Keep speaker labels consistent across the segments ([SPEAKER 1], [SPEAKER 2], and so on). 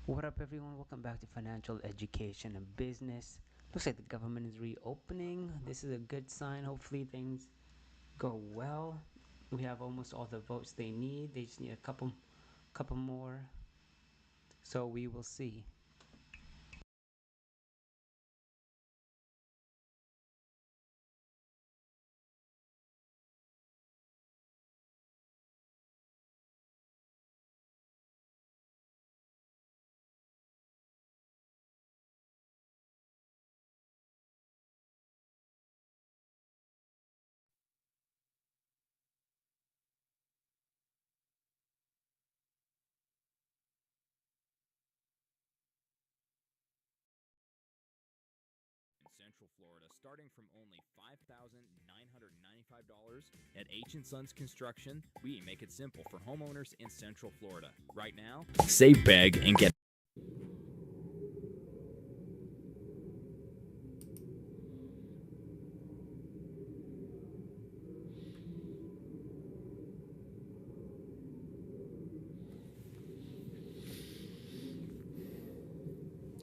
[SPEAKER 1] What up, everyone? Welcome back to Financial Education and Business. Looks like the government is reopening. This is a good sign. Hopefully, things go well. We have almost all the votes they need. They just need a couple more. So we will see.
[SPEAKER 2] In Central Florida, starting from only $5,995 at H and Sons Construction. We make it simple for homeowners in Central Florida. Right now, save big and get.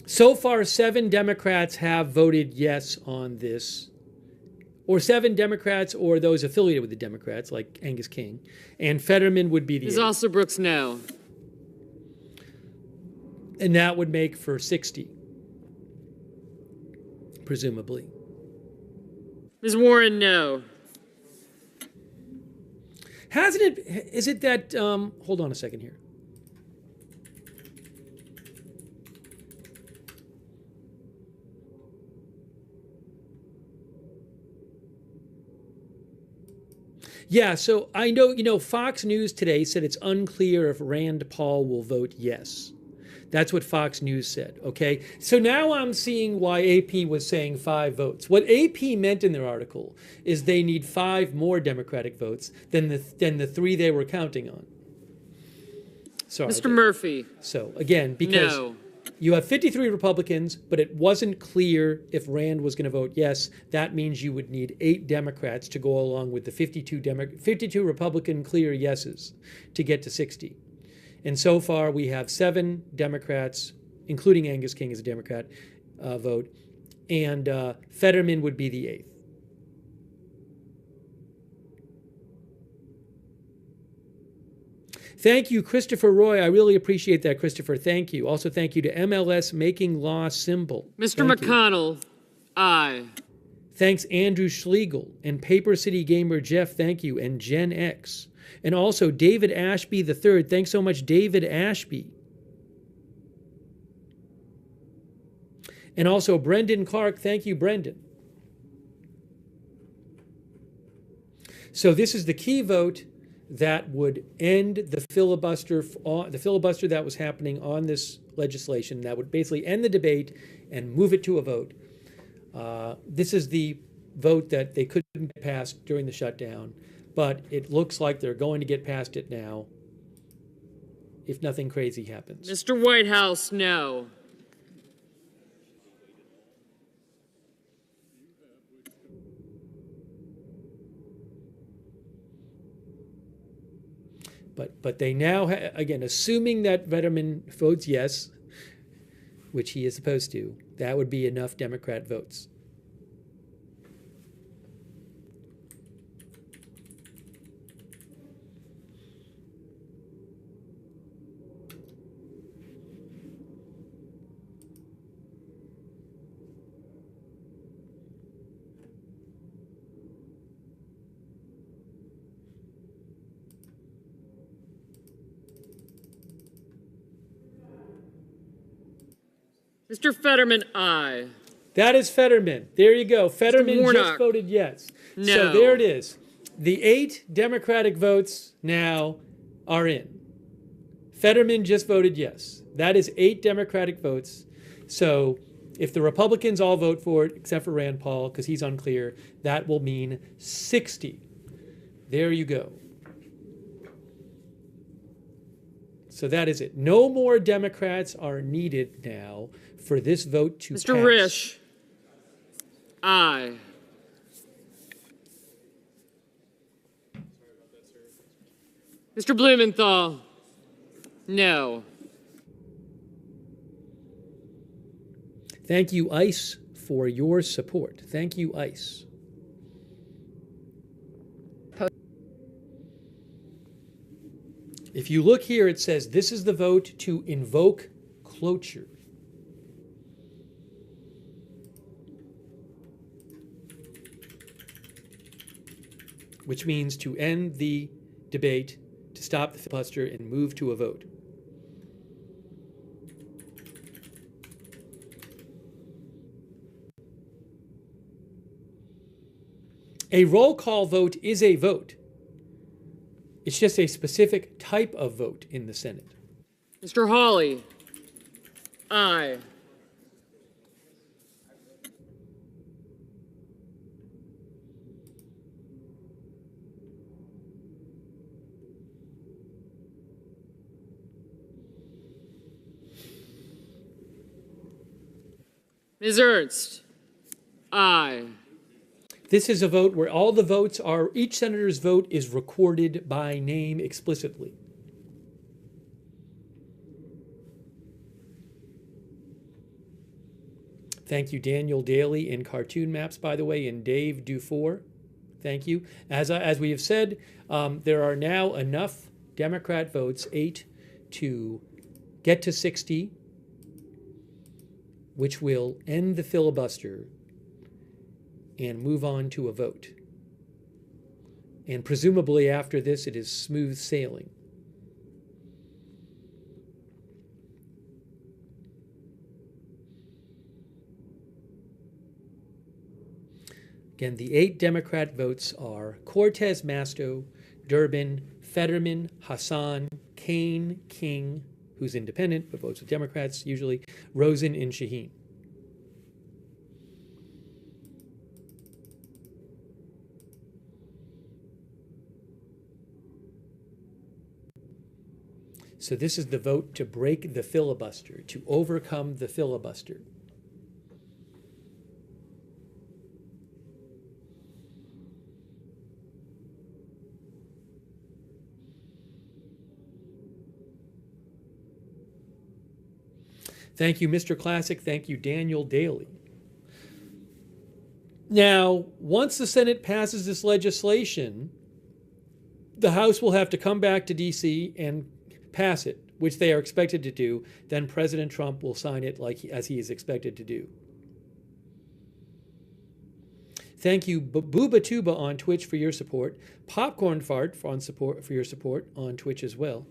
[SPEAKER 3] So far, 7 Democrats have voted yes on this, or 7 Democrats or those affiliated with the Democrats, like Angus King, and Fetterman would be the
[SPEAKER 4] Ms.
[SPEAKER 3] eighth.
[SPEAKER 4] Brooks, no.
[SPEAKER 3] And that would make for 60, presumably.
[SPEAKER 4] Ms. Warren, no.
[SPEAKER 3] Hasn't it? Is it that? Hold on a second here. Yeah, so I know, Fox News today said it's unclear if Rand Paul will vote yes. That's what Fox News said, okay? So now I'm seeing why AP was saying 5 votes. What AP meant in their article is they need 5 more Democratic votes than the 3 they were counting on. Sorry.
[SPEAKER 4] Mr. Murphy,
[SPEAKER 3] So again, because
[SPEAKER 4] no.
[SPEAKER 3] you have 53 Republicans, but it wasn't clear if Rand was going to vote yes. That means you would need 8 Democrats to go along with the 52 Republican clear yeses to get to 60. And so far, we have 7 Democrats, including Angus King as a Democrat, vote, and Fetterman would be the 8th. Thank you, Christopher Roy. I really appreciate that, Christopher. Thank you. Also, thank you to MLS Making Law Simple.
[SPEAKER 4] Mr.
[SPEAKER 3] Thank you.
[SPEAKER 4] McConnell, aye.
[SPEAKER 3] Thanks, Andrew Schlegel and Paper City Gamer Jeff. Thank you, and Gen X. And also David Ashby III. Thanks so much, David Ashby. And also Brendan Clark. Thank you, Brendan. So this is the key vote that would end the filibuster that was happening on this legislation. That would basically end the debate and move it to a vote. This is the vote that they couldn't get passed during the shutdown, but it looks like they're going to get past it now if nothing crazy happens.
[SPEAKER 4] Mr. Whitehouse, no.
[SPEAKER 3] But they now, again, assuming that Fetterman votes yes, which he is supposed to, that would be enough Democrat votes.
[SPEAKER 4] Mr. Fetterman, aye.
[SPEAKER 3] That is Fetterman. There you go. Fetterman just
[SPEAKER 4] Warnock.
[SPEAKER 3] voted yes.
[SPEAKER 4] No.
[SPEAKER 3] So there it is. The 8 Democratic votes now are in. Fetterman just voted yes. That is 8 Democratic votes. So if the Republicans all vote for it, except for Rand Paul, because he's unclear, that will mean 60. There you go. So that is it. No more Democrats are needed now for this vote to pass.
[SPEAKER 4] Mr. Risch, aye. Mr. Blumenthal, no.
[SPEAKER 3] Thank you, ICE, for your support. Thank you, ICE. If you look here, it says this is the vote to invoke cloture. Which means to end the debate, to stop the filibuster, and move to a vote. A roll call vote is a vote. It's just a specific type of vote in the Senate.
[SPEAKER 4] Mr. Hawley, aye. Ms. Ernst, aye.
[SPEAKER 3] This is a vote where all the votes are, each senator's vote is recorded by name explicitly. Thank you, Daniel Daly in Cartoon Maps, by the way, and Dave Dufour. Thank you. As we have said, there are now enough Democrat votes, 8, to get to 60, which will end the filibuster and move on to a vote. And presumably after this, it is smooth sailing. Again, the 8 Democrat votes are Cortez Masto, Durbin, Fetterman, Hassan, Kaine, King, who's independent but votes with Democrats usually, Rosen, and Shaheen. So this is the vote to break the filibuster, to overcome the filibuster. Thank you, Mr. Classic. Thank you, Daniel Daly. Now, once the Senate passes this legislation, the House will have to come back to D.C. and pass it, which they are expected to do. Then President Trump will sign it as he is expected to do. Thank you, Booba Tuba on Twitch for your support. Popcorn Fart for your support on Twitch as well.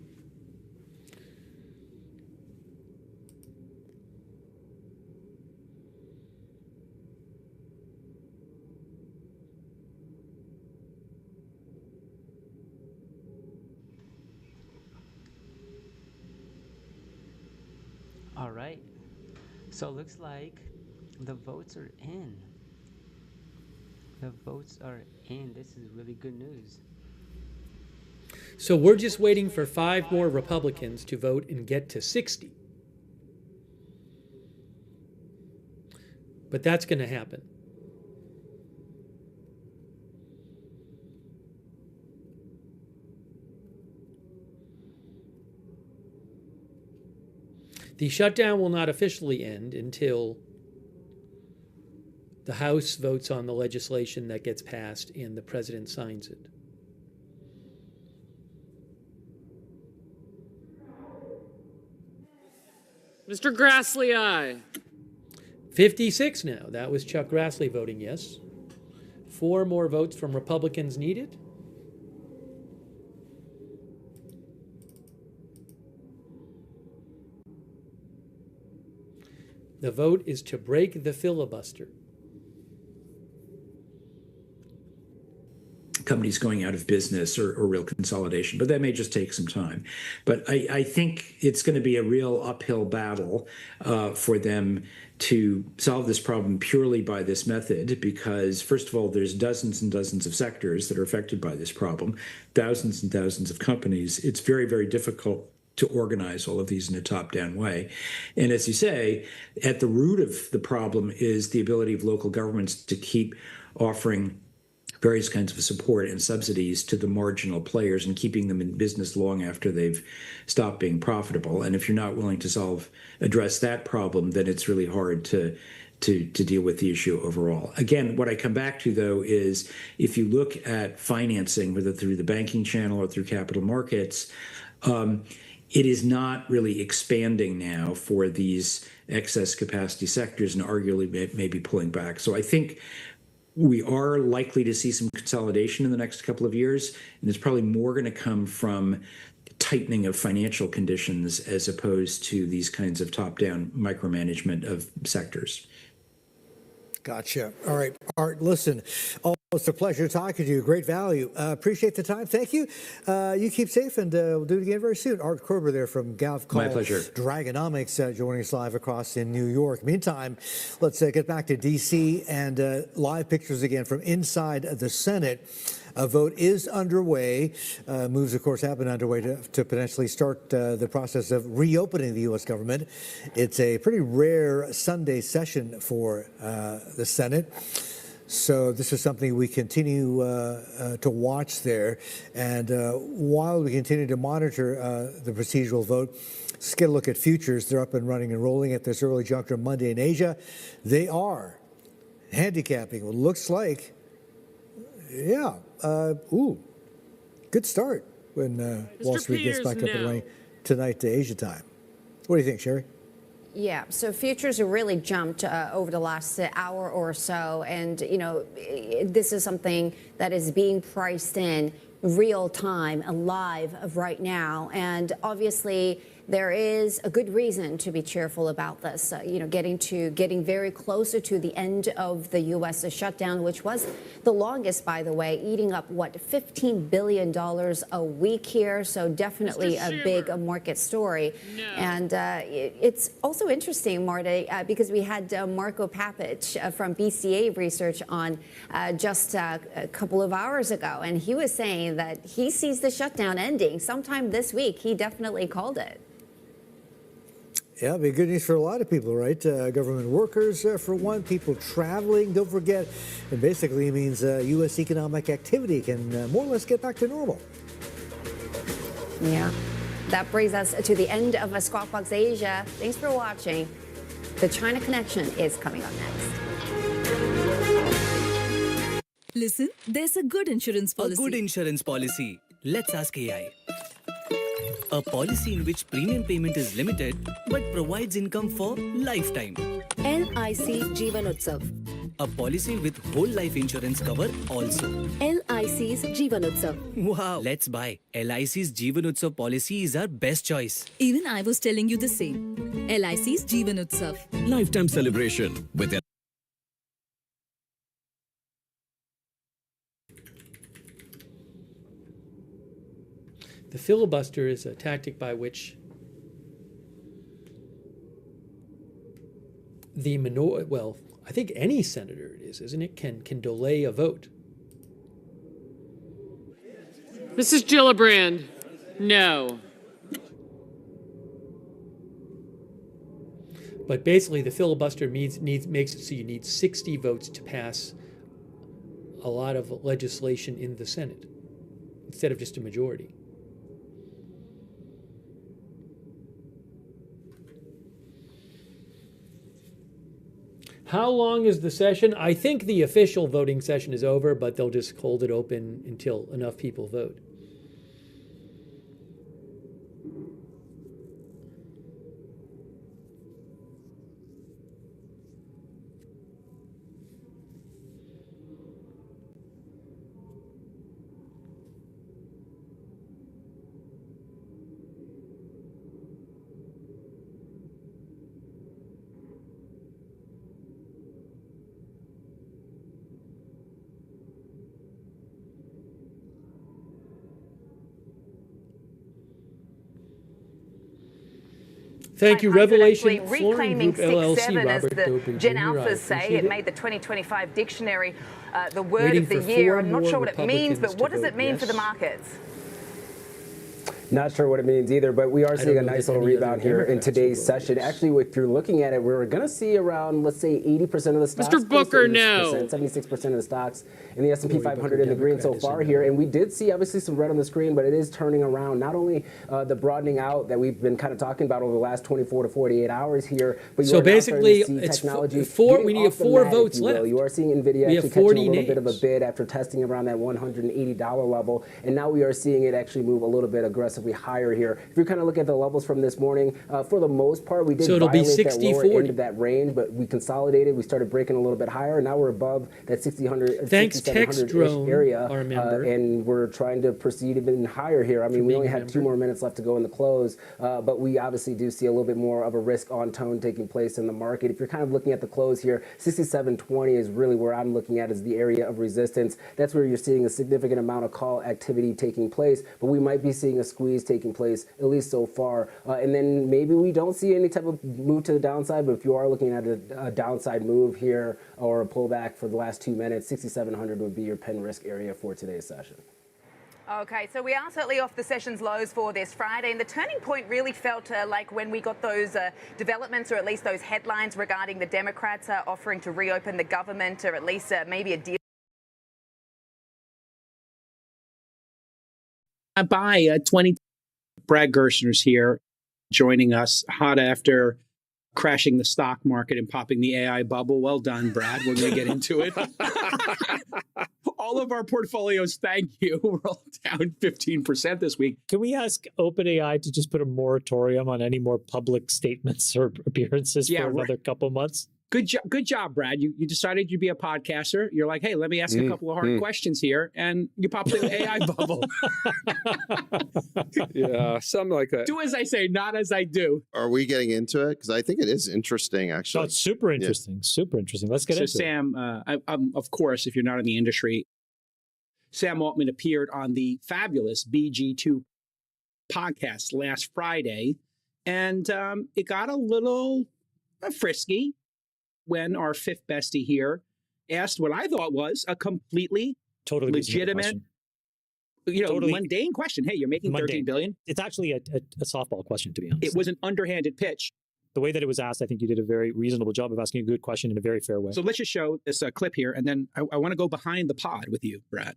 [SPEAKER 1] All right. So it looks like the votes are in. The votes are in. This is really good news.
[SPEAKER 3] So we're just waiting for 5 more Republicans to vote and get to 60. But that's going to happen. The shutdown will not officially end until the House votes on the legislation that gets passed and the president signs it.
[SPEAKER 4] Mr. Grassley, aye.
[SPEAKER 3] 56 now. That was Chuck Grassley voting yes. 4 more votes from Republicans needed. The vote is to break the filibuster.
[SPEAKER 5] Companies going out of business or real consolidation, but that may just take some time. But I think it's going to be a real uphill battle for them to solve this problem purely by this method, because first of all, there's dozens and dozens of sectors that are affected by this problem, thousands and thousands of companies. It's very, very difficult to organize all of these in a top-down way. And as you say, at the root of the problem is the ability of local governments to keep offering various kinds of support and subsidies to the marginal players and keeping them in business long after they've stopped being profitable. And if you're not willing to address that problem, then it's really hard to deal with the issue overall. Again, what I come back to, though, is if you look at financing, whether through the banking channel or through capital markets, it is not really expanding now for these excess capacity sectors and arguably maybe pulling back. So I think we are likely to see some consolidation in the next couple of years, and it's probably more going to come from tightening of financial conditions as opposed to these kinds of top-down micromanagement of sectors.
[SPEAKER 6] Gotcha. All right, Art, listen, almost a pleasure talking to you. Great value. Appreciate the time. Thank you. You keep safe, and we'll do it again very soon. Art Korber there from GavCall.
[SPEAKER 5] My pleasure.
[SPEAKER 6] Dragonomics joining us live across in New York. Meantime, let's get back to D.C. and live pictures again from inside the Senate. A vote is underway. Moves, of course, have been underway to potentially start the process of reopening the U.S. government. It's a pretty rare Sunday session for the Senate. So this is something we continue to watch there. And while we continue to monitor the procedural vote, let's get a look at futures. They're up and running and rolling at this early juncture Monday in Asia. They are handicapping what looks like, yeah, good start when Wall Street gets back up and running tonight to Asia time. What do you think, Sherry?
[SPEAKER 7] Yeah, so futures have really jumped over the last hour or so. And, you know, this is something that is being priced in real time, live right now. And obviously, there is a good reason to be cheerful about this. You know, getting very closer to the end of the U.S. shutdown, which was the longest, by the way, eating up what, $15 billion a week here. So definitely a big market story. No. And it's also interesting, Marty, because we had Marco Papich from BCA Research on just a couple of hours ago, and he was saying that he sees the shutdown ending sometime this week. He definitely called it.
[SPEAKER 6] Yeah, it'd be good news for a lot of people, right? Government workers, for one, people traveling. Don't forget, it basically means U.S. economic activity can more or less get back to normal.
[SPEAKER 7] Yeah, that brings us to the end of Squawk Box Asia. Thanks for watching. The China Connection is coming up next.
[SPEAKER 8] Listen, there's a good insurance policy.
[SPEAKER 9] A good insurance policy. Let's ask AI. A policy in which premium payment is limited but provides income for lifetime.
[SPEAKER 8] LIC Jeevan Utsav.
[SPEAKER 9] A policy with whole life insurance cover also.
[SPEAKER 8] LIC's Jeevan Utsav.
[SPEAKER 9] Wow. Let's buy. LIC's Jeevan Utsav policy is our best choice.
[SPEAKER 8] Even I was telling you the same. LIC's Jeevan Utsav.
[SPEAKER 10] Lifetime celebration with
[SPEAKER 3] The filibuster is a tactic by which the I think any senator it is, isn't it, can delay a vote.
[SPEAKER 4] Mrs. Gillibrand, no.
[SPEAKER 3] But basically, the filibuster makes it so you need 60 votes to pass a lot of legislation in the Senate instead of just a majority. How long is the session? I think the official voting session is over, but they'll just hold it open until enough people vote. Thank you. Revelation Flooring Group LLC, Robert Dobry
[SPEAKER 11] Gen Alphas say it made the 2025 dictionary the word of the year. I'm not sure what it means, but what does it mean for the markets?
[SPEAKER 12] Not sure what it means either, but we are seeing a
[SPEAKER 3] know
[SPEAKER 12] nice
[SPEAKER 3] that
[SPEAKER 12] little
[SPEAKER 3] any
[SPEAKER 12] rebound
[SPEAKER 3] other
[SPEAKER 12] here in
[SPEAKER 3] Democrats
[SPEAKER 12] today's
[SPEAKER 3] will vote
[SPEAKER 12] session. Actually, if you're looking at it, we're going to see around, let's say, 80% of the stocks.
[SPEAKER 4] Mr. Booker, no.
[SPEAKER 12] 76% of the stocks in the S&P 500 in the green so far here. And we did see, obviously, some red on the screen, but it is turning around. Not only the broadening out that we've been kind of talking about over the last 24 to 48 hours here, but you
[SPEAKER 3] So
[SPEAKER 12] are now
[SPEAKER 3] basically,
[SPEAKER 12] starting to see
[SPEAKER 3] it's
[SPEAKER 12] technology
[SPEAKER 3] we need 4 votes left.
[SPEAKER 12] You are seeing NVIDIA
[SPEAKER 3] We
[SPEAKER 12] actually
[SPEAKER 3] have
[SPEAKER 12] catching
[SPEAKER 3] 40
[SPEAKER 12] a little bit of a
[SPEAKER 3] names.
[SPEAKER 12] bid after testing around that $180 level. And now we are seeing it actually move a little bit aggressively higher here. If you kind of look at the levels from this morning, for the most part, we did
[SPEAKER 3] So it'll be
[SPEAKER 12] violate that
[SPEAKER 3] 60,
[SPEAKER 12] lower
[SPEAKER 3] 40.
[SPEAKER 12] end of that range, but we consolidated. We started breaking a little bit higher. And now we're above that 6,700
[SPEAKER 3] Thanks, Text Drone,
[SPEAKER 12] area.
[SPEAKER 3] our member.
[SPEAKER 12] And we're trying to proceed even higher here. I mean, we only have 2 more minutes left to go in the close, but we obviously do see a little bit more of a risk on tone taking place in the market. If you're kind of looking at the close here, 67.20 is really where I'm looking at as the area of resistance. That's where you're seeing a significant amount of call activity taking place, but we might be seeing a squeeze taking place, at least so far. And then maybe we don't see any type of move to the downside, but if you are looking at a downside move here or a pullback for the last 2 minutes, 6,700 would be your pen risk area for today's session.
[SPEAKER 11] Okay, so we are certainly off the session's lows for this Friday, and the turning point really felt like when we got those developments, or at least those headlines regarding the Democrats offering to reopen the government, or at least maybe a deal.
[SPEAKER 13] By 20. Brad Gerstner's here, joining us hot after crashing the stock market and popping the AI bubble. Well done, Brad. We're going to get into it. All of our portfolios, thank you. We're all down 15% this week.
[SPEAKER 14] Can we ask OpenAI to just put a moratorium on any more public statements or appearances for another couple months?
[SPEAKER 13] Good job, Brad. You decided you'd be a podcaster. You're like, hey, let me ask a couple of hard questions here, and you popped the AI bubble.
[SPEAKER 15] Yeah, something like that.
[SPEAKER 13] Do as I say, not as I do.
[SPEAKER 16] Are we getting into it? Because I think it is interesting, actually.
[SPEAKER 14] No, it's super interesting. Super interesting. Let's get into it.
[SPEAKER 13] So, Sam, of course, if you're not in the industry, Sam Altman appeared on the fabulous BG2 podcast last Friday, and it got a little frisky when our fifth bestie here asked what I thought was a completely legitimate, mundane question. Hey, you're making $13 billion.
[SPEAKER 14] It's actually a softball question, to be honest.
[SPEAKER 13] It was an underhanded pitch.
[SPEAKER 14] The way that it was asked, I think you did a very reasonable job of asking a good question in a very fair way.
[SPEAKER 13] So let's just show this clip here, and then I want to go behind the pod with you, Brad.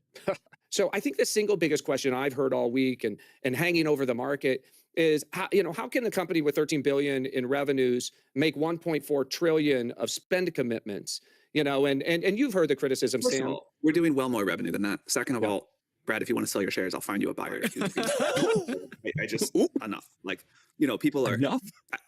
[SPEAKER 15] So I think the single biggest question I've heard all week and hanging over the market is how can a company with 13 billion in revenues make 1.4 trillion of spend commitments? And you've heard the criticism,
[SPEAKER 17] First
[SPEAKER 15] Sam.
[SPEAKER 17] of all, we're doing well more revenue than that. Second of all, Brad, if you want to sell your shares, I'll find you a buyer. I just enough. People are
[SPEAKER 13] enough.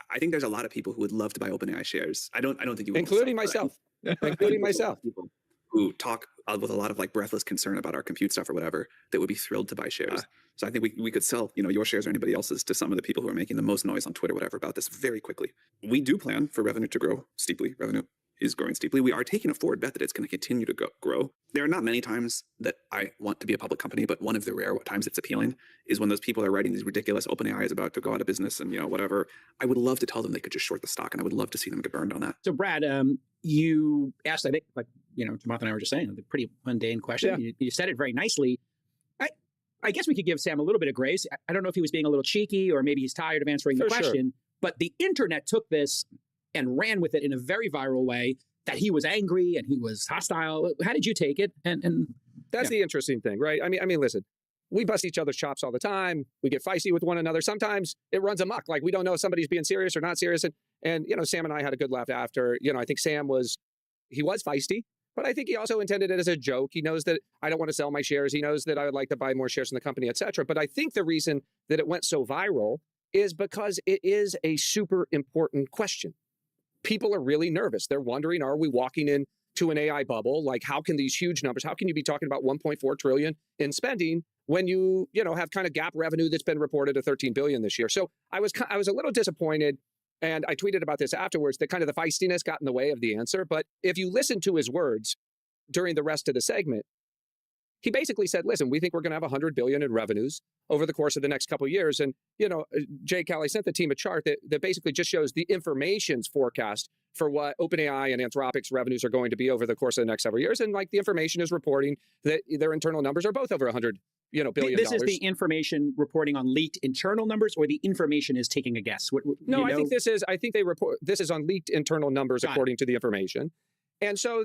[SPEAKER 17] I think there's a lot of people who would love to buy OpenAI shares. I don't think you,
[SPEAKER 15] including myself, including myself,
[SPEAKER 17] people who talk with a lot of breathless concern about our compute stuff or whatever, that would be thrilled to buy shares. So I think we could sell, your shares or anybody else's to some of the people who are making the most noise on Twitter, whatever, about this very quickly. We do plan for revenue to grow steeply. Revenue is growing steeply. We are taking a forward bet that it's going to continue to grow. There are not many times that I want to be a public company, but one of the rare times it's appealing is when those people are writing these ridiculous OpenAI is about to go out of business and whatever. I would love to tell them they could just short the stock, and I would love to see them get burned on that.
[SPEAKER 13] So Brad, you asked, I think, Martha and I were just saying, a pretty mundane question.
[SPEAKER 15] Yeah.
[SPEAKER 13] You said it very nicely. I guess we could give Sam a little bit of grace. I don't know if he was being a little cheeky or maybe he's tired of answering the question, but the internet took this and ran with it in a very viral way, that he was angry and he was hostile. How did you take it? And
[SPEAKER 15] that's the interesting thing, right? I mean, listen, we bust each other's chops all the time. We get feisty with one another. Sometimes it runs amok. We don't know if somebody's being serious or not serious. And Sam and I had a good laugh after. I think Sam was feisty, but I think he also intended it as a joke. He knows that I don't want to sell my shares. He knows that I would like to buy more shares in the company, et cetera. But I think the reason that it went so viral is because it is a super important question. People are really nervous. They're wondering, are we walking into an AI bubble? How can these huge numbers, how can you be talking about 1.4 trillion in spending when you have kind of gap revenue that's been reported at 13 billion this year? So I was a little disappointed, and I tweeted about this afterwards, that kind of the feistiness got in the way of the answer. But if you listen to his words during the rest of the segment, he basically said, listen, we think we're going to have 100 billion in revenues over the course of the next couple of years. And, Jay Cal, I sent the team a chart that basically just shows the information's forecast for what OpenAI and Anthropic's revenues are going to be over the course of the next several years. And like the information is reporting that their internal numbers are both over 100 billion.
[SPEAKER 13] This is the information reporting on leaked internal numbers, or the information is taking a guess?
[SPEAKER 15] No, I think they report, this is on leaked internal numbers according to the information. And so,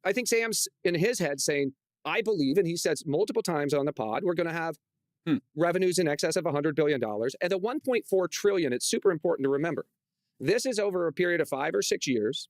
[SPEAKER 15] I think Sam's in his head saying, I believe, and he says multiple times on the pod, we're going to have revenues in excess of $100 billion. And the 1.4 trillion, it's super important to remember. This is over a period of 5 or 6 years.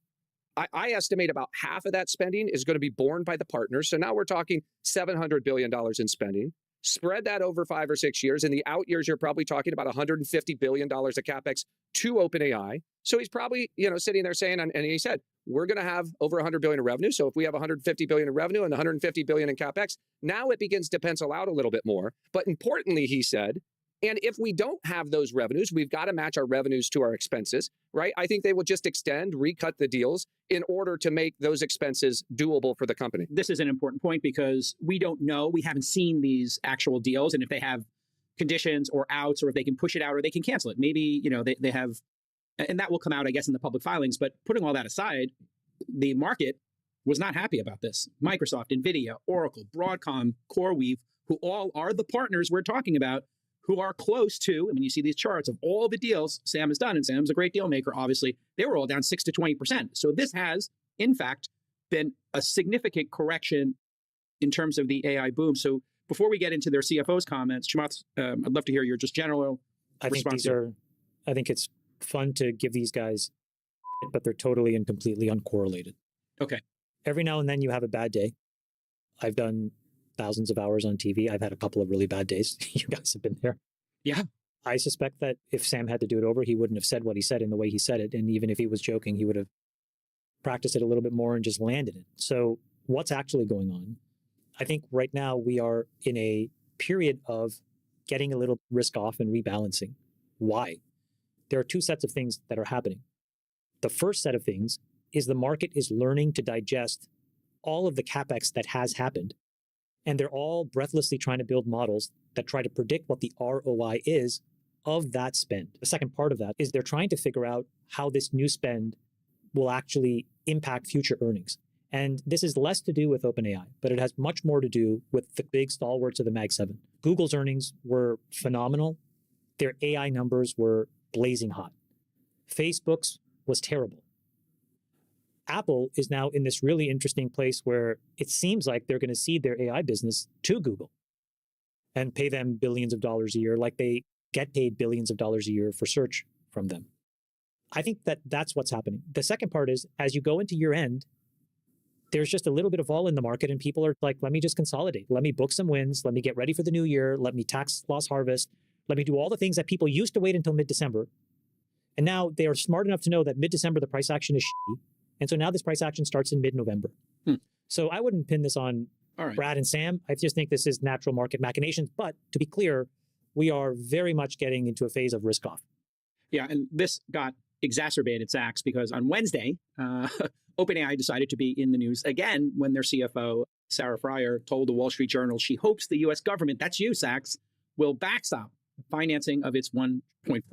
[SPEAKER 15] I estimate about half of that spending is going to be borne by the partners. So now we're talking $700 billion in spending. Spread that over 5 or 6 years. In the out years, you're probably talking about $150 billion of CapEx to OpenAI. So he's probably, sitting there saying, and he said, we're going to have over 100 billion in revenue. So if we have 150 billion in revenue and 150 billion in CapEx, now it begins to pencil out a little bit more. But importantly, he said, and if we don't have those revenues, we've got to match our revenues to our expenses, right? I think they will just recut the deals in order to make those expenses doable for the company.
[SPEAKER 13] This is an important point because we don't know, we haven't seen these actual deals, and if they have conditions or outs, or if they can push it out or they can cancel it. Maybe, they have, and that will come out, I guess, in the public filings. But putting all that aside, the market was not happy about this. Microsoft, NVIDIA, Oracle, Broadcom, CoreWeave, who all are the partners we're talking about, who are close to, you see these charts of all the deals Sam has done, and Sam's a great deal maker, obviously, they were all down 6 to 20%. So this has, in fact, been a significant correction in terms of the AI boom. So before we get into their CFO's comments, Chamath, I'd love to hear your just general response.
[SPEAKER 14] I think it's fun to give these guys, but they're totally and completely uncorrelated.
[SPEAKER 13] Okay.
[SPEAKER 14] Every now and then you have a bad day. I've done thousands of hours on TV. I've had a couple of really bad days. You guys have been there.
[SPEAKER 13] Yeah.
[SPEAKER 14] I suspect that if Sam had to do it over, he wouldn't have said what he said in the way he said it. And even if he was joking, he would have practiced it a little bit more and just landed it. So what's actually going on? I think right now we are in a period of getting a little risk off and rebalancing. Why? There are two sets of things that are happening. The first set of things is the market is learning to digest all of the CapEx that has happened. And they're all breathlessly trying to build models that try to predict what the ROI is of that spend. The second part of that is they're trying to figure out how this new spend will actually impact future earnings. And this is less to do with OpenAI, but it has much more to do with the big stalwarts of the Mag 7. Google's earnings were phenomenal. Their AI numbers were blazing hot. Facebook's was terrible. Apple is now in this really interesting place where it seems like they're going to cede their AI business to Google and pay them billions of dollars a year, like they get paid billions of dollars a year for search from them. I think that that's what's happening. The second part is, as you go into year end, there's just a little bit of vol in the market and people are like, let me just consolidate. Let me book some wins. Let me get ready for the new year. Let me tax loss harvest. Let me do all the things that people used to wait until mid-December. And now they are smart enough to know that mid-December, the price action is shitty. And so now this price action starts in mid-November. So I wouldn't pin this on Brad and Sam. I just think this is natural market machinations. But to be clear, we are very much getting into a phase of risk off.
[SPEAKER 13] Yeah, and this got exacerbated, Sachs, because on Wednesday, OpenAI decided to be in the news again when their CFO, Sarah Friar, told the Wall Street Journal she hopes the U.S. government, that's you, Sachs, will backstop financing of its $1.4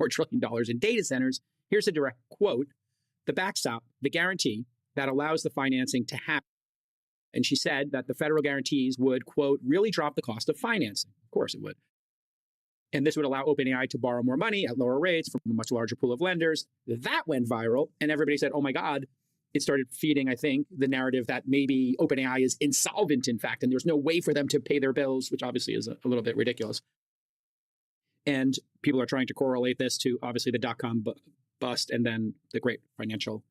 [SPEAKER 13] trillion in data centers. Here's a direct quote. The backstop, the guarantee that allows the financing to happen. And she said that the federal guarantees would, quote, really drop the cost of financing. Of course it would. And this would allow OpenAI to borrow more money at lower rates from a much larger pool of lenders. That went viral. And everybody said, oh my God, it started feeding, I think, the narrative that maybe OpenAI is insolvent, in fact, and there's no way for them to pay their bills, which obviously is a little bit ridiculous. And people are trying to correlate this to, obviously, the dot-com bust and then the great financial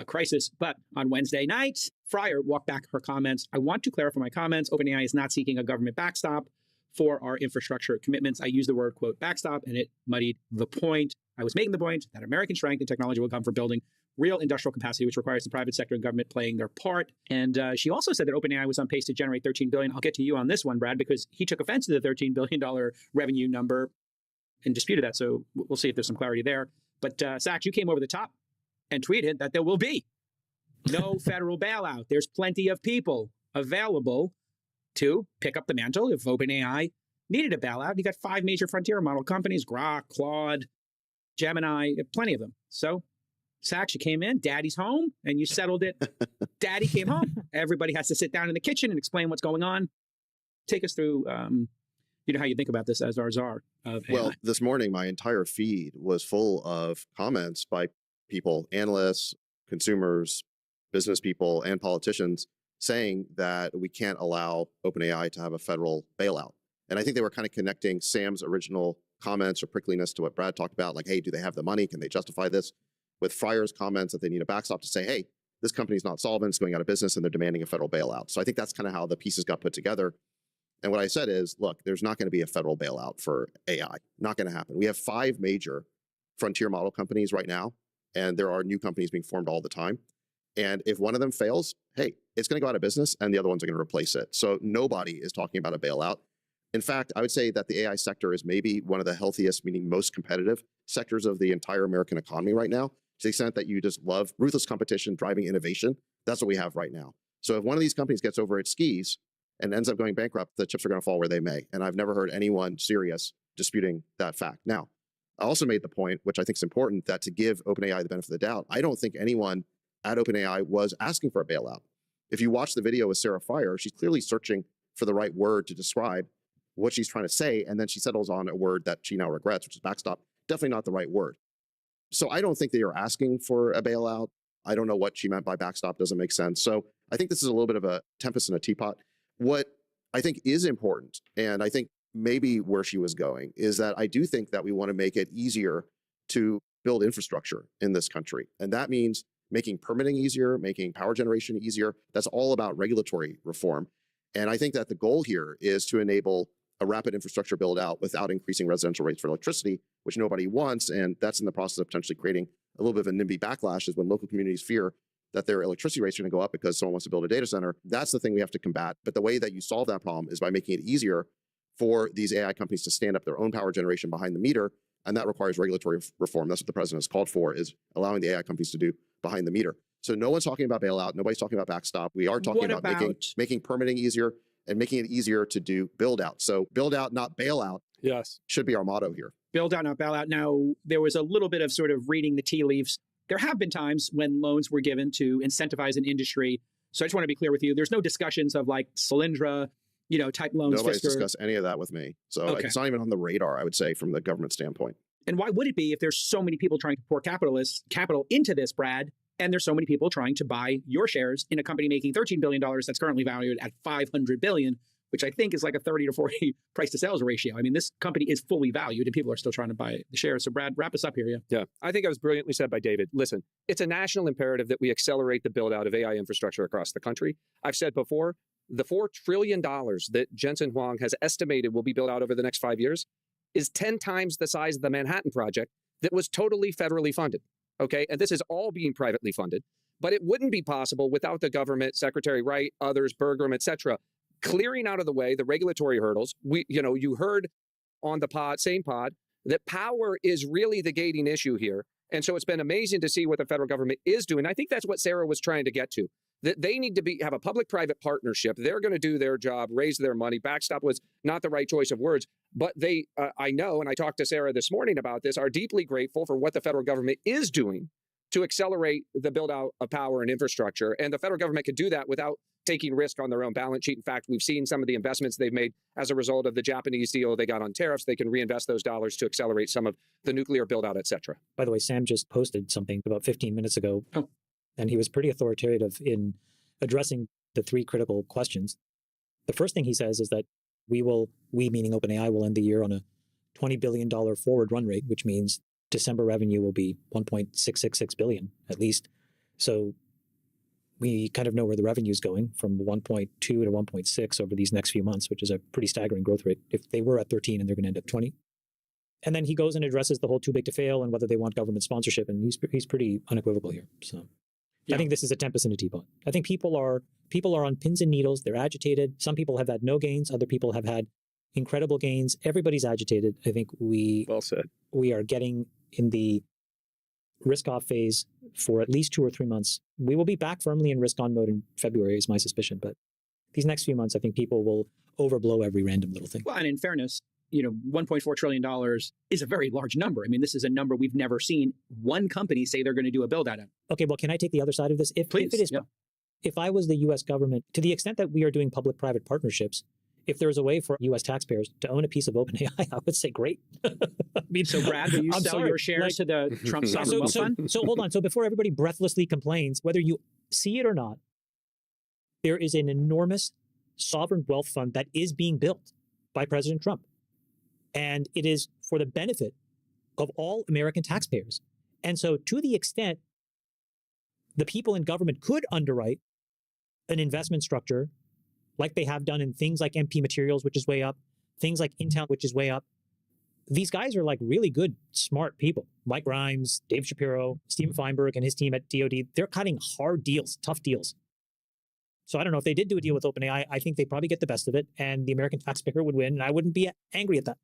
[SPEAKER 13] crisis. But on Wednesday night, Friar walked back her comments. I want to clarify my comments. OpenAI is not seeking a government backstop for our infrastructure commitments. I used the word, quote, backstop, and it muddied the point. I was making the point that American strength and technology will come from building real industrial capacity, which requires the private sector and government playing their part. And she also said that OpenAI was on pace to generate $13 billion. I'll get to you on this one, Brad, because he took offense to the $13 billion revenue number and disputed that. So we'll see if there's some clarity there. But Sachs, you came over the top and tweeted that there will be no federal bailout. There's plenty of people available to pick up the mantle if OpenAI needed a bailout. You got 5 major frontier model companies, Grok, Claude, Gemini, plenty of them. So Sachs, you came in, daddy's home, and you settled it. Daddy came home. Everybody has to sit down in the kitchen and explain what's going on. Take us through, how you think about this as our czar of AI.
[SPEAKER 16] Well, this morning, my entire feed was full of comments by people, analysts, consumers, business people, and politicians saying that we can't allow OpenAI to have a federal bailout. And I think they were kind of connecting Sam's original comments or prickliness to what Brad talked about, like, hey, do they have the money? Can they justify this? With Fryer's comments that they need a backstop to say, hey, this company's not solvent, it's going out of business, and they're demanding a federal bailout. So I think that's kind of how the pieces got put together. And what I said is, look, there's not going to be a federal bailout for AI. Not going to happen. We have 5 major frontier model companies right now, and there are new companies being formed all the time. And if one of them fails, hey, it's going to go out of business, and the other ones are going to replace it. So nobody is talking about a bailout. In fact, I would say that the AI sector is maybe one of the healthiest, meaning most competitive sectors of the entire American economy right now, to the extent that you just love ruthless competition, driving innovation. That's what we have right now. So if one of these companies gets over its skis and ends up going bankrupt, the chips are going to fall where they may. And I've never heard anyone serious disputing that fact. Now, I also made the point, which I think is important, that to give OpenAI the benefit of the doubt, I don't think anyone at OpenAI was asking for a bailout. If you watch the video with Sarah Frier, she's clearly searching for the right word to describe what she's trying to say, and then she settles on a word that she now regrets, which is backstop. Definitely not the right word. So I don't think they are asking for a bailout. I don't know what she meant by backstop. Doesn't make sense. So I think this is a little bit of a tempest in a teapot. What I think is important, and I think maybe where she was going, is that I do think that we want to make it easier to build infrastructure in this country. And that means making permitting easier, making power generation easier. That's all about regulatory reform. And I think that the goal here is to enable a rapid infrastructure build out without increasing residential rates for electricity, which nobody wants. And that's in the process of potentially creating a little bit of a NIMBY backlash, is when local communities fear that their electricity rates are going to go up because someone wants to build a data center. That's the thing we have to combat. But the way that you solve that problem is by making it easier for these AI companies to stand up their own power generation behind the meter. And that requires regulatory reform. That's what the president has called for, is allowing the AI companies to do behind the meter. So no one's talking about bailout. Nobody's talking about backstop. We are talking about making permitting easier and making it easier to do build out. So build out, not bailout.
[SPEAKER 15] Yes.
[SPEAKER 16] Should be our motto here.
[SPEAKER 13] Build out, not bailout. Now, there was a little bit of sort of reading the tea leaves. There have been times when loans were given to incentivize an industry. So I just want to be clear with you. There's no discussions of like Solyndra, type loans.
[SPEAKER 16] Nobody's discussed any of that with me. So It's not even on the radar, I would say, from the government standpoint.
[SPEAKER 13] And why would it be if there's so many people trying to pour capital into this, Brad, and there's so many people trying to buy your shares in a company making $13 billion that's currently valued at $500 billion, which I think is like a 30 to 40 price to sales ratio. I mean, this company is fully valued and people are still trying to buy the shares. So Brad, wrap us up here.
[SPEAKER 15] Yeah, I think it was brilliantly said by David. Listen, it's a national imperative that we accelerate the build out of AI infrastructure across the country. I've said before, the $4 trillion that Jensen Huang has estimated will be built out over the next 5 years is 10 times the size of the Manhattan Project that was totally federally funded. Okay, and this is all being privately funded, but it wouldn't be possible without the government, Secretary Wright, others, Bergrum, et cetera, clearing out of the way the regulatory hurdles. You heard on the same pod, that power is really the gating issue here. And so it's been amazing to see what the federal government is doing. I think that's what Sarah was trying to get to, that they need to have a public-private partnership. They're going to do their job, raise their money. Backstop was not the right choice of words, but they, I know, and I talked to Sarah this morning about this, are deeply grateful for what the federal government is doing to accelerate the build-out of power and infrastructure. And the federal government could do that without taking risk on their own balance sheet. In fact, we've seen some of the investments they've made as a result of the Japanese deal they got on tariffs. They can reinvest those dollars to accelerate some of the nuclear build-out, et cetera.
[SPEAKER 14] By the way, Sam just posted something about 15 minutes ago, and he was pretty authoritative in addressing the 3 critical questions. The first thing he says is that we meaning OpenAI, will end the year on a $20 billion forward run rate, which means December revenue will be $1.666 billion at least. So we kind of know where the revenue is going, from 1.2 to 1.6 over these next few months, which is a pretty staggering growth rate. If they were at 13 and they're going to end at 20. And then he goes and addresses the whole too big to fail and whether they want government sponsorship. And he's pretty unequivocal here. So I think this is a tempest in a teapot. I think people are on pins and needles. They're agitated. Some people have had no gains. Other people have had incredible gains. Everybody's agitated. I think we are getting in the risk-off phase for at least 2 or 3 months. We will be back firmly in risk-on mode in February, is my suspicion. But these next few months, I think people will overblow every random little thing.
[SPEAKER 13] Well, and in fairness, $1.4 trillion is a very large number. I mean, this is a number we've never seen one company say they're going to do a build out of.
[SPEAKER 14] Okay, well, can I take the other side of this?
[SPEAKER 13] Please.
[SPEAKER 14] If I was the U.S. government, to the extent that we are doing public-private partnerships, if there's a way for U.S. taxpayers to own a piece of OpenAI, I would say great.
[SPEAKER 13] I mean, so Brad, will you sell your shares to the Trump Sovereign Wealth Fund?
[SPEAKER 14] So hold on. So before everybody breathlessly complains, whether you see it or not, there is an enormous sovereign wealth fund that is being built by President Trump. And it is for the benefit of all American taxpayers. And so to the extent the people in government could underwrite an investment structure like they have done in things like MP Materials, which is way up, things like Intel, which is way up. These guys are like really good, smart people. Mike Grimes, Dave Shapiro, Steven Feinberg and his team at DOD, they're cutting hard deals, tough deals. So I don't know if they did do a deal with OpenAI, I think they probably get the best of it and the American taxpayer would win. And I wouldn't be angry at that.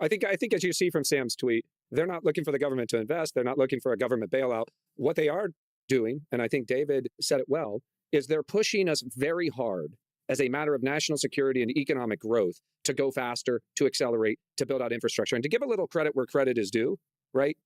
[SPEAKER 15] I think as you see from Sam's tweet, they're not looking for the government to invest. They're not looking for a government bailout. What they are doing, and I think David said it well, is they're pushing us very hard as a matter of national security and economic growth to go faster, to accelerate, to build out infrastructure. And to give a little credit where credit is due, right?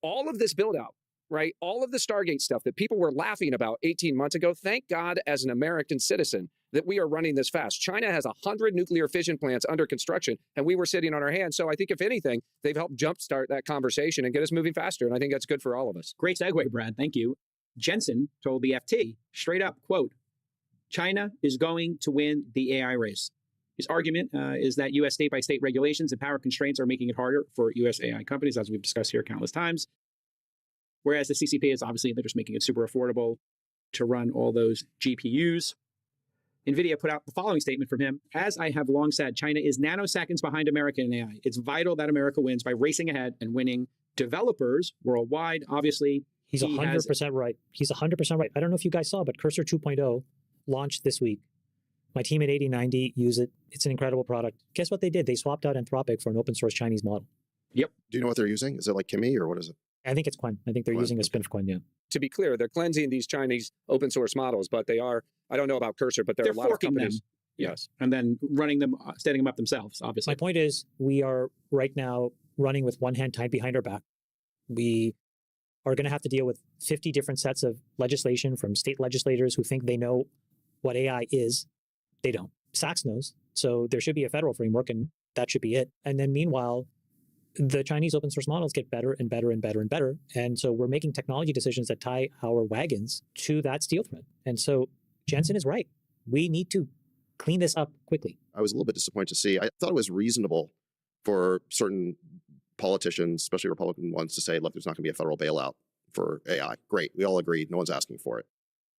[SPEAKER 15] All of this build out, right? All of the Stargate stuff that people were laughing about 18 months ago, thank God as an American citizen that we are running this fast. China has 100 nuclear fission plants under construction, and we were sitting on our hands. So I think if anything, they've helped jumpstart that conversation and get us moving faster. And I think that's good for all of us.
[SPEAKER 13] Great segue, Brad. Thank you. Jensen told the FT straight up, quote, China is going to win the AI race. His argument is that U.S. state-by-state regulations and power constraints are making it harder for U.S. AI companies, as we've discussed here countless times. Whereas the CCP is obviously, they're just making it super affordable to run all those GPUs. NVIDIA put out the following statement from him. As I have long said, China is nanoseconds behind America in AI. It's vital that America wins by racing ahead and winning. Developers worldwide, obviously.
[SPEAKER 14] He's 100% right. He's 100% right. I don't know if you guys saw, but Cursor 2.0 launched this week. My team at 8090 use it. It's an incredible product. Guess what they did? They swapped out Anthropic for an open source Chinese model.
[SPEAKER 13] Yep.
[SPEAKER 16] Do you know what they're using? Is it like Kimi or what is it?
[SPEAKER 14] I think it's Qwen. I think they're using a spin of Qwen, yeah.
[SPEAKER 15] To be clear, they're cleansing these Chinese open source models, but they are, I don't know about Cursor, but there are a lot of companies.
[SPEAKER 13] Them. Yes. And then running them, setting them up themselves, obviously.
[SPEAKER 14] My point is, we are right now running with one hand tied behind our back. We are going to have to deal with 50 different sets of legislation from state legislators who think they know what AI is. They don't. Sachs knows. So there should be a federal framework and that should be it. And then meanwhile, the Chinese open source models get better and better and better and better. And so we're making technology decisions that tie our wagons to that steel thread. And so Jensen is right. We need to clean this up quickly.
[SPEAKER 16] I was a little bit disappointed to see. I thought it was reasonable for certain politicians, especially Republican ones, to say, look, there's not going to be a federal bailout for AI. Great. We all agreed. No one's asking for it.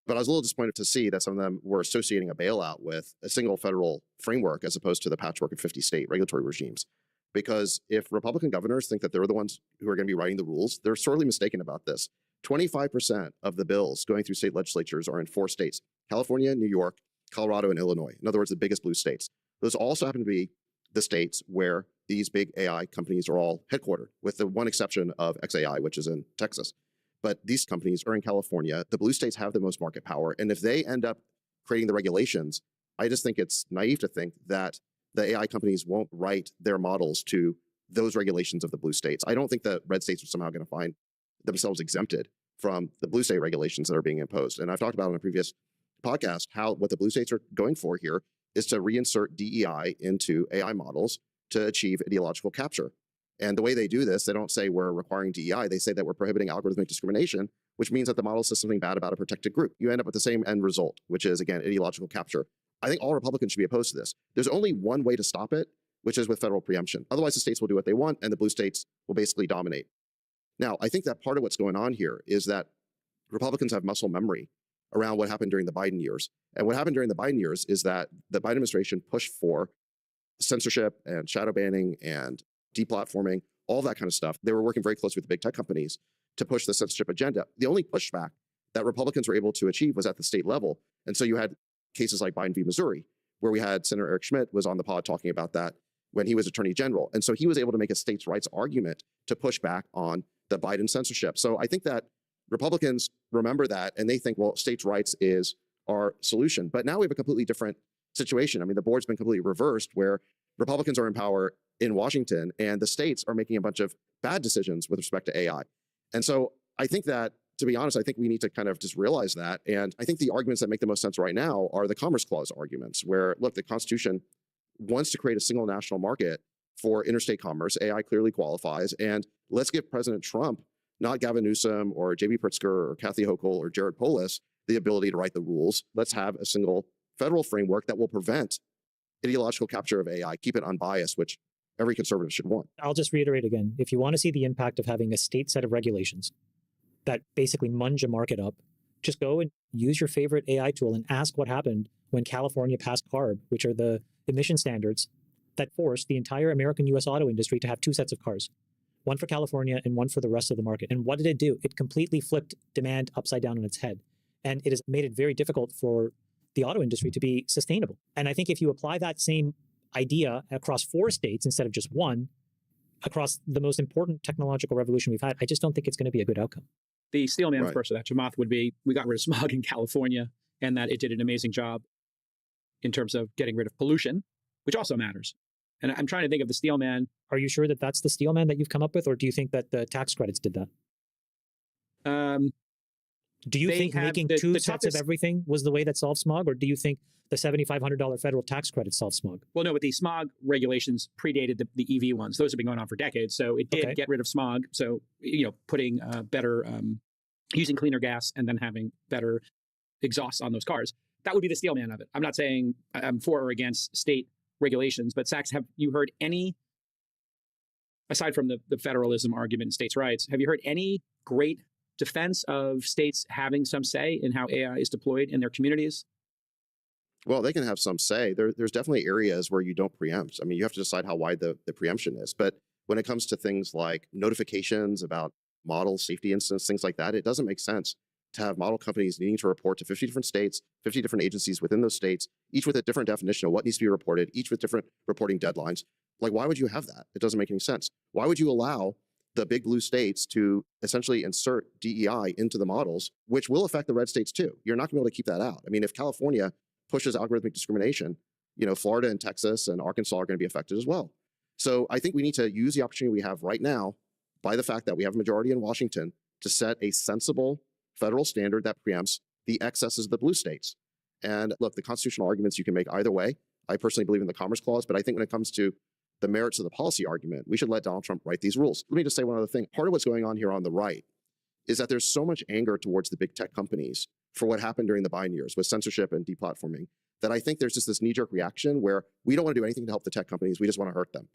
[SPEAKER 16] But I was a little disappointed to see that some of them were associating a bailout with a single federal framework as opposed to the patchwork of 50 state regulatory regimes. Because if Republican governors think that they're the ones who are going to be writing the rules, they're sorely mistaken about this. 25% of the bills going through state legislatures are in 4 states: California, New York, Colorado, and Illinois. In other words, the biggest blue states. Those also happen to be the states where these big AI companies are all headquartered, with the one exception of XAI, which is in Texas. But these companies are in California. The blue states have the most market power. And if they end up creating the regulations, I just think it's naive to think that the AI companies won't write their models to those regulations of the blue states. I don't think that red states are somehow going to find themselves exempted from the blue state regulations that are being imposed. And I've talked about on a previous podcast how what the blue states are going for here is to reinsert DEI into AI models to achieve ideological capture. And the way they do this, they don't say we're requiring DEI. They say that we're prohibiting algorithmic discrimination, which means that the model says something bad about a protected group. You end up with the same end result, which is, again, ideological capture. I think all Republicans should be opposed to this. There's only one way to stop it, which is with federal preemption. Otherwise, the states will do what they want, and the blue states will basically dominate. Now, I think that part of what's going on here is that Republicans have muscle memory around what happened during the Biden years. And what happened during the Biden years is that the Biden administration pushed for censorship and shadow banning and deplatforming, all that kind of stuff. They were working very closely with the big tech companies to push the censorship agenda. The only pushback that Republicans were able to achieve was at the state level. And so you had cases like Biden v. Missouri, where we had Senator Eric Schmidt was on the pod talking about that when he was Attorney General. And so he was able to make a states' rights argument to push back on the Biden censorship. So I think that Republicans remember that and they think, well, states' rights is our solution. But now we have a completely different situation. I mean, the board's been completely reversed where Republicans are in power in Washington, and the states are making a bunch of bad decisions with respect to AI. And so I think that, to be honest, I think we need to kind of just realize that. And I think the arguments that make the most sense right now are the Commerce Clause arguments, where, look, the Constitution wants to create a single national market for interstate commerce. AI clearly qualifies. And let's give President Trump, not Gavin Newsom or J.B. Pritzker or Kathy Hochul or Jared Polis, the ability to write the rules. Let's have a single federal framework that will prevent ideological capture of AI, keep it unbiased, which every conservative should want.
[SPEAKER 14] I'll just reiterate again. If you want to see the impact of having a state set of regulations that basically munge a market up, just go and use your favorite AI tool and ask what happened when California passed CARB, which are the emission standards that forced the entire American U.S. auto industry to have two sets of cars, one for California and one for the rest of the market. And what did it do? It completely flipped demand upside down on its head. And it has made it very difficult for the auto industry to be sustainable. And I think if you apply that same idea across 4 states instead of just one, across the most important technological revolution we've had, I just don't think it's going to be a good outcome.
[SPEAKER 13] The steel man, of course, of that, Chamath, would be we got rid of smog in California and that it did an amazing job in terms of getting rid of pollution, which also matters. And I'm trying to think of the steel man.
[SPEAKER 14] Are you sure that that's the steel man that you've come up with, or do you think that the tax credits did that? Do you think making two sets of everything was the way that solved smog, or do you think the $7,500 federal tax credit solved smog?
[SPEAKER 13] Well, no, but the smog regulations predated the EV ones. Those have been going on for decades. So it did get rid of smog. So, putting better, using cleaner gas and then having better exhausts on those cars. That would be the steel man of it. I'm not saying I'm for or against state regulations, but Sachs, have you heard any, aside from the federalism argument and states' rights, have you heard any great defense of states having some say in how AI is deployed in their communities?
[SPEAKER 16] Well, they can have some say. There's definitely areas where you don't preempt. I mean, you have to decide how wide the preemption is. But when it comes to things like notifications about model safety incidents, things like that, it doesn't make sense to have model companies needing to report to 50 different states, 50 different agencies within those states, each with a different definition of what needs to be reported, each with different reporting deadlines. Like, why would you have that? It doesn't make any sense. Why would you allow the big blue states to essentially insert DEI into the models, which will affect the red states too? You're not going to be able to keep that out. I mean, if California pushes algorithmic discrimination, Florida and Texas and Arkansas are going to be affected as well. So I think we need to use the opportunity we have right now, by the fact that we have a majority in Washington, to set a sensible federal standard that preempts the excesses of the blue states. And look, the constitutional arguments you can make either way. I personally believe in the Commerce Clause, but I think when it comes to the merits of the policy argument, we should let Donald Trump write these rules. Let me just say one other thing. Part of what's going on here on the right is that there's so much anger towards the big tech companies for what happened during the Biden years with censorship and deplatforming, that I think there's just this knee-jerk reaction where we don't want to do anything to help the tech companies. We just want to hurt them.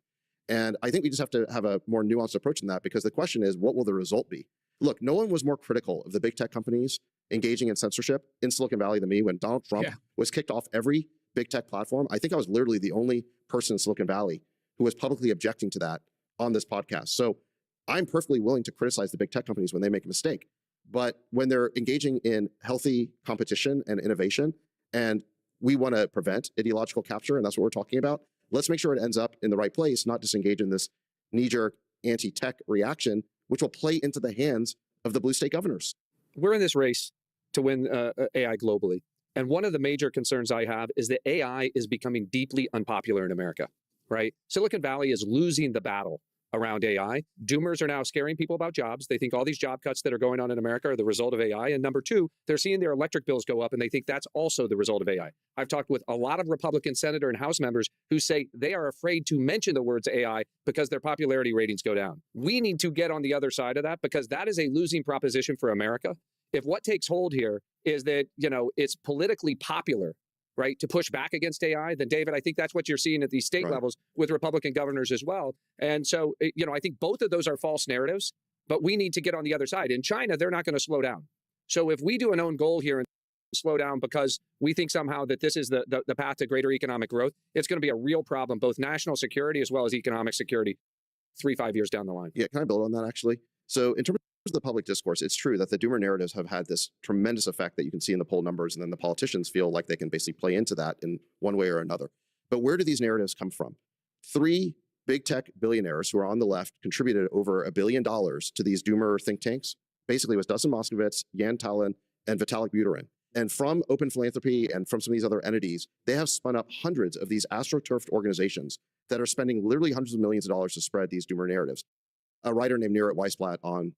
[SPEAKER 16] And I think we just have to have a more nuanced approach than that, because the question is, what will the result be? Look, no one was more critical of the big tech companies engaging in censorship in Silicon Valley than me when Donald Trump was kicked off every big tech platform. I think I was literally the only person in Silicon Valley who was publicly objecting to that on this podcast. So I'm perfectly willing to criticize the big tech companies when they make a mistake. But when they're engaging in healthy competition and innovation, and we want to prevent ideological capture, and that's what we're talking about, let's make sure it ends up in the right place, not disengage in this knee-jerk anti-tech reaction, which will play into the hands of the blue state governors.
[SPEAKER 15] We're in this race to win AI globally. And one of the major concerns I have is that AI is becoming deeply unpopular in America, right? Silicon Valley is losing the battle around AI. Doomers are now scaring people about jobs. They think all these job cuts that are going on in America are the result of AI. And number two, they're seeing their electric bills go up and they think that's also the result of AI. I've talked with a lot of Republican senator and House members who say they are afraid to mention the words AI because their popularity ratings go down. We need to get on the other side of that, because that is a losing proposition for America. If what takes hold here is that, it's politically popular, right, to push back against AI, then David, I think that's what you're seeing at these state levels with Republican governors as well. And so, I think both of those are false narratives, but we need to get on the other side. In China, they're not going to slow down. So if we do an own goal here and slow down because we think somehow that this is the path to greater economic growth, it's going to be a real problem, both national security as well as economic security 3-5 years down the line.
[SPEAKER 16] Yeah, can I build on that actually? So in terms of the public discourse, it's true that the doomer narratives have had this tremendous effect that you can see in the poll numbers, and then the politicians feel like they can basically play into that in one way or another. But where do these narratives come from? 3 big tech billionaires who are on the left contributed over $1 billion to these doomer think tanks. Basically, it was Dustin Moskovitz, Yan Talon, and Vitalik Buterin. And from Open Philanthropy and from some of these other entities, they have spun up hundreds of these astroturfed organizations that are spending literally hundreds of millions of dollars to spread these doomer narratives. A writer named Neeraj Weisblatt on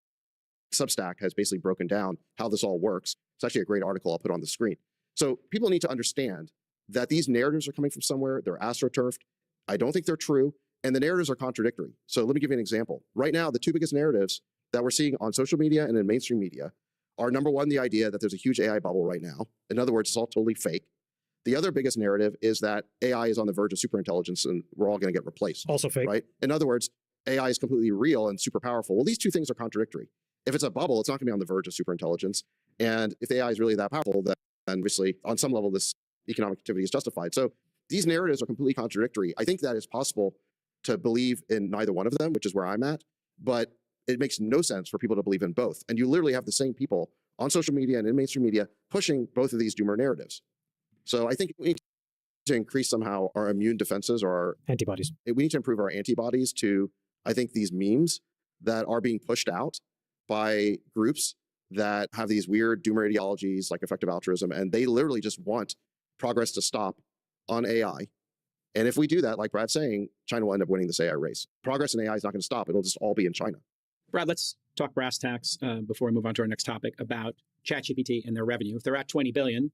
[SPEAKER 16] Substack has basically broken down how this all works. It's actually a great article I'll put on the screen. So people need to understand that these narratives are coming from somewhere. They're astroturfed. I don't think they're true. And the narratives are contradictory. So let me give you an example. Right now, the two biggest narratives that we're seeing on social media and in mainstream media are, number one, the idea that there's a huge AI bubble right now. In other words, it's all totally fake. The other biggest narrative is that AI is on the verge of superintelligence and we're all going to get replaced.
[SPEAKER 14] Also fake.
[SPEAKER 16] Right? In other words, AI is completely real and super powerful. Well, these two things are contradictory. If it's a bubble, it's not going to be on the verge of superintelligence. And if AI is really that powerful, then obviously on some level, this economic activity is justified. So these narratives are completely contradictory. I think that it's possible to believe in neither one of them, which is where I'm at, but it makes no sense for people to believe in both. And you literally have the same people on social media and in mainstream media pushing both of these doomer narratives. So I think we need to increase somehow our immune defenses or our
[SPEAKER 14] antibodies.
[SPEAKER 16] We need to improve our antibodies to, I think, these memes that are being pushed out by groups that have these weird doomer ideologies like effective altruism, and they literally just want progress to stop on AI. And if we do that, like Brad's saying, China will end up winning this AI race. Progress in AI is not going to stop. It'll just all be in China.
[SPEAKER 13] Brad, let's talk brass tacks before we move on to our next topic about ChatGPT and their revenue. If they're at 20 billion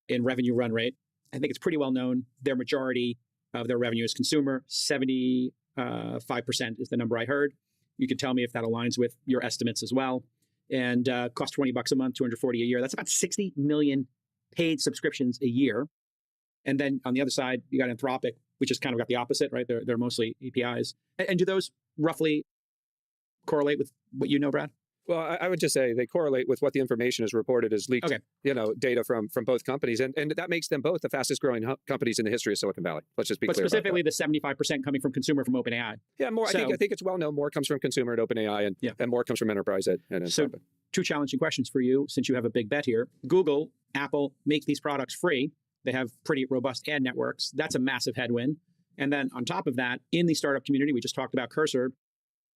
[SPEAKER 13] in revenue run rate, I think it's pretty well known their majority of their revenue is consumer. 75% is the number I heard. You can tell me if that aligns with your estimates as well. And cost $20 a month, $240 a year. That's about 60 million paid subscriptions a year. And then on the other side, you got Anthropic, which has kind of got the opposite, right? They're mostly APIs. And do those roughly correlate with what you know, Brad?
[SPEAKER 15] Well, I would just say they correlate with what the information is reported as leaked, data from both companies. And that makes them both the fastest growing companies in the history of Silicon Valley. Let's just be clear.
[SPEAKER 13] But specifically the 75% coming from consumer from OpenAI.
[SPEAKER 15] Yeah, more.
[SPEAKER 13] So,
[SPEAKER 15] I think it's well known. More comes from consumer at OpenAI and more comes from enterprise at Anthropic.
[SPEAKER 13] So two challenging questions for you, since you have a big bet here. Google, Apple make these products free. They have pretty robust ad networks. That's a massive headwind. And then on top of that, in the startup community, we just talked about Cursor,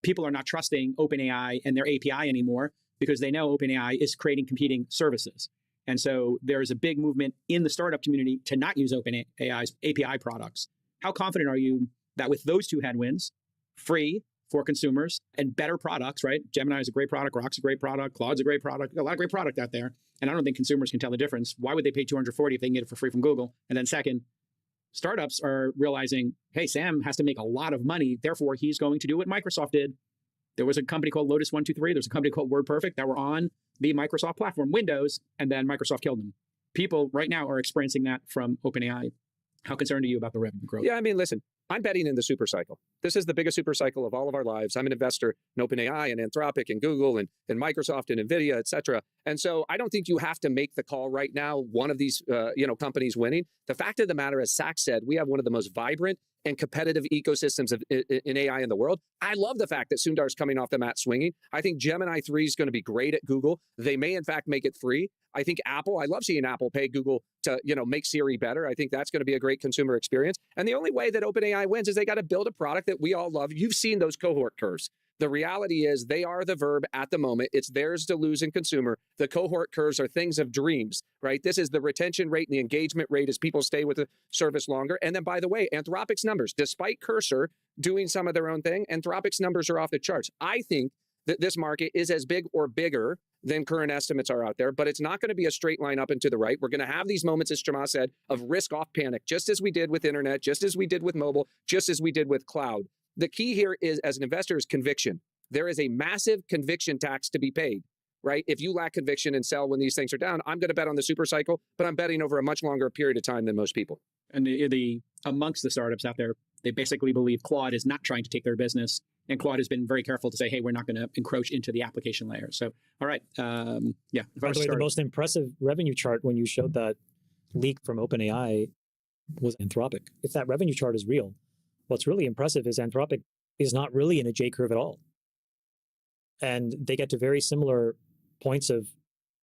[SPEAKER 13] people are not trusting OpenAI and their API anymore because they know OpenAI is creating competing services. And so there is a big movement in the startup community to not use OpenAI's API products. How confident are you that with those two headwinds, free for consumers and better products, right? Gemini is a great product, Grok's a great product, Claude's a great product, a lot of great product out there. And I don't think consumers can tell the difference. Why would they pay $240 if they can get it for free from Google? And then second, startups are realizing, hey, Sam has to make a lot of money. Therefore, he's going to do what Microsoft did. There was a company called Lotus 123. There's a company called WordPerfect that were on the Microsoft platform, Windows, and then Microsoft killed them. People right now are experiencing that from OpenAI. How concerned are you about the revenue growth?
[SPEAKER 15] Yeah, I mean, listen, I'm betting in the super cycle. This is the biggest super cycle of all of our lives. I'm an investor in OpenAI and Anthropic and Google and Microsoft and NVIDIA, et cetera. And so I don't think you have to make the call right now, one of these companies winning. The fact of the matter, as Sachs said, we have one of the most vibrant and competitive ecosystems in AI in the world. I love the fact that Sundar's coming off the mat swinging. I think Gemini 3 is going to be great at Google. They may, in fact, make it free. I think Apple, I love seeing Apple pay Google to, make Siri better. I think that's going to be a great consumer experience. And the only way that OpenAI wins is they got to build a product that we all love. You've seen those cohort curves. The reality is they are the verb at the moment. It's theirs to lose in consumer. The cohort curves are things of dreams, right? This is the retention rate and the engagement rate as people stay with the service longer. And then, by the way, Anthropic's numbers, despite Cursor doing some of their own thing, Anthropic's numbers are off the charts. I think that this market is as big or bigger than current estimates are out there, but it's not going to be a straight line up and to the right. We're going to have these moments, as Chamath said, of risk off panic, just as we did with internet, just as we did with mobile, just as we did with cloud. The key here is, as an investor, is conviction. There is a massive conviction tax to be paid, right? If you lack conviction and sell when these things are down, I'm going to bet on the super cycle, but I'm betting over a much longer period of time than most people.
[SPEAKER 13] And amongst the startups out there, they basically believe Claude is not trying to take their business. And Claude has been very careful to say, hey, we're not going to encroach into the application layer. So, all right.
[SPEAKER 14] By the way, the most impressive revenue chart when you showed that leak from OpenAI was Anthropic. If that revenue chart is real, what's really impressive is Anthropic is not really in a J curve at all. And they get to very similar points of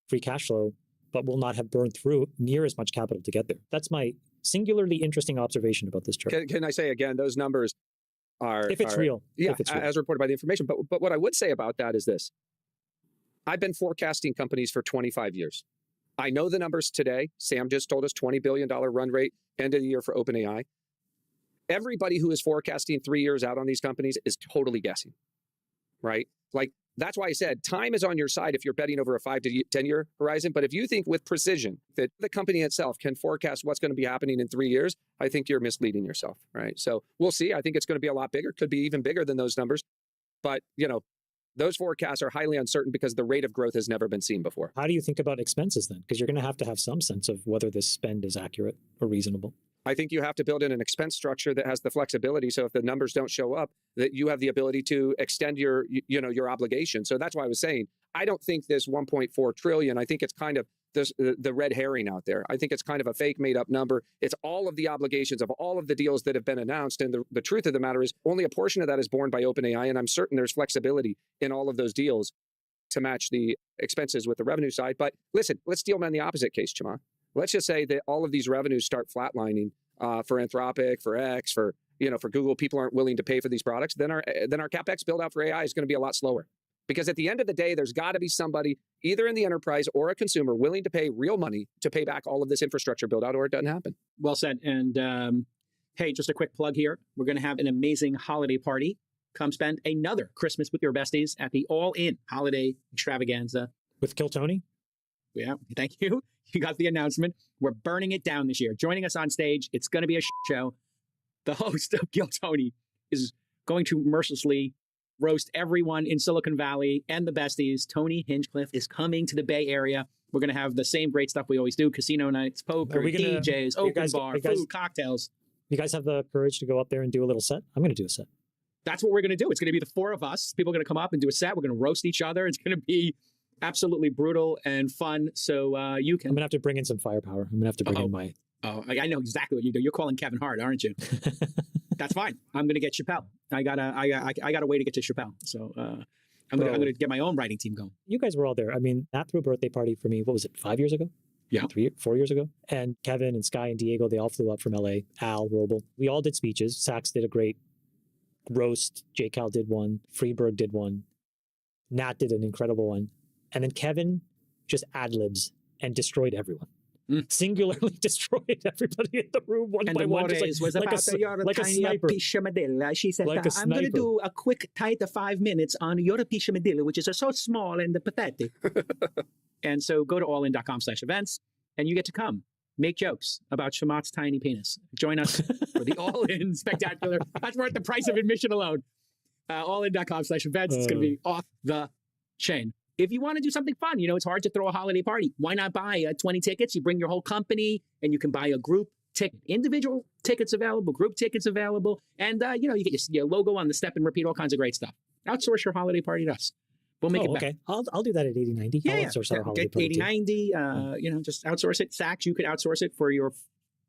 [SPEAKER 14] free cash flow, but will not have burned through near as much capital to get there. That's my singularly interesting observation about this chart.
[SPEAKER 15] Can I say again, those numbers are...
[SPEAKER 14] If it's real.
[SPEAKER 15] Yeah,
[SPEAKER 14] if it's real.
[SPEAKER 15] As reported by the information. But what I would say about that is this. I've been forecasting companies for 25 years. I know the numbers today. Sam just told us $20 billion run rate, end of the year for OpenAI. everybody who is forecasting 3 years out on these companies is totally guessing, right? Like, that's why I said time is on your side if you're betting over a 5 to 10 year horizon. But if you think with precision that the company itself can forecast what's going to be happening in 3 years, I think you're misleading yourself, right? So we'll see. I think it's going to be a lot bigger, could be even bigger than those numbers. But, those forecasts are highly uncertain because the rate of growth has never been seen before.
[SPEAKER 14] How do you think about expenses then? Because you're going to have some sense of whether this spend is accurate or reasonable.
[SPEAKER 15] I think you have to build in an expense structure that has the flexibility. So if the numbers don't show up, that you have the ability to extend your obligation. So that's why I was saying, I don't think this 1.4 trillion, I think it's kind of the red herring out there. I think it's kind of a fake made up number. It's all of the obligations of all of the deals that have been announced. And the truth of the matter is only a portion of that is borne by OpenAI. And I'm certain there's flexibility in all of those deals to match the expenses with the revenue side. But listen, let's deal on the opposite case, Chamath. Let's just say that all of these revenues start flatlining for Anthropic, for X, for Google. People aren't willing to pay for these products. Then our CapEx build out for AI is going to be a lot slower. Because at the end of the day, there's got to be somebody either in the enterprise or a consumer willing to pay real money to pay back all of this infrastructure build out, or it doesn't happen.
[SPEAKER 13] Well said. And hey, just a quick plug here. We're going to have an amazing holiday party. Come spend another Christmas with your besties at the All-In Holiday Extravaganza.
[SPEAKER 14] With Kill Tony?
[SPEAKER 13] Yeah, thank you. You got the announcement. We're burning it down this year. Joining us on stage, it's going to be a show. The host of Kill Tony is going to mercilessly roast everyone in Silicon Valley and the besties. Tony Hinchcliffe is coming to the Bay Area. We're going to have the same great stuff we always do. Casino nights, poker, DJs, open bar, food, cocktails.
[SPEAKER 14] You guys have the courage to go up there and do a little set? I'm going to do a set.
[SPEAKER 13] That's what we're going to do. It's going to be the four of us. People are going to come up and do a set. We're going to roast each other. It's going to be absolutely brutal and fun. So you can.
[SPEAKER 14] I'm going to have to bring in some firepower. I'm going to have to bring in my.
[SPEAKER 13] Oh, I know exactly what you do. You're calling Kevin Hart, aren't you? That's fine. I'm going to get Chappelle. I got a way to get to Chappelle. So I'm going to get my own writing team going.
[SPEAKER 14] You guys were all there. I mean, Matt threw a birthday party for me. What was it? 5 years ago?
[SPEAKER 13] Yeah.
[SPEAKER 14] 4 years ago. And Kevin and Sky and Diego, they all flew up from LA. Al, Roble. We all did speeches. Sachs did a great roast. J. Cal did one. Freeberg did one. Nat did an incredible one. And then Kevin just ad-libs and destroyed everyone. Singularly destroyed everybody in the room one by one.
[SPEAKER 13] Just like a sniper. She said,
[SPEAKER 14] like
[SPEAKER 13] I'm going to do a quick, tight 5 minutes on your Pisciamadilla, which is so small and pathetic. And so go to allin.com/events and you get to come. Make jokes about Chamath's tiny penis. Join us for the All-In Spectacular. That's worth the price of admission alone. Allin.com/events. It's going to be off the chain. If you want to do something fun, it's hard to throw a holiday party. Why not buy 20 tickets? You bring your whole company and you can buy a group ticket. Individual tickets available, group tickets available. And, you get your logo on the step and repeat, all kinds of great stuff. Outsource your holiday party to us. We'll make it better.
[SPEAKER 14] Okay. I'll do that at 8090.
[SPEAKER 13] Yeah,
[SPEAKER 14] I'll outsource our holiday party.
[SPEAKER 13] 8090, just outsource it. Sachs, you could outsource it for your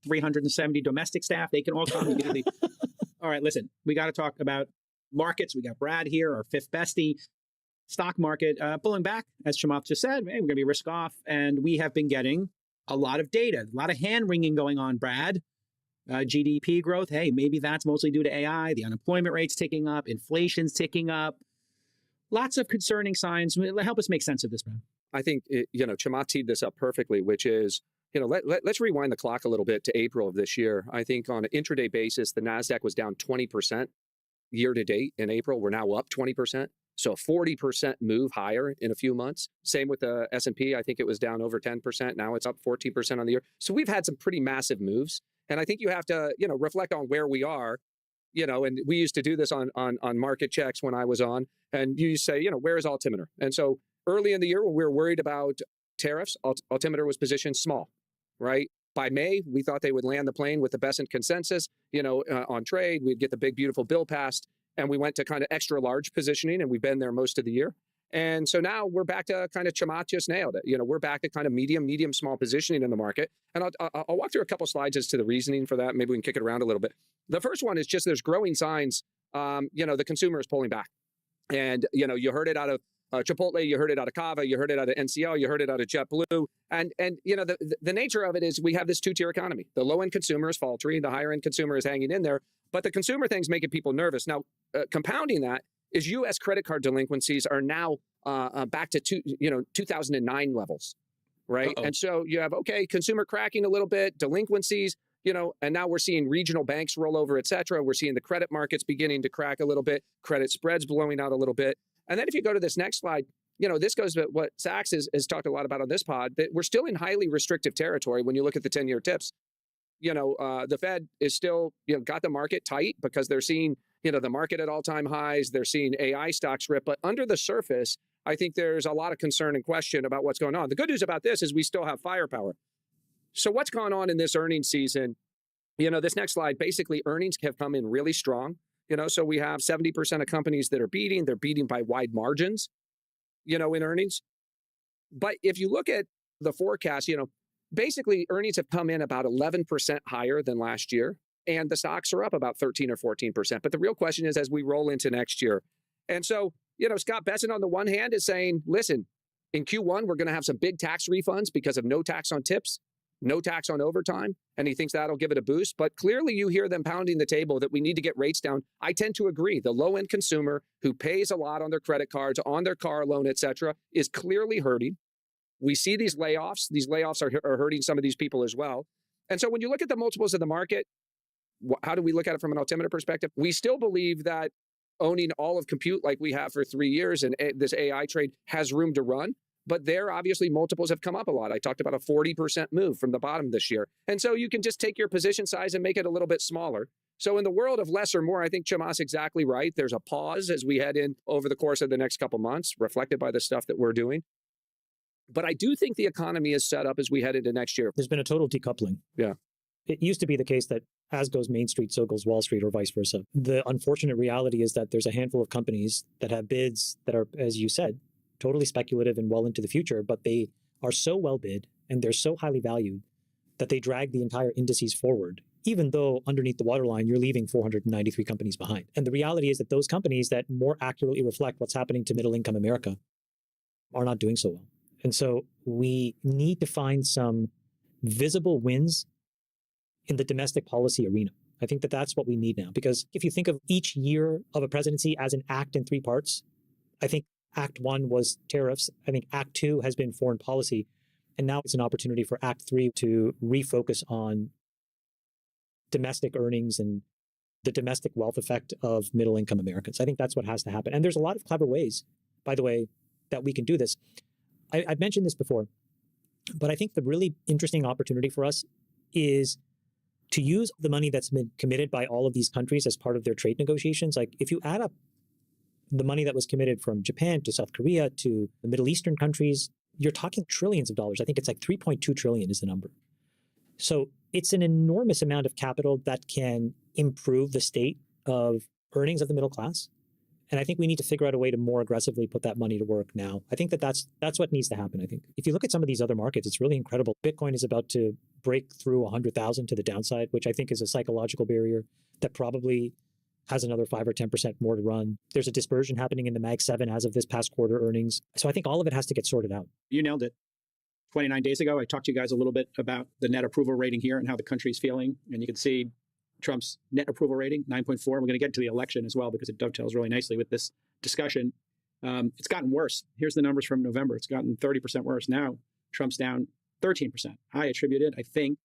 [SPEAKER 13] 370 domestic staff. They can all come. All right, listen, we got to talk about markets. We got Brad here, our fifth bestie. Stock market pulling back, as Chamath just said. Hey, we're going to be risk off. And we have been getting a lot of data, a lot of hand-wringing going on, Brad. GDP growth, hey, maybe that's mostly due to AI. The unemployment rate's ticking up. Inflation's ticking up. Lots of concerning signs. Help us make sense of this, Brad.
[SPEAKER 15] I think, Chamath teed this up perfectly, which is, let's rewind the clock a little bit to April of this year. I think on an intraday basis, the NASDAQ was down 20% year to date. In April, we're now up 20%. So a 40% move higher in a few months. Same with the S&P. I think it was down over 10%. Now it's up 14% on the year. So we've had some pretty massive moves. And I think you have to, reflect on where we are, and we used to do this on market checks when I was on. And you say, where is Altimeter? And so early in the year when we were worried about tariffs, Altimeter was positioned small, right? By May, we thought they would land the plane with the best in consensus, on trade. We'd get the big, beautiful bill passed. And we went to kind of extra large positioning, and we've been there most of the year. And so now we're back to kind of Chamath just nailed it. We're back to kind of medium, small positioning in the market. And I'll walk through a couple slides as to the reasoning for that. Maybe we can kick it around a little bit. The first one is just there's growing signs, the consumer is pulling back. And, you heard it out of Chipotle, you heard it out of Cava, you heard it out of NCL, you heard it out of JetBlue. And the nature of it is we have this two-tier economy. The low-end consumer is faltering. The higher-end consumer is hanging in there. But the consumer thing's making people nervous. Now, compounding that is U.S. credit card delinquencies are now back to 2009 levels, right? Uh-oh. And so you have, consumer cracking a little bit, delinquencies, and now we're seeing regional banks roll over, et cetera. We're seeing the credit markets beginning to crack a little bit, credit spreads blowing out a little bit. And then if you go to this next slide, this goes to what Sachs has talked a lot about on this pod, that we're still in highly restrictive territory when you look at the 10-year tips. The Fed is still, got the market tight because they're seeing, the market at all-time highs. They're seeing AI stocks rip. But under the surface, I think there's a lot of concern and question about what's going on. The good news about this is we still have firepower. So what's gone on in this earnings season? This next slide, basically earnings have come in really strong. So we have 70% of companies that are beating. They're beating by wide margins, in earnings. But if you look at the forecast, basically earnings have come in about 11% higher than last year. And the stocks are up about 13 or 14%. But the real question is as we roll into next year. And so, Scott Bessent on the one hand is saying, listen, in Q1, we're going to have some big tax refunds because of no tax on tips, no tax on overtime. And he thinks that'll give it a boost. But clearly you hear them pounding the table that we need to get rates down. I tend to agree. The low-end consumer who pays a lot on their credit cards, on their car loan, et cetera, is clearly hurting. We see these layoffs. These layoffs are hurting some of these people as well. And so when you look at the multiples of the market, how do we look at it from an altimeter perspective? We still believe that owning all of compute like we have for 3 years and this AI trade has room to run. But there, obviously, multiples have come up a lot. I talked about a 40% move from the bottom this year. And so you can just take your position size and make it a little bit smaller. So in the world of less or more, I think Chamath's exactly right. There's a pause as we head in over the course of the next couple months, reflected by the stuff that we're doing. But I do think the economy is set up as we head into next year.
[SPEAKER 14] There's been a total decoupling.
[SPEAKER 15] Yeah.
[SPEAKER 14] It used to be the case that as goes Main Street, so goes Wall Street, or vice versa. The unfortunate reality is that there's a handful of companies that have bids that are, as you said, totally speculative and well into the future, but they are so well bid and they're so highly valued that they drag the entire indices forward, even though underneath the waterline, you're leaving 493 companies behind. And the reality is that those companies that more accurately reflect what's happening to middle income America are not doing so well. And so we need to find some visible wins in the domestic policy arena. I think that that's what we need now, because if you think of each year of a presidency as an act in 3 parts, I think Act 1 was tariffs. I think Act 2 has been foreign policy. And now it's an opportunity for Act 3 to refocus on domestic earnings and the domestic wealth effect of middle income Americans. I think that's what has to happen. And there's a lot of clever ways, by the way, that we can do this. I've mentioned this before, but I think the really interesting opportunity for us is to use the money that's been committed by all of these countries as part of their trade negotiations. Like if you add up the money that was committed from Japan to South Korea to the Middle Eastern countries, you're talking trillions of dollars. I think it's like 3.2 trillion is the number. So it's an enormous amount of capital that can improve the state of earnings of the middle class. And I think we need to figure out a way to more aggressively put that money to work now. I think that that's what needs to happen, I think. If you look at some of these other markets, it's really incredible. Bitcoin is about to break through 100,000 to the downside, which I think is a psychological barrier that probably has another 5 or 10% more to run. There's a dispersion happening in the Mag 7 as of this past quarter earnings. So I think all of it has to get sorted out.
[SPEAKER 13] You nailed it. 29 days ago, I talked to you guys a little bit about the net approval rating here and how the country's feeling. And you can see Trump's net approval rating, 9.4. We're going to get to the election as well because it dovetails really nicely with this discussion. It's gotten worse. Here's the numbers from November. It's gotten 30% worse. Now Trump's down 13%. I attribute it, I think,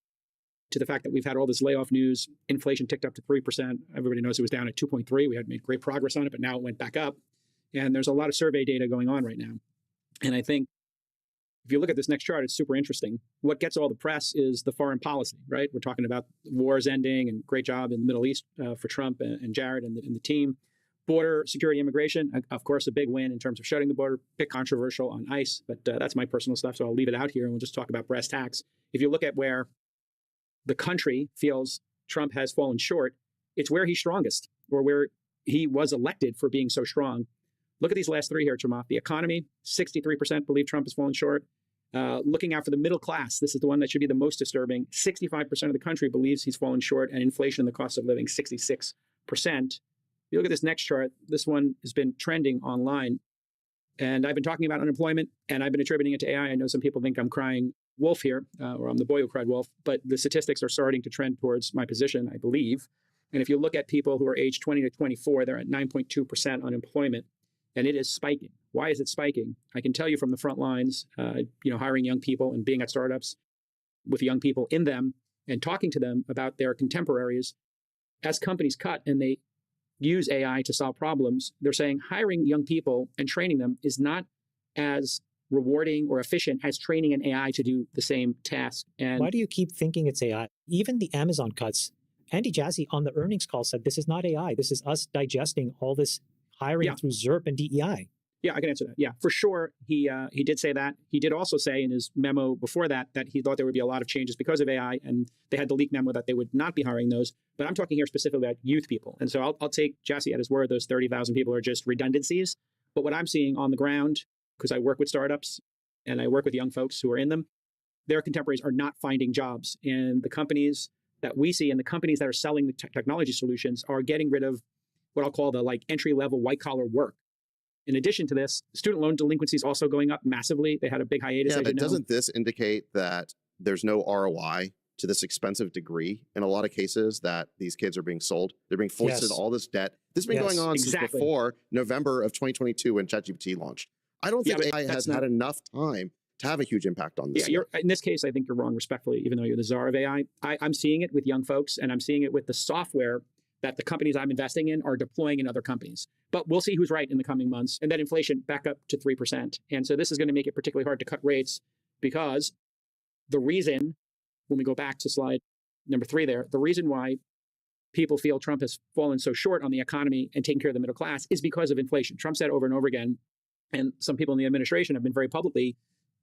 [SPEAKER 13] to the fact that we've had all this layoff news. Inflation ticked up to 3%. Everybody knows it was down at 2.3. We had made great progress on it, but now it went back up. And there's a lot of survey data going on right now. And I think if you look at this next chart, it's super interesting. What gets all the press is the foreign policy, right? We're talking about wars ending and great job in the Middle East for Trump and Jared and the team. Border security, immigration, of course, a big win in terms of shutting the border, bit controversial on ICE, but that's my personal stuff. So I'll leave it out here and we'll just talk about brass tacks. If you look at where the country feels Trump has fallen short, it's where he's strongest or where he was elected for being so strong. Look at these last 3 here, Chamath. The economy, 63% believe Trump has fallen short. Looking out for the middle class, this is the one that should be the most disturbing. 65% of the country believes he's fallen short, and inflation and the cost of living, 66%. If you look at this next chart, this one has been trending online. And I've been talking about unemployment, and I've been attributing it to AI. I know some people think I'm crying wolf here, or I'm the boy who cried wolf, but the statistics are starting to trend towards my position, I believe. And if you look at people who are aged 20 to 24, they're at 9.2% unemployment, and it is spiking. Why is it spiking? I can tell you from the front lines, hiring young people and being at startups with young people in them, and talking to them about their contemporaries, as companies cut and they use AI to solve problems, they're saying hiring young people and training them is not as rewarding or efficient as training an AI to do the same task. And
[SPEAKER 14] why do you keep thinking it's AI? Even the Amazon cuts, Andy Jassy on the earnings call said, this is not AI. This is us digesting all this hiring through ZERP and DEI.
[SPEAKER 13] Yeah, I can answer that. Yeah, for sure. He did say that. He did also say in his memo before that he thought there would be a lot of changes because of AI, and they had the leak memo that they would not be hiring those. But I'm talking here specifically about youth people. And so I'll take Jassy at his word. Those 30,000 people are just redundancies. But what I'm seeing on the ground, because I work with startups and I work with young folks who are in them, their contemporaries are not finding jobs. And the companies that we see and the companies that are selling the technology solutions are getting rid of what I'll call the entry-level white-collar work. In addition to this, student loan delinquency is also going up massively. They had a big hiatus.
[SPEAKER 16] Yeah, but doesn't this indicate that there's no ROI to this expensive degree in a lot of cases that these kids are being sold? They're being forced into all this debt. This has been going on since before November of 2022 when ChatGPT launched. I don't think AI has had enough time to have a huge impact on this.
[SPEAKER 13] Yeah, in this case, I think you're wrong, respectfully, even though you're the czar of AI. I'm seeing it with young folks, and I'm seeing it with the software that the companies I'm investing in are deploying in other companies. But we'll see who's right in the coming months. And that inflation back up to 3%. And so this is going to make it particularly hard to cut rates, because the reason, when we go back to slide number 3 there, the reason why people feel Trump has fallen so short on the economy and taking care of the middle class is because of inflation. Trump said over and over again, and some people in the administration have been very publicly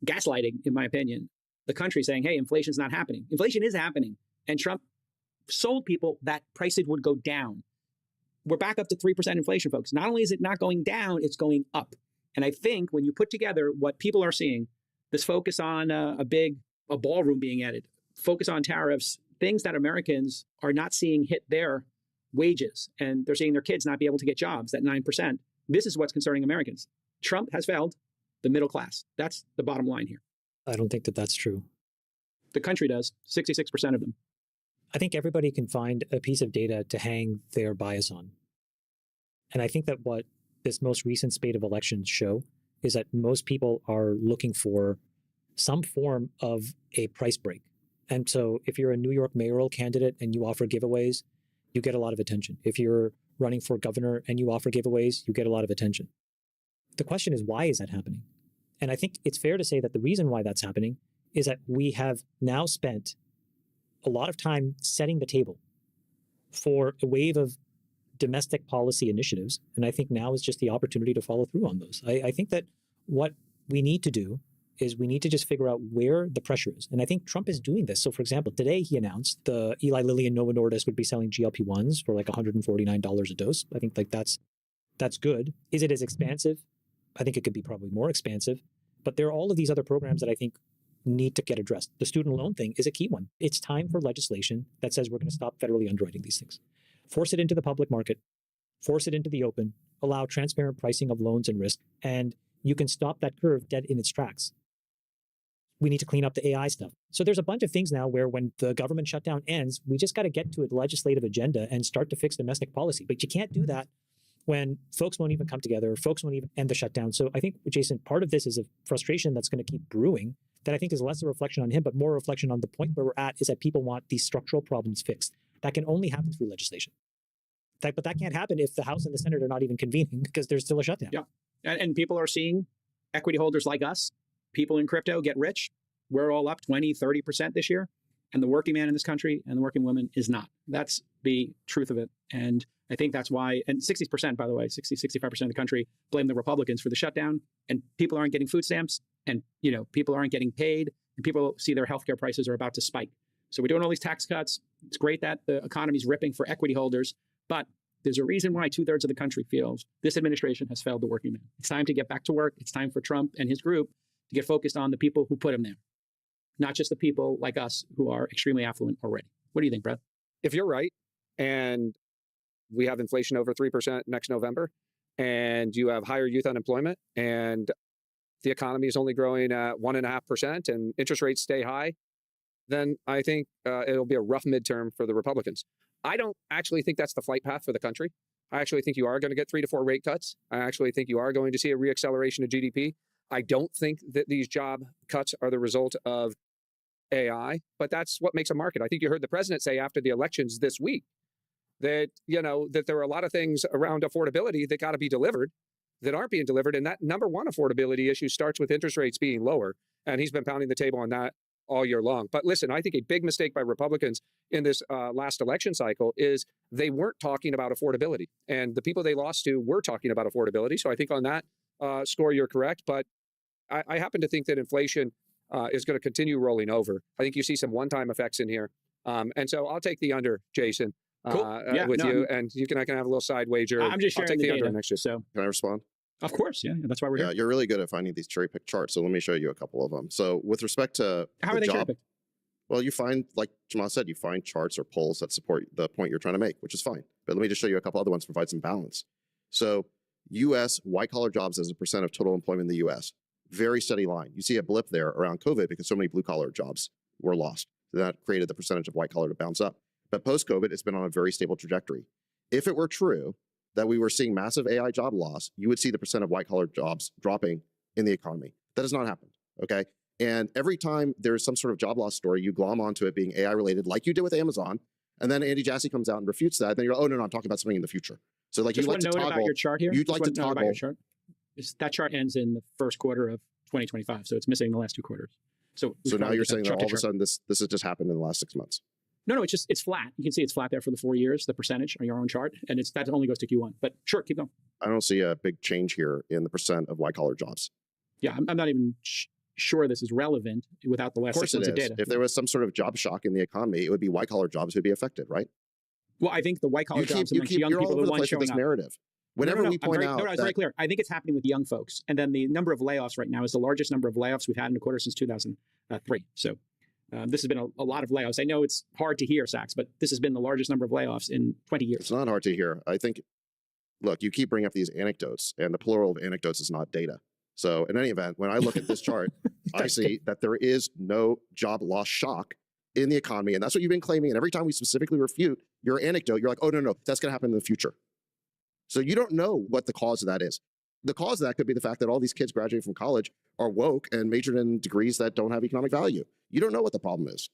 [SPEAKER 13] gaslighting, in my opinion, the country, saying, hey, inflation's not happening. Inflation is happening. And Trump sold people that prices would go down. We're back up to 3% inflation, folks. Not only is it not going down, it's going up. And I think when you put together what people are seeing, this focus on a ballroom being added, focus on tariffs, things that Americans are not seeing hit their wages, and they're seeing their kids not be able to get jobs at 9%. This is what's concerning Americans. Trump has failed the middle class. That's the bottom line here.
[SPEAKER 14] I don't think that that's true.
[SPEAKER 13] The country does, 66% of them.
[SPEAKER 14] I think everybody can find a piece of data to hang their bias on. And I think that what this most recent spate of elections show is that most people are looking for some form of a price break. And so if you're a New York mayoral candidate and you offer giveaways, you get a lot of attention. If you're running for governor and you offer giveaways, you get a lot of attention. The question is, why is that happening? And I think it's fair to say that the reason why that's happening is that we have now spent a lot of time setting the table for a wave of domestic policy initiatives. And I think now is just the opportunity to follow through on those. I think that what we need to do is we need to just figure out where the pressure is. And I think Trump is doing this. So for example, today he announced the Eli Lilly and Novo Nordisk would be selling GLP-1s for like $149 a dose. I think that's good. Is it as expansive? I think it could be probably more expansive. But there are all of these other programs that I think need to get addressed. The student loan thing is a key one. It's time for legislation that says we're going to stop federally underwriting these things. Force it into the public market, force it into the open, allow transparent pricing of loans and risk, and you can stop that curve dead in its tracks. We need to clean up the AI stuff. So there's a bunch of things now where when the government shutdown ends, we just got to get to a legislative agenda and start to fix domestic policy. But you can't do that when folks won't even come together, folks won't even end the shutdown. So I think, Jason, part of this is a frustration that's going to keep brewing that I think is less a reflection on him, but more a reflection on the point where we're at, is that people want these structural problems fixed. That can only happen through legislation. But that can't happen if the House and the Senate are not even convening because there's still a shutdown.
[SPEAKER 13] Yeah. And people are seeing equity holders like us, people in crypto get rich. We're all up 20, 30% this year. And the working man in this country and the working woman is not. That's the truth of it. And I think that's why, and 60%, by the way, 65% of the country blame the Republicans for the shutdown, and people aren't getting food stamps, and people aren't getting paid, and people see their healthcare prices are about to spike. So we're doing all these tax cuts. It's great that the economy's ripping for equity holders, but there's a reason why 2/3 of the country feels this administration has failed the working man. It's time to get back to work. It's time for Trump and his group to get focused on the people who put him there, not just the people like us who are extremely affluent already. What do you think, Brad?
[SPEAKER 15] If you're right, and we have inflation over 3% next November, and you have higher youth unemployment, and the economy is only growing at 1.5%, and interest rates stay high, then I think it'll be a rough midterm for the Republicans. I don't actually think that's the flight path for the country. I actually think you are going to get 3 to 4 rate cuts. I actually think you are going to see a reacceleration of GDP. I don't think that these job cuts are the result of AI, but that's what makes a market. I think you heard the president say after the elections this week that, that there are a lot of things around affordability that got to be delivered that aren't being delivered. And that number one affordability issue starts with interest rates being lower. And he's been pounding the table on that all year long. But listen, I think a big mistake by Republicans in this last election cycle is they weren't talking about affordability. And the people they lost to were talking about affordability. So I think on that score, you're correct. But I happen to think that inflation is going to continue rolling over. I think you see some one-time effects in here. And so I'll take the under, Jason,
[SPEAKER 13] Cool. Yeah,
[SPEAKER 15] with
[SPEAKER 13] no,
[SPEAKER 15] you. And I can have a little side wager.
[SPEAKER 13] I'm just
[SPEAKER 15] I'll
[SPEAKER 13] sharing
[SPEAKER 15] take
[SPEAKER 13] the
[SPEAKER 15] the under
[SPEAKER 13] data,
[SPEAKER 15] next year.
[SPEAKER 13] so
[SPEAKER 16] Can I respond?
[SPEAKER 13] of course, yeah, that's why we're
[SPEAKER 16] Yeah,
[SPEAKER 13] here.
[SPEAKER 16] you're really good at finding these cherry picked charts. So let me show you a couple of them. So with respect to
[SPEAKER 13] How
[SPEAKER 16] the
[SPEAKER 13] are they
[SPEAKER 16] job,
[SPEAKER 13] cherry-picked?
[SPEAKER 16] well, you find, like Jamal said, you find charts or polls that support the point you're trying to make, which is fine. But let me just show you a couple other ones to provide some balance. So U.S. white collar jobs as a percent of total employment in the U.S. Very steady line. You see a blip there around COVID because so many blue collar jobs were lost. That created the percentage of white collar to bounce up. But post COVID, it's been on a very stable trajectory. If it were true that we were seeing massive AI job loss, you would see the percent of white collar jobs dropping in the economy. That has not happened. Okay. And every time there's some sort of job loss story, you glom onto it being AI related, like you did with Amazon. And then Andy Jassy comes out and refutes that. And then you're, oh, no, I'm talking about something in the future. So like
[SPEAKER 13] Just
[SPEAKER 16] you like to
[SPEAKER 13] one note
[SPEAKER 16] toggle.
[SPEAKER 13] about your chart here.
[SPEAKER 16] You'd
[SPEAKER 13] Just
[SPEAKER 16] like to
[SPEAKER 13] one note about
[SPEAKER 16] toggle.
[SPEAKER 13] your chart. That chart ends in the first quarter of 2025, so it's missing the last two quarters. So
[SPEAKER 16] So now you're saying that
[SPEAKER 13] chart to
[SPEAKER 16] all of a
[SPEAKER 13] chart.
[SPEAKER 16] sudden this has just happened in the last 6 months.
[SPEAKER 13] No, it's flat. You can see it's flat there for the 4 years, the percentage on your own chart, and that only goes to Q1. But sure, keep going.
[SPEAKER 16] I don't see a big change here in the percent of white collar jobs.
[SPEAKER 13] Yeah, I'm not even sure this is relevant without the
[SPEAKER 16] Of
[SPEAKER 13] last
[SPEAKER 16] course
[SPEAKER 13] 6
[SPEAKER 16] it
[SPEAKER 13] months
[SPEAKER 16] is.
[SPEAKER 13] of data.
[SPEAKER 16] If there was some sort of job shock in the economy, it would be white collar jobs who'd be affected, right?
[SPEAKER 13] Well, I think the white collar jobs amongst young
[SPEAKER 16] you're all
[SPEAKER 13] people
[SPEAKER 16] over
[SPEAKER 13] are the
[SPEAKER 16] the
[SPEAKER 13] ones
[SPEAKER 16] place with
[SPEAKER 13] showing
[SPEAKER 16] this
[SPEAKER 13] up.
[SPEAKER 16] narrative. Whenever we point out
[SPEAKER 13] no, it's very clear. I think it's happening with young folks, and then the number of layoffs right now is the largest number of layoffs we've had in a quarter since 2003. So this has been a lot of layoffs. I know it's hard to hear, Sachs, but this has been the largest number of layoffs in 20 years.
[SPEAKER 16] It's not hard to hear. I think, look, you keep bringing up these anecdotes, and the plural of anecdotes is not data. So in any event, when I look at this chart, I see that there is no job loss shock in the economy. And that's what you've been claiming. And every time we specifically refute your anecdote, you're like, oh, no, that's going to happen in the future. So you don't know what the cause of that is. The cause of that could be the fact that all these kids graduating from college are woke and majored in degrees that don't have economic value. You don't know what the problem is.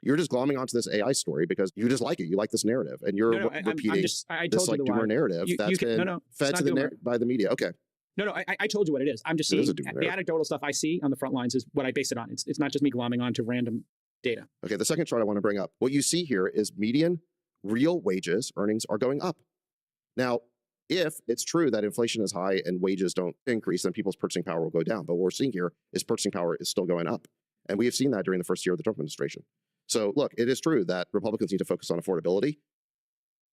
[SPEAKER 16] You're just glomming onto this AI story because you just like it. You like this narrative, and you're repeating
[SPEAKER 13] I
[SPEAKER 16] this
[SPEAKER 13] told
[SPEAKER 16] like
[SPEAKER 13] you
[SPEAKER 16] doomer narrative that's been fed to the by the media. Okay.
[SPEAKER 13] No, I told you what it is. I'm just
[SPEAKER 16] It is
[SPEAKER 13] seeing
[SPEAKER 16] a doomer
[SPEAKER 13] the
[SPEAKER 16] narrative.
[SPEAKER 13] anecdotal stuff I see on the front lines is what I base it on. It's not just me glomming onto random data.
[SPEAKER 16] Okay, the second chart I want to bring up. What you see here is median real wages, earnings are going up. Now, if it's true that inflation is high and wages don't increase, then people's purchasing power will go down. But what we're seeing here is purchasing power is still going up. And we have seen that during the first year of the Trump administration. So look, it is true that Republicans need to focus on affordability.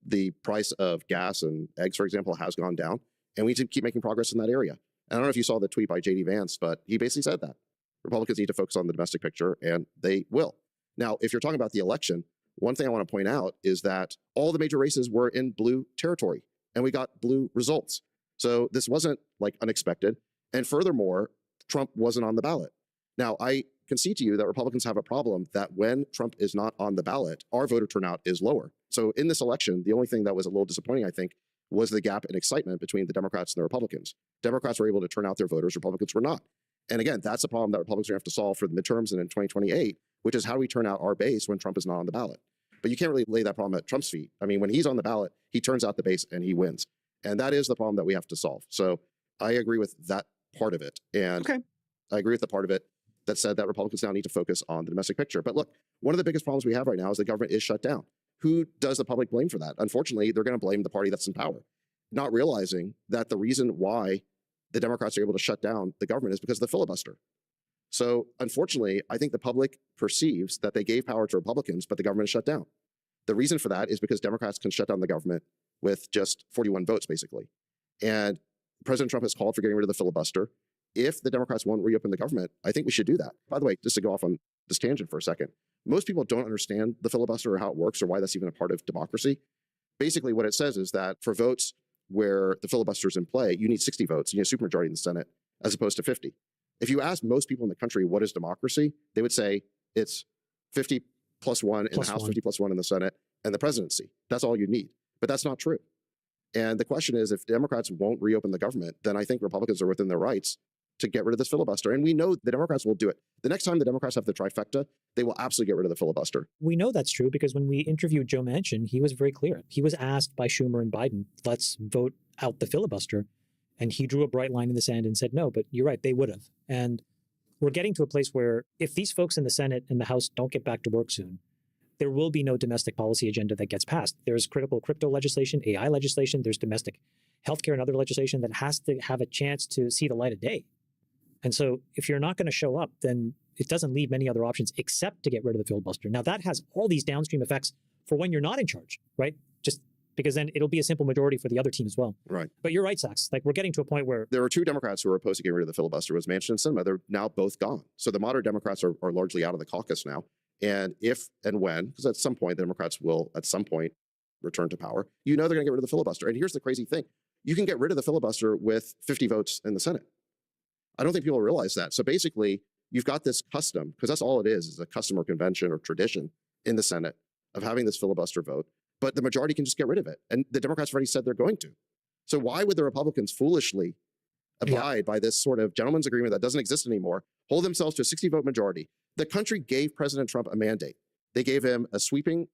[SPEAKER 16] The price of gas and eggs, for example, has gone down, and we need to keep making progress in that area. And I don't know if you saw the tweet by J.D. Vance, but he basically said that Republicans need to focus on the domestic picture, and they will. Now, if you're talking about the election, one thing I want to point out is that all the major races were in blue territory, and we got blue results. So this wasn't like unexpected. And furthermore, Trump wasn't on the ballot. Now, I concede to you that Republicans have a problem that when Trump is not on the ballot, our voter turnout is lower. So in this election, the only thing that was a little disappointing, I think, was the gap in excitement between the Democrats and the Republicans. Democrats were able to turn out their voters, Republicans were not. And again, that's a problem that Republicans are going to have to solve for the midterms and in 2028, which is how do we turn out our base when Trump is not on the ballot? But you can't really lay that problem at Trump's feet. I mean, when he's on the ballot, he turns out the base and he wins. And that is the problem that we have to solve. So I agree with that part of it. And I agree with the part of it that said that Republicans now need to focus on the domestic picture. But look, one of the biggest problems we have right now is the government is shut down. Who does the public blame for that? Unfortunately, they're going to blame the party that's in power, not realizing that the reason why the Democrats are able to shut down the government is because of the filibuster. So unfortunately, I think the public perceives that they gave power to Republicans, but the government is shut down. The reason for that is because Democrats can shut down the government with just 41 votes, basically. And President Trump has called for getting rid of the filibuster. If the Democrats won't reopen the government, I think we should do that. By the way, just to go off on this tangent for a second, most people don't understand the filibuster or how it works or why that's even a part of democracy. Basically, what it says is that for votes where the filibuster is in play, you need 60 votes. You need a supermajority in the Senate as opposed to 50. If you ask most people in the country what is democracy, they would say it's 50 plus one in the House, 50 plus one in the Senate, and the presidency. That's all you need. But that's not true. And the question is, if Democrats won't reopen the government, then I think Republicans are within their rights to get rid of this filibuster. And we know the Democrats will do it. The next time the Democrats have the trifecta, they will absolutely get rid of the filibuster.
[SPEAKER 14] We know that's true because when we interviewed Joe Manchin, he was very clear. He was asked by Schumer and Biden, let's vote out the filibuster. And he drew a bright line in the sand and said, no, but you're right, they would have. And we're getting to a place where if these folks in the Senate and the House don't get back to work soon, there will be no domestic policy agenda that gets passed. There's critical crypto legislation, AI legislation, there's domestic healthcare and other legislation that has to have a chance to see the light of day. And so if you're not going to show up, then it doesn't leave many other options except to get rid of the filibuster. Now that has all these downstream effects for when you're not in charge, right? Just because then it'll be a simple majority for the other team as well.
[SPEAKER 16] Right.
[SPEAKER 14] But you're right, Sachs. Like we're getting to a point where
[SPEAKER 16] there were two Democrats who were opposed to getting rid of the filibuster. It was Manchin and Sinema. They're now both gone. So the moderate Democrats are largely out of the caucus now. And if and when, because at some point the Democrats will at some point return to power, you know they're going to get rid of the filibuster. And here's the crazy thing. You can get rid of the filibuster with 50 votes in the Senate. I don't think people realize that. So basically, you've got this custom, because that's all it is a custom or convention or tradition in the Senate of having this filibuster vote. But the majority can just get rid of it. And the Democrats already said they're going to. So why would the Republicans foolishly abide by this sort of gentleman's agreement that doesn't exist anymore, hold themselves to a 60-vote majority? The country gave President Trump a mandate. They gave him a sweeping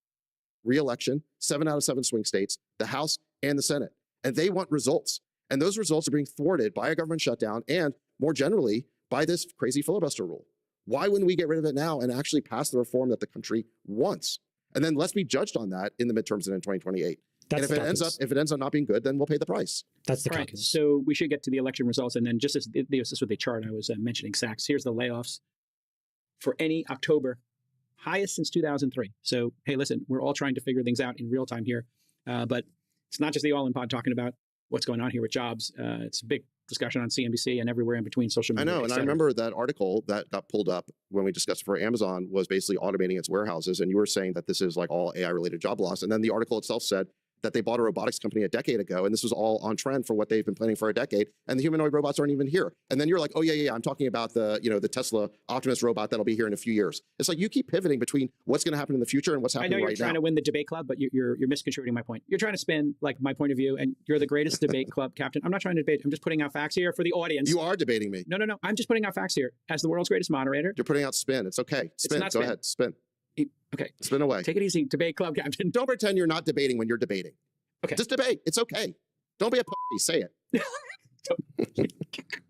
[SPEAKER 16] re-election, 7 out of 7 swing states, the House and the Senate. And they want results. And those results are being thwarted by a government shutdown and, more generally, by this crazy filibuster rule. Why wouldn't we get rid of it now and actually pass the reform that the country wants? And then let's be judged on that in the midterms and in 2028. And if it ends up not being good, then we'll pay the price.
[SPEAKER 14] That's the
[SPEAKER 13] All right, so we should get to the election results. And then just as this is with the chart I was mentioning, Sachs, here's the layoffs for any October, highest since 2003. So, hey, listen, we're all trying to figure things out in real time here. But it's not just the All In Pod talking about what's going on here with jobs. It's a big discussion on CNBC and everywhere in between social media.
[SPEAKER 16] I know, and I remember that article that got pulled up when we discussed for Amazon was basically automating its warehouses, and you were saying that this is like all AI-related job loss. And then the article itself said that they bought a robotics company a decade ago, and this was all on trend for what they've been planning for a decade, and the humanoid robots aren't even here. And then you're like, oh yeah, I'm talking about the the Tesla Optimus robot that'll be here in a few years. It's like you keep pivoting between what's going to happen in the future and what's happening right now.
[SPEAKER 13] I know you're trying to win the debate club, but you're misconstruing my point. You're trying to spin like my point of view, and you're the greatest debate club captain. I'm not trying to debate. I'm just putting out facts here for the audience.
[SPEAKER 16] You are debating me.
[SPEAKER 13] No. I'm just putting out facts here as the world's greatest moderator.
[SPEAKER 16] You're putting out spin. It's okay. Spin. Go ahead. Spin.
[SPEAKER 13] Okay.
[SPEAKER 16] Spin away.
[SPEAKER 13] Take it easy, debate club captain.
[SPEAKER 16] Don't pretend you're not debating when you're debating.
[SPEAKER 13] Okay.
[SPEAKER 16] Just debate. It's okay. Don't be a pussy. Say it.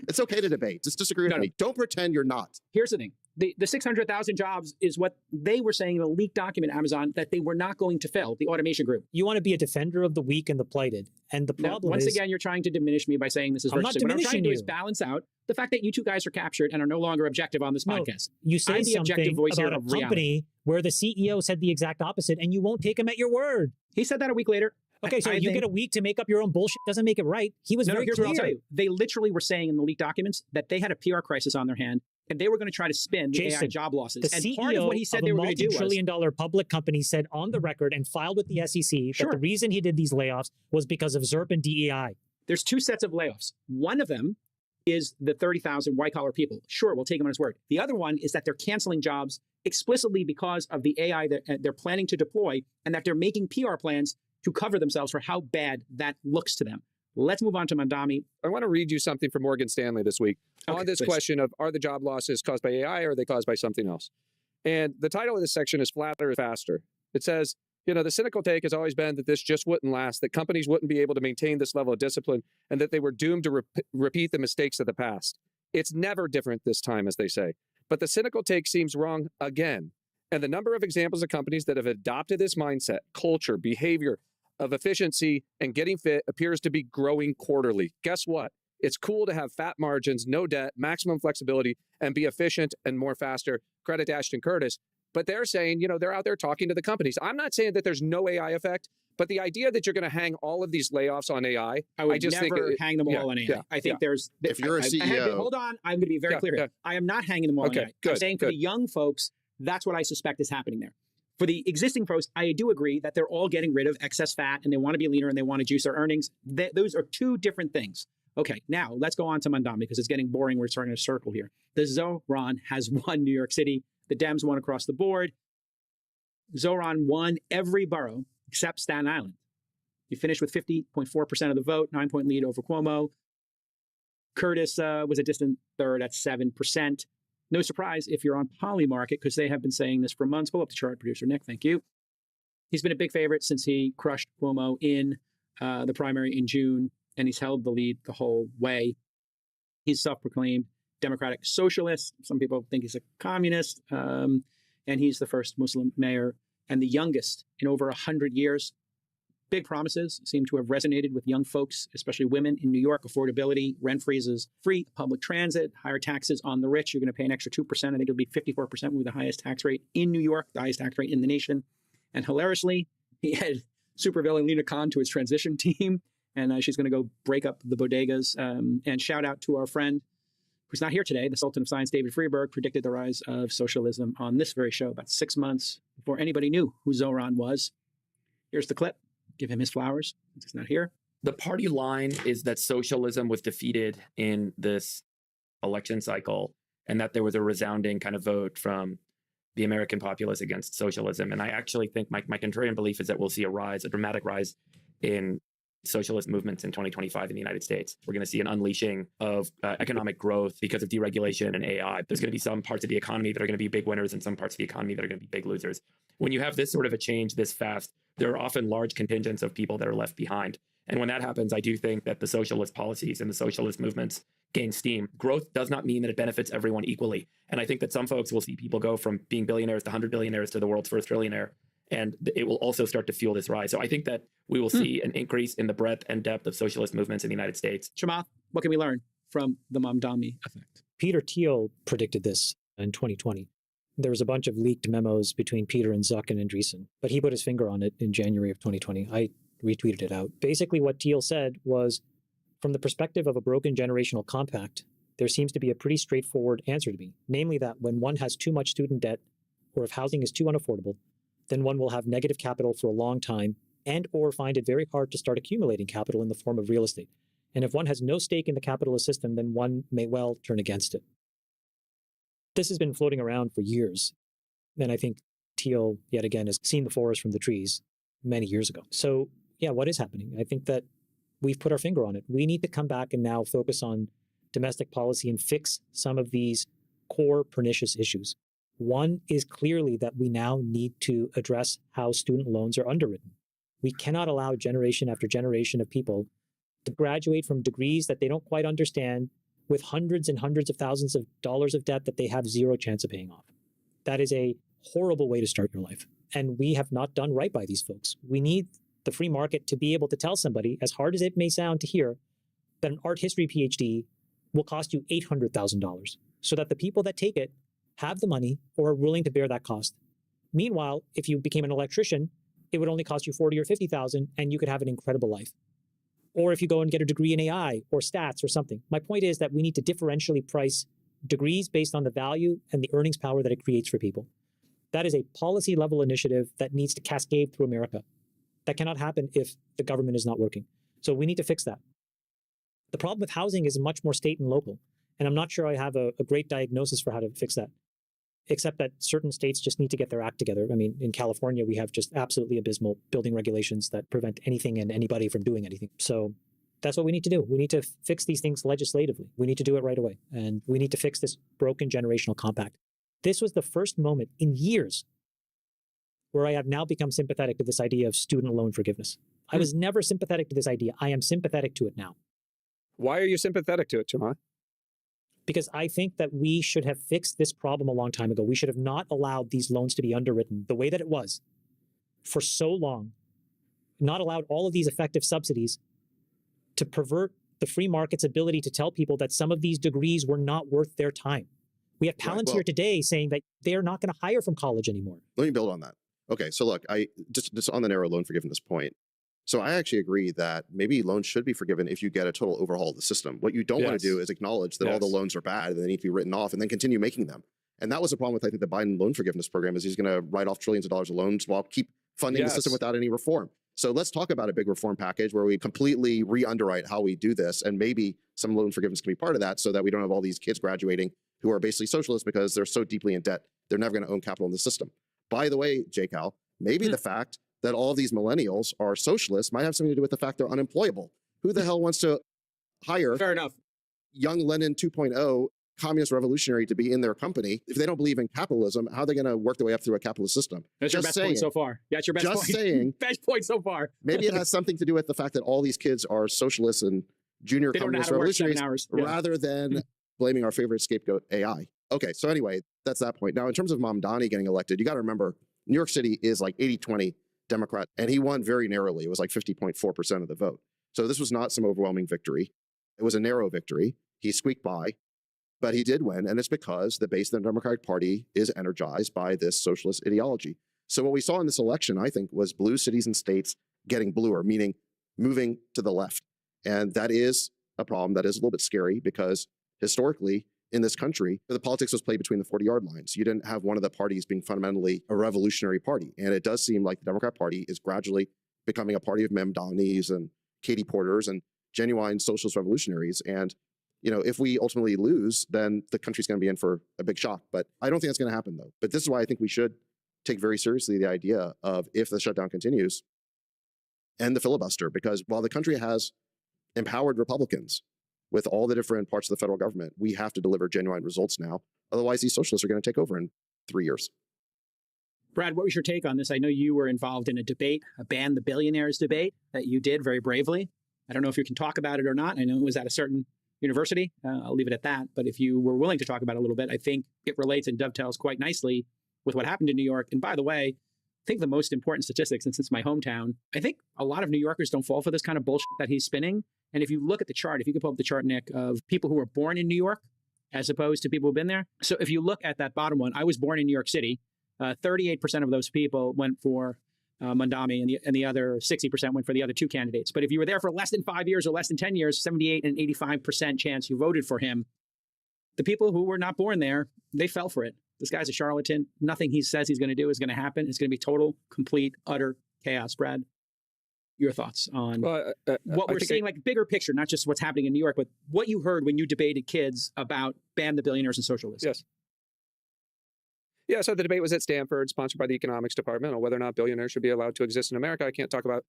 [SPEAKER 16] It's okay to debate. Just disagree with me. Don't pretend you're not.
[SPEAKER 13] Here's the thing. The 600,000 jobs is what they were saying in a leaked document, Amazon, that they were not going to fill, the automation group.
[SPEAKER 14] You want to be a defender of the weak and the plighted. And the problem
[SPEAKER 13] once
[SPEAKER 14] is...
[SPEAKER 13] again, you're trying to diminish me by saying this is
[SPEAKER 14] I'm not
[SPEAKER 13] virtually. What I'm
[SPEAKER 14] diminishing
[SPEAKER 13] trying to do
[SPEAKER 14] you.
[SPEAKER 13] is balance out the fact that you two guys are captured and are no longer objective on this podcast.
[SPEAKER 14] You say
[SPEAKER 13] I'm the objective
[SPEAKER 14] something
[SPEAKER 13] voice here
[SPEAKER 14] about a
[SPEAKER 13] of
[SPEAKER 14] company
[SPEAKER 13] reality.
[SPEAKER 14] where the CEO said the exact opposite, and you won't take him at your word.
[SPEAKER 13] He said that a week later.
[SPEAKER 14] Okay, so
[SPEAKER 13] I
[SPEAKER 14] you
[SPEAKER 13] think-
[SPEAKER 14] get a week to make up your own bullshit. Doesn't make it right. He was very
[SPEAKER 13] here's
[SPEAKER 14] clear.
[SPEAKER 13] what I'll tell you. They literally were saying in the leaked documents that they had a PR crisis on their hand, and they were going to try to spin the AI
[SPEAKER 14] Jason,
[SPEAKER 13] job losses.
[SPEAKER 14] The
[SPEAKER 13] And
[SPEAKER 14] CEO
[SPEAKER 13] part of what he said
[SPEAKER 14] of
[SPEAKER 13] they
[SPEAKER 14] a
[SPEAKER 13] were going to do was
[SPEAKER 14] multi-trillion-dollar public company said on the record and filed with the SEC that the reason he did these layoffs was because of ZERP and DEI.
[SPEAKER 13] there's two sets of layoffs. One of them is the 30,000 white-collar people. Sure, we'll take him on his word. The other one is that they're canceling jobs explicitly because of the AI that they're planning to deploy, and that they're making PR plans to cover themselves for how bad that looks to them. Let's move on to Mamdani.
[SPEAKER 15] I want to read you something from Morgan Stanley this week on this question of, are the job losses caused by AI or are they caused by something else? And the title of this section is Flatter or Faster. It says, the cynical take has always been that this just wouldn't last, that companies wouldn't be able to maintain this level of discipline, and that they were doomed to repeat the mistakes of the past. It's never different this time, as they say. But the cynical take seems wrong again. And the number of examples of companies that have adopted this mindset, culture, behavior of efficiency and getting fit appears to be growing quarterly. Guess what? It's cool to have fat margins, no debt, maximum flexibility, and be efficient and more faster. Credit to Ashton Curtis. But they're saying, they're out there talking to the companies. I'm not saying that there's no AI effect, but the idea that you're going to hang all of these layoffs on AI,
[SPEAKER 13] I would
[SPEAKER 15] just
[SPEAKER 13] never
[SPEAKER 15] think
[SPEAKER 13] hang them all on AI. I think there's...
[SPEAKER 16] If you're a CEO...
[SPEAKER 13] hold on. I'm going to be very clear here. I am not hanging them all on AI. I'm saying for the young folks, that's what I suspect is happening there. For the existing folks, I do agree that they're all getting rid of excess fat and they want to be leaner and they want to juice their earnings. Those are two different things. Okay, now let's go on to Mamdani because it's getting boring. We're starting to circle here. The Zoran has won New York City. The Dems won across the board. Zoran won every borough except Staten Island. He finished with 50.4% of the vote, 9-point lead over Cuomo. Curtis was a distant third at 7%. No surprise if you're on Polymarket, because they have been saying this for months. Pull up the chart, producer Nick. Thank you. He's been a big favorite since he crushed Cuomo in the primary in June, and he's held the lead the whole way. He's self-proclaimed democratic socialist. Some people think he's a communist, and he's the first Muslim mayor and the youngest in over 100 years. Big promises seem to have resonated with young folks, especially women in New York. Affordability, rent freezes, free public transit, higher taxes on the rich. You're going to pay an extra 2%. I think it'll be 54% with the highest tax rate in New York, the highest tax rate in the nation. And hilariously, he had supervillain Lina Khan to his transition team, and she's going to go break up the bodegas. And shout out to our friend who's not here today, the Sultan of Science, David Friedberg, predicted the rise of socialism on this very show about 6 months before anybody knew who Zoran was. Here's the clip. Give him his flowers. He's not here.
[SPEAKER 18] The party line is that socialism was defeated in this election cycle and that there was a resounding kind of vote from the American populace against socialism. And I actually think my contrarian belief is that we'll see a dramatic rise in socialist movements in 2025 in the United States. We're going to see an unleashing of economic growth because of deregulation and AI. There's going to be some parts of the economy that are going to be big winners and some parts of the economy that are going to be big losers. When you have this sort of a change this fast, there are often large contingents of people that are left behind. And when that happens, I do think that the socialist policies and the socialist movements gain steam. Growth does not mean that it benefits everyone equally. And I think that some folks will see people go from being billionaires to 100 billionaires to the world's first trillionaire. And it will also start to fuel this rise. So I think that we will see an increase in the breadth and depth of socialist movements in the United States.
[SPEAKER 13] Chamath, what can we learn from the Mamdani effect?
[SPEAKER 14] Peter Thiel predicted this in 2020. There was a bunch of leaked memos between Peter and Zuck and Andreessen, but he put his finger on it in January of 2020. I retweeted it out. Basically, what Thiel said was, from the perspective of a broken generational compact, there seems to be a pretty straightforward answer to me, namely that when one has too much student debt, or if housing is too unaffordable, then one will have negative capital for a long time and or find it very hard to start accumulating capital in the form of real estate. And if one has no stake in the capitalist system, then one may well turn against it. This has been floating around for years. And I think Thiel, yet again, has seen the forest from the trees many years ago. So yeah, what is happening? I think that we've put our finger on it. We need to come back and now focus on domestic policy and fix some of these core pernicious issues. One is clearly that we now need to address how student loans are underwritten. We cannot allow generation after generation of people to graduate from degrees that they don't quite understand with hundreds and hundreds of thousands of dollars of debt that they have zero chance of paying off. That is a horrible way to start your life. And we have not done right by these folks. We need the free market to be able to tell somebody, as hard as it may sound to hear, that an art history PhD will cost you $800,000 so that the people that take it have the money or are willing to bear that cost. Meanwhile, if you became an electrician, it would only cost you $40,000 or $50,000 and you could have an incredible life. Or if you go and get a degree in AI or stats or something. My point is that we need to differentially price degrees based on the value and the earnings power that it creates for people. That is a policy level initiative that needs to cascade through America. That cannot happen if the government is not working. So we need to fix that. The problem with housing is much more state and local. And I'm not sure I have a great diagnosis for how to fix that, except that certain states just need to get their act together. I mean, in California, we have just absolutely abysmal building regulations that prevent anything and anybody from doing anything. So that's what we need to do. We need to fix these things legislatively. We need to do it right away. And we need to fix this broken generational compact. This was the first moment in years where I have now become sympathetic to this idea of student loan forgiveness. I was never sympathetic to this idea. I am sympathetic to it now.
[SPEAKER 15] Why are you sympathetic to it, Chamath?
[SPEAKER 14] Because I think that we should have fixed this problem a long time ago. We should have not allowed these loans to be underwritten the way that it was for so long, not allowed all of these effective subsidies to pervert the free market's ability to tell people that some of these degrees were not worth their time. We have Palantir today saying that they're not going to hire from college anymore.
[SPEAKER 16] Let me build on that. Okay, so look, I just on the narrow loan forgiveness point. So I actually agree that maybe loans should be forgiven if you get a total overhaul of the system. What you don't want to do is acknowledge that all the loans are bad and they need to be written off and then continue making them. And that was the problem with, I think, the Biden loan forgiveness program is he's going to write off trillions of dollars of loans while keep funding the system without any reform. So let's talk about a big reform package where we completely re-underwrite how we do this. And maybe some loan forgiveness can be part of that so that we don't have all these kids graduating who are basically socialists because they're so deeply in debt, they're never going to own capital in the system. By the way, JCal, maybe the fact that all these millennials are socialists might have something to do with the fact they're unemployable. Who the hell wants to hire young Lenin 2.0 communist revolutionary to be in their company. If they don't believe in capitalism, how are they going to work their way up through a capitalist system?
[SPEAKER 13] That's your best point so far. That's your best point.
[SPEAKER 16] Just saying.
[SPEAKER 13] Best point so far.
[SPEAKER 16] Maybe it has something to do with the fact that all these kids are socialists and junior
[SPEAKER 13] They don't know how
[SPEAKER 16] communist
[SPEAKER 13] to work 7
[SPEAKER 16] revolutionaries
[SPEAKER 13] hours. Yeah.
[SPEAKER 16] rather than blaming our favorite scapegoat, AI. Okay, so anyway, that's that point. Now, in terms of Mamdani getting elected, you got to remember, New York City is like 80-20 Democrat, and he won very narrowly. It was like 50.4% of the vote. So this was not some overwhelming victory. It was a narrow victory. He squeaked by, but he did win, and it's because the base of the Democratic Party is energized by this socialist ideology. So what we saw in this election, I think, was blue cities and states getting bluer, meaning moving to the left. And that is a problem that is a little bit scary because historically in this country, the politics was played between the 40-yard lines. You didn't have one of the parties being fundamentally a revolutionary party. And it does seem like the Democrat Party is gradually becoming a party of Mamdanis and Katie Porters and genuine socialist revolutionaries. And if we ultimately lose, then the country's going to be in for a big shock. But I don't think that's going to happen, though. But this is why I think we should take very seriously the idea of, if the shutdown continues, end the filibuster. Because while the country has empowered Republicans with all the different parts of the federal government, we have to deliver genuine results now. Otherwise, these socialists are going to take over in 3 years.
[SPEAKER 13] Brad, what was your take on this? I know you were involved in a debate, a Ban the Billionaires debate that you did very bravely. I don't know if you can talk about it or not. I know it was at a certain university. I'll leave it at that. But if you were willing to talk about it a little bit, I think it relates and dovetails quite nicely with what happened in New York. And by the way, I think the most important statistics, and since it's my hometown, I think a lot of New Yorkers don't fall for this kind of bullshit that he's spinning. And if you look at the chart, if you could pull up the chart, Nick, of people who were born in New York as opposed to people who've been there. So if you look at that bottom one, I was born in New York City. 38% of those people went for Mamdani, and the other 60% went for the other two candidates. But if you were there for less than 5 years or less than 10 years, 78 and 85% chance you voted for him. The people who were not born there, they fell for it. This guy's a charlatan. Nothing he says he's going to do is going to happen. It's going to be total, complete, utter chaos. Brad, your thoughts on what we're seeing, like bigger picture, not just what's happening in New York, but what you heard when you debated kids about ban the billionaires and socialism.
[SPEAKER 15] Yes. Yeah, so the debate was at Stanford, sponsored by the economics department, on whether or not billionaires should be allowed to exist in America. I can't talk about,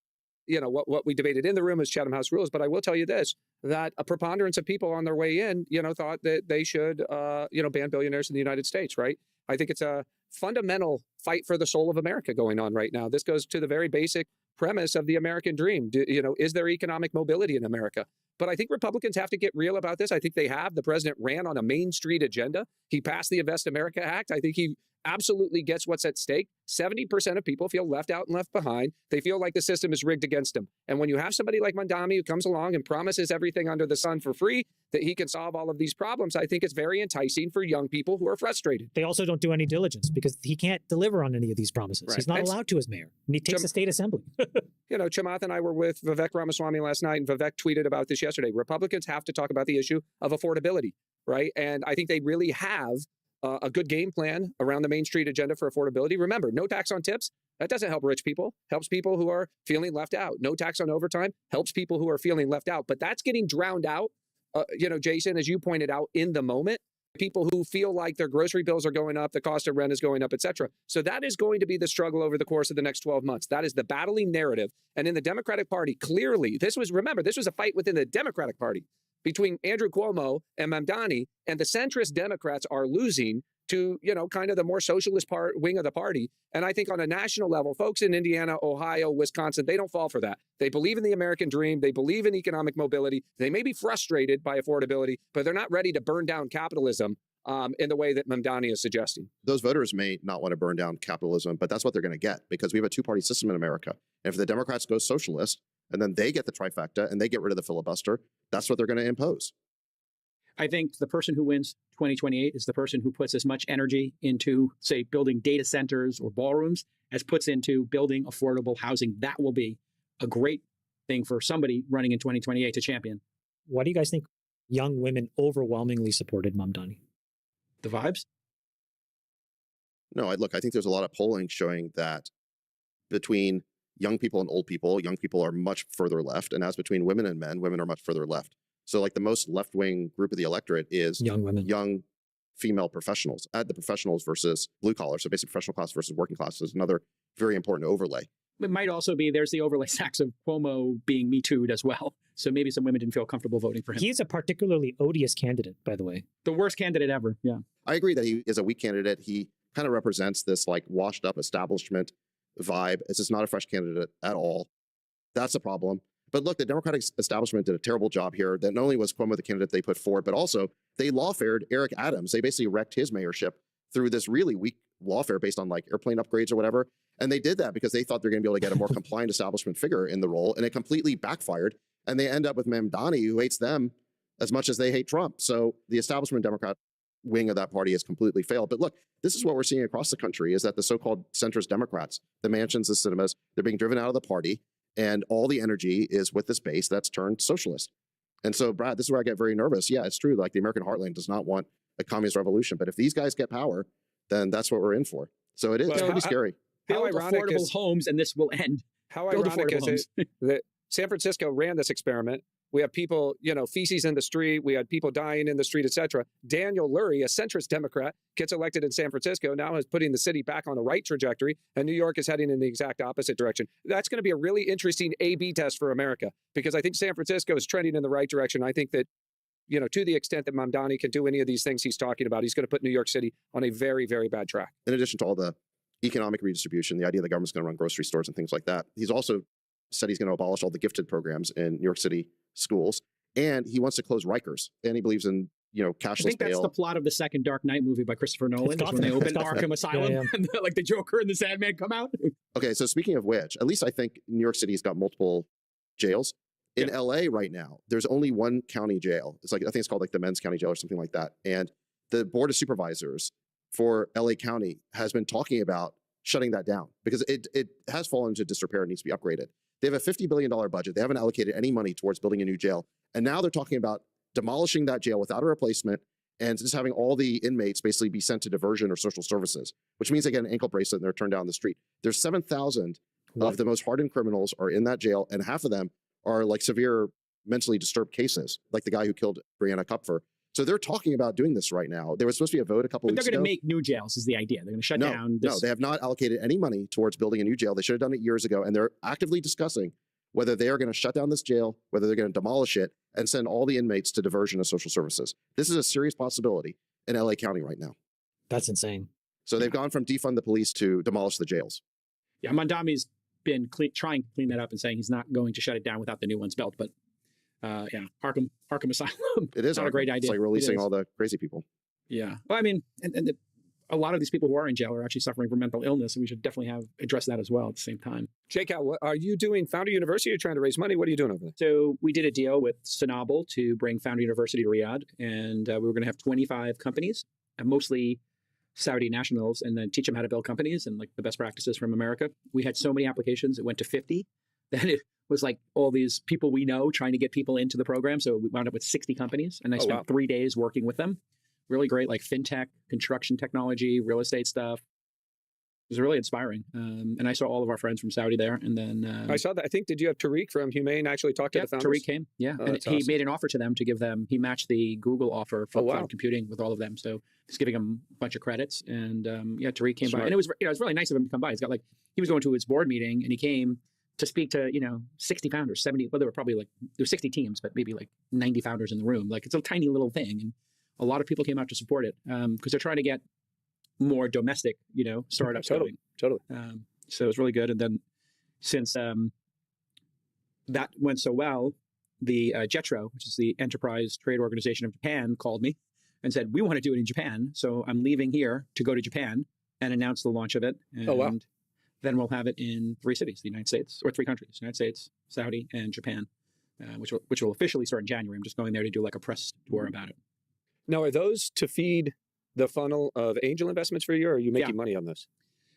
[SPEAKER 15] what we debated in the room as Chatham House rules, but I will tell you this, that a preponderance of people on their way in, thought that they should, ban billionaires in the United States, right? I think it's a fundamental fight for the soul of America going on right now. This goes to the very basic premise of the American dream. Is there economic mobility in America? But I think Republicans have to get real about this. I think they have. The president ran on a Main Street agenda. He passed the Invest America Act. I think he absolutely gets what's at stake. 70% of people feel left out and left behind. They feel like the system is rigged against them. And when you have somebody like Mamdani who comes along and promises everything under the sun for free, that he can solve all of these problems, I think it's very enticing for young people who are frustrated.
[SPEAKER 14] They also don't do any diligence because he can't deliver on any of these promises.
[SPEAKER 15] Right.
[SPEAKER 14] He's not allowed to as mayor. And he takes the state assembly.
[SPEAKER 15] Chamath and I were with Vivek Ramaswamy last night, and Vivek tweeted about this yesterday. Republicans have to talk about the issue of affordability, right? And I think they really have a good game plan around the Main Street agenda for affordability. Remember, no tax on tips. That doesn't help rich people. Helps people who are feeling left out. No tax on overtime. Helps people who are feeling left out. But that's getting drowned out, Jason, as you pointed out, in the moment. People who feel like their grocery bills are going up, the cost of rent is going up, et cetera. So that is going to be the struggle over the course of the next 12 months. That is the battling narrative. And in the Democratic Party, clearly, this was a fight within the Democratic Party between Andrew Cuomo and Mamdani, and the centrist Democrats are losing to, kind of the more socialist wing of the party. And I think on a national level, folks in Indiana, Ohio, Wisconsin, they don't fall for that. They believe in the American dream. They believe in economic mobility. They may be frustrated by affordability, but they're not ready to burn down capitalism in the way that Mamdani is suggesting.
[SPEAKER 16] Those voters may not want to burn down capitalism, but that's what they're going to get because we have a two-party system in America. And if the Democrats go socialist and then they get the trifecta and they get rid of the filibuster, that's what they're going to impose.
[SPEAKER 13] I think the person who wins 2028 is the person who puts as much energy into, say, building data centers or ballrooms as puts into building affordable housing. That will be a great thing for somebody running in 2028 to champion.
[SPEAKER 14] Why do you guys think young women overwhelmingly supported Mamdani?
[SPEAKER 13] The vibes?
[SPEAKER 16] No, I think there's a lot of polling showing that between young people and old people, young people are much further left. And as between women and men, women are much further left. So like the most left-wing group of the electorate is
[SPEAKER 14] young women,
[SPEAKER 16] young female professionals. Add the professionals versus blue collar. So basic professional class versus working class is another very important overlay.
[SPEAKER 13] It might also be there's the overlay tax of Cuomo being Me Too'd as well. So maybe some women didn't feel comfortable voting for him.
[SPEAKER 14] He's a particularly odious candidate, by the way.
[SPEAKER 13] The worst candidate ever. Yeah.
[SPEAKER 16] I agree that he is a weak candidate. He kind of represents this like washed up establishment vibe. It's just not a fresh candidate at all. That's a problem. But look, the Democratic establishment did a terrible job here. That not only was Cuomo the candidate they put forward, but also they lawfared Eric Adams. They basically wrecked his mayorship through this really weak lawfare based on like airplane upgrades or whatever. And they did that because they thought they're going to be able to get a more compliant establishment figure in the role. And it completely backfired. And they end up with Mamdani, who hates them as much as they hate Trump. So the establishment Democrat wing of that party has completely failed. But look, this is what we're seeing across the country is that the so-called centrist Democrats, the mansions, the cinemas, they're being driven out of the party. And all the energy is with this base that's turned socialist. And so, Brad, this is where I get very nervous. Yeah, it's true. Like the American heartland does not want a communist revolution. But if these guys get power, then that's what we're in for. So it is pretty scary.
[SPEAKER 13] Build affordable homes and this will end.
[SPEAKER 15] How
[SPEAKER 13] Build
[SPEAKER 15] ironic
[SPEAKER 13] affordable
[SPEAKER 15] is it that San Francisco ran this experiment? We have people, feces in the street. We had people dying in the street, etc. Daniel Lurie, a centrist Democrat, gets elected in San Francisco, now is putting the city back on the right trajectory, and New York is heading in the exact opposite direction. That's going to be a really interesting A/B test for America, because I think San Francisco is trending in the right direction. I think that, to the extent that Mamdani can do any of these things he's talking about, he's going to put New York City on a very, very bad track.
[SPEAKER 16] In addition to all the economic redistribution, the idea the government's going to run grocery stores and things like that, he's also said he's going to abolish all the gifted programs in New York City schools. And he wants to close Rikers. And he believes in, cashless
[SPEAKER 13] I think that's
[SPEAKER 16] bail.
[SPEAKER 13] the plot of the second Dark Knight movie by Christopher Nolan. Is when they open Arkham Asylum and like the Joker and the Sandman come out.
[SPEAKER 16] Okay, so speaking of which, at least I think New York City's got multiple jails. In LA right now, there's only one county jail. It's like, I think it's called like the Men's County Jail or something like that. And the Board of Supervisors for LA County has been talking about shutting that down because it has fallen into disrepair and needs to be upgraded. They have a $50 billion budget. They haven't allocated any money towards building a new jail. And now they're talking about demolishing that jail without a replacement and just having all the inmates basically be sent to diversion or social services, which means they get an ankle bracelet and they're turned down the street. There's 7,000 of the most hardened criminals are in that jail, and half of them are like severe mentally disturbed cases, like the guy who killed Brianna Kupfer. So they're talking about doing this right now. There was supposed to be a vote a couple
[SPEAKER 13] But
[SPEAKER 16] weeks
[SPEAKER 13] they're
[SPEAKER 16] ago.
[SPEAKER 13] going to make new jails is the idea. They're going to shut down this.
[SPEAKER 16] No, they have not allocated any money towards building a new jail. They should have done it years ago. And they're actively discussing whether they are going to shut down this jail, whether they're going to demolish it and send all the inmates to diversion of social services. This is a serious possibility in LA County right now.
[SPEAKER 14] That's insane.
[SPEAKER 16] So they've gone from defund the police to demolish the jails.
[SPEAKER 13] Yeah, Mamdani's been trying to clean that up and saying he's not going to shut it down without the new ones built. But Arkham Asylum.
[SPEAKER 16] It is
[SPEAKER 13] not a great idea.
[SPEAKER 16] It's like releasing all the crazy people.
[SPEAKER 13] Yeah. Well, I mean, a lot of these people who are in jail are actually suffering from mental illness, and we should definitely address that as well at the same time.
[SPEAKER 15] Jake, what are you doing? Founder University? You're trying to raise money. What are you doing over there?
[SPEAKER 13] So we did a deal with Sanabel to bring Founder University to Riyadh, and we were going to have 25 companies, mostly Saudi nationals, and then teach them how to build companies and like the best practices from America. We had so many applications, it went to 50. Then it was like all these people we know trying to get people into the program. So we wound up with 60 companies, and I spent 3 days working with them. Really great, like fintech, construction technology, real estate stuff. It was really inspiring. And I saw all of our friends from Saudi there. And then
[SPEAKER 15] I saw that. I think, did you have Tariq from Humane actually talk to the founders?
[SPEAKER 13] Tariq came. Yeah.
[SPEAKER 15] Oh,
[SPEAKER 13] and
[SPEAKER 15] that's
[SPEAKER 13] he
[SPEAKER 15] awesome.
[SPEAKER 13] made an offer to them to give them, he matched the Google offer for cloud computing with all of them. So he's giving them a bunch of credits. And Tariq came by. And it was really nice of him to come by. He's got he was going to his board meeting and he came to speak to, 60 founders, 70, well, there were probably there were 60 teams, but maybe 90 founders in the room. It's a tiny little thing. And a lot of people came out to support it because they're trying to get more domestic, startups going.
[SPEAKER 15] Totally.
[SPEAKER 13] So it was really good. And then since that went so well, the JETRO, which is the Enterprise Trade Organization of Japan, called me and said, we want to do it in Japan. So I'm leaving here to go to Japan and announce the launch of it. And then we'll have it in 3 cities, the United States, or 3 countries, United States, Saudi, and Japan, which will officially start in January. I'm just going there to do a press tour about it.
[SPEAKER 15] Now, are those to feed the funnel of angel investments for you, or are you making money on this?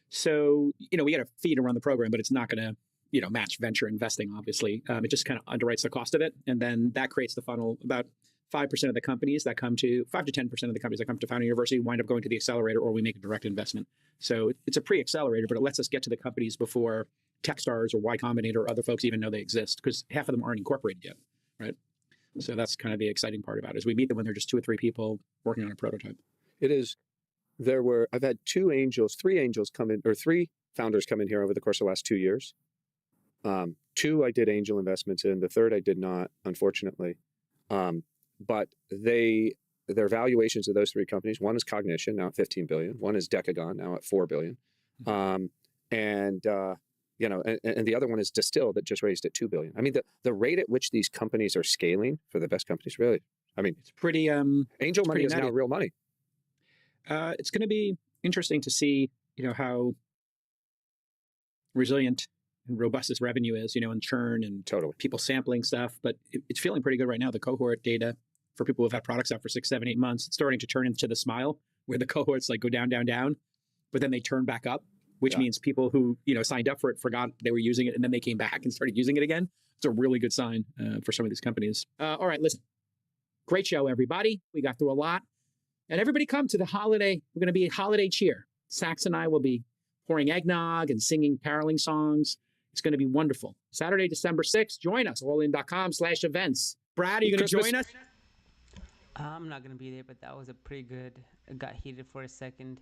[SPEAKER 13] So, we got a fee to run the program, but it's not going to, match venture investing, obviously. It just kind of underwrites the cost of it. And then that creates the funnel. About 5% of the companies that come to, 5 to 10% of the companies that come to Founder University wind up going to the accelerator, or we make a direct investment. So it's a pre-accelerator, but it lets us get to the companies before Techstars or Y Combinator or other folks even know they exist, because half of them aren't incorporated yet, right? So that's kind of the exciting part about it, is we meet them when they're just 2 or 3 people working on a prototype.
[SPEAKER 15] It is. I've had 3 angels come in, or 3 founders come in here over the course of the last 2 years. Two I did angel investments in. The third I did not, unfortunately. But their valuations of those three companies, one is Cognition, now at 15 billion. One is Decagon, now at 4 billion. And the other one is Distill, that just raised at 2 billion. I mean, the rate at which these companies are scaling for the best companies, really, I mean,
[SPEAKER 13] it's pretty,
[SPEAKER 15] angel money is now real money.
[SPEAKER 13] It's going to be interesting to see, how resilient and robust this revenue is, and churn and people sampling stuff. But it's feeling pretty good right now. The cohort data for people who've had products out for 6, 7, 8 months, it's starting to turn into the smile, where the cohorts like go down, down, down, but then they turn back up, which means people who, signed up for it forgot they were using it, and then they came back and started using it again. It's a really good sign for some of these companies. All right, listen. Great show, everybody. We got through a lot. And everybody come to the holiday. We're going to be holiday cheer. Sax and I will be pouring eggnog and singing caroling songs. It's going to be wonderful. Saturday, December 6th. Join us, allin.com/events. Brad, are you going to join us?
[SPEAKER 1] I'm not going to be there, but that was a pretty good, it got heated for a second.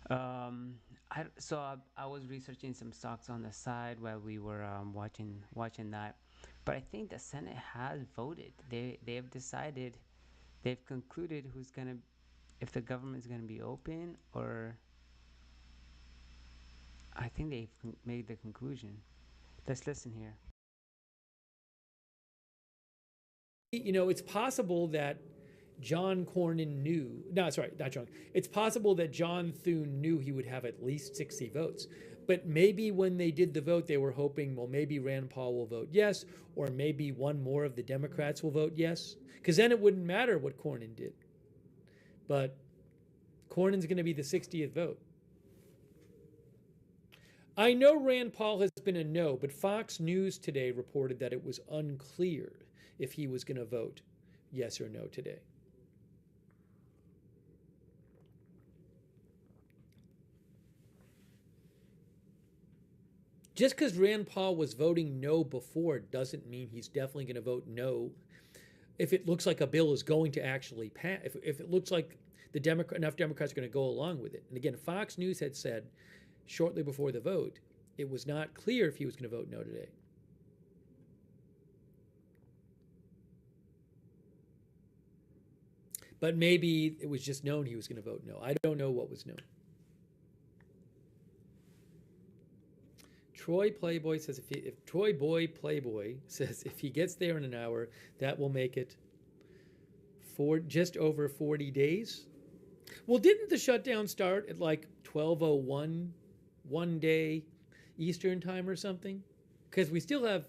[SPEAKER 1] I was researching some stocks on the side while we were watching that. But I think the Senate has voted. They have decided, they've concluded if the government's gonna be open, or I think they've made the conclusion. Let's listen here.
[SPEAKER 3] It's possible that John Cornyn knew. No, sorry, not John. It's possible that John Thune knew he would have at least 60 votes. But maybe when they did the vote, they were hoping, well, maybe Rand Paul will vote yes, or maybe one more of the Democrats will vote yes. Because then it wouldn't matter what Cornyn did. But Cornyn's going to be the 60th vote. I know Rand Paul has been a no, but Fox News today reported that it was unclear if he was going to vote yes or no today. Just because Rand Paul was voting no before doesn't mean he's definitely going to vote no if it looks like a bill is going to actually pass, if it looks like enough Democrats are going to go along with it. And again, Fox News had said shortly before the vote, it was not clear if he was going to vote no today. But maybe it was just known he was going to vote no. I don't know what was known. Troy Playboy says if Troy Boy Playboy says if he gets there in an hour, that will make it just over 40 days. Well, didn't the shutdown start at like 12:01 one day Eastern time or something? Because we still have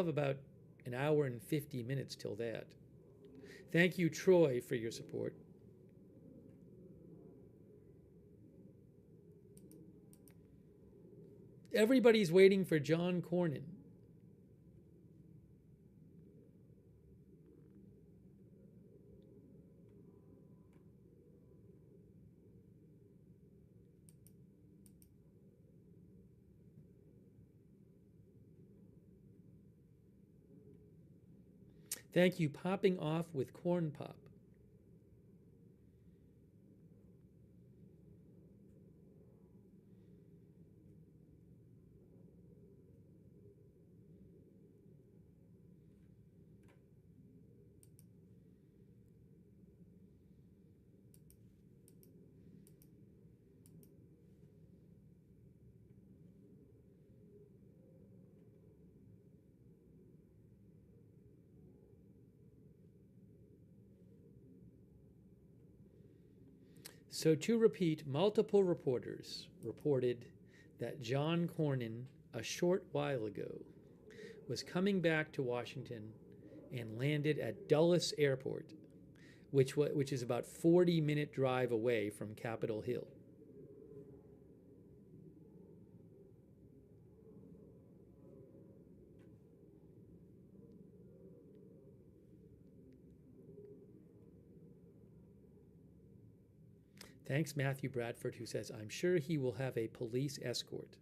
[SPEAKER 3] about an hour and 50 minutes till that. Thank you, Troy, for your support. Everybody's waiting for John Cornyn. Thank you, Popping Off with Corn Pop. So to repeat, multiple reporters reported that John Cornyn, a short while ago, was coming back to Washington and landed at Dulles Airport, which is about 40-minute drive away from Capitol Hill. Thanks, Matthew Bradford, who says, I'm sure he will have a police escort.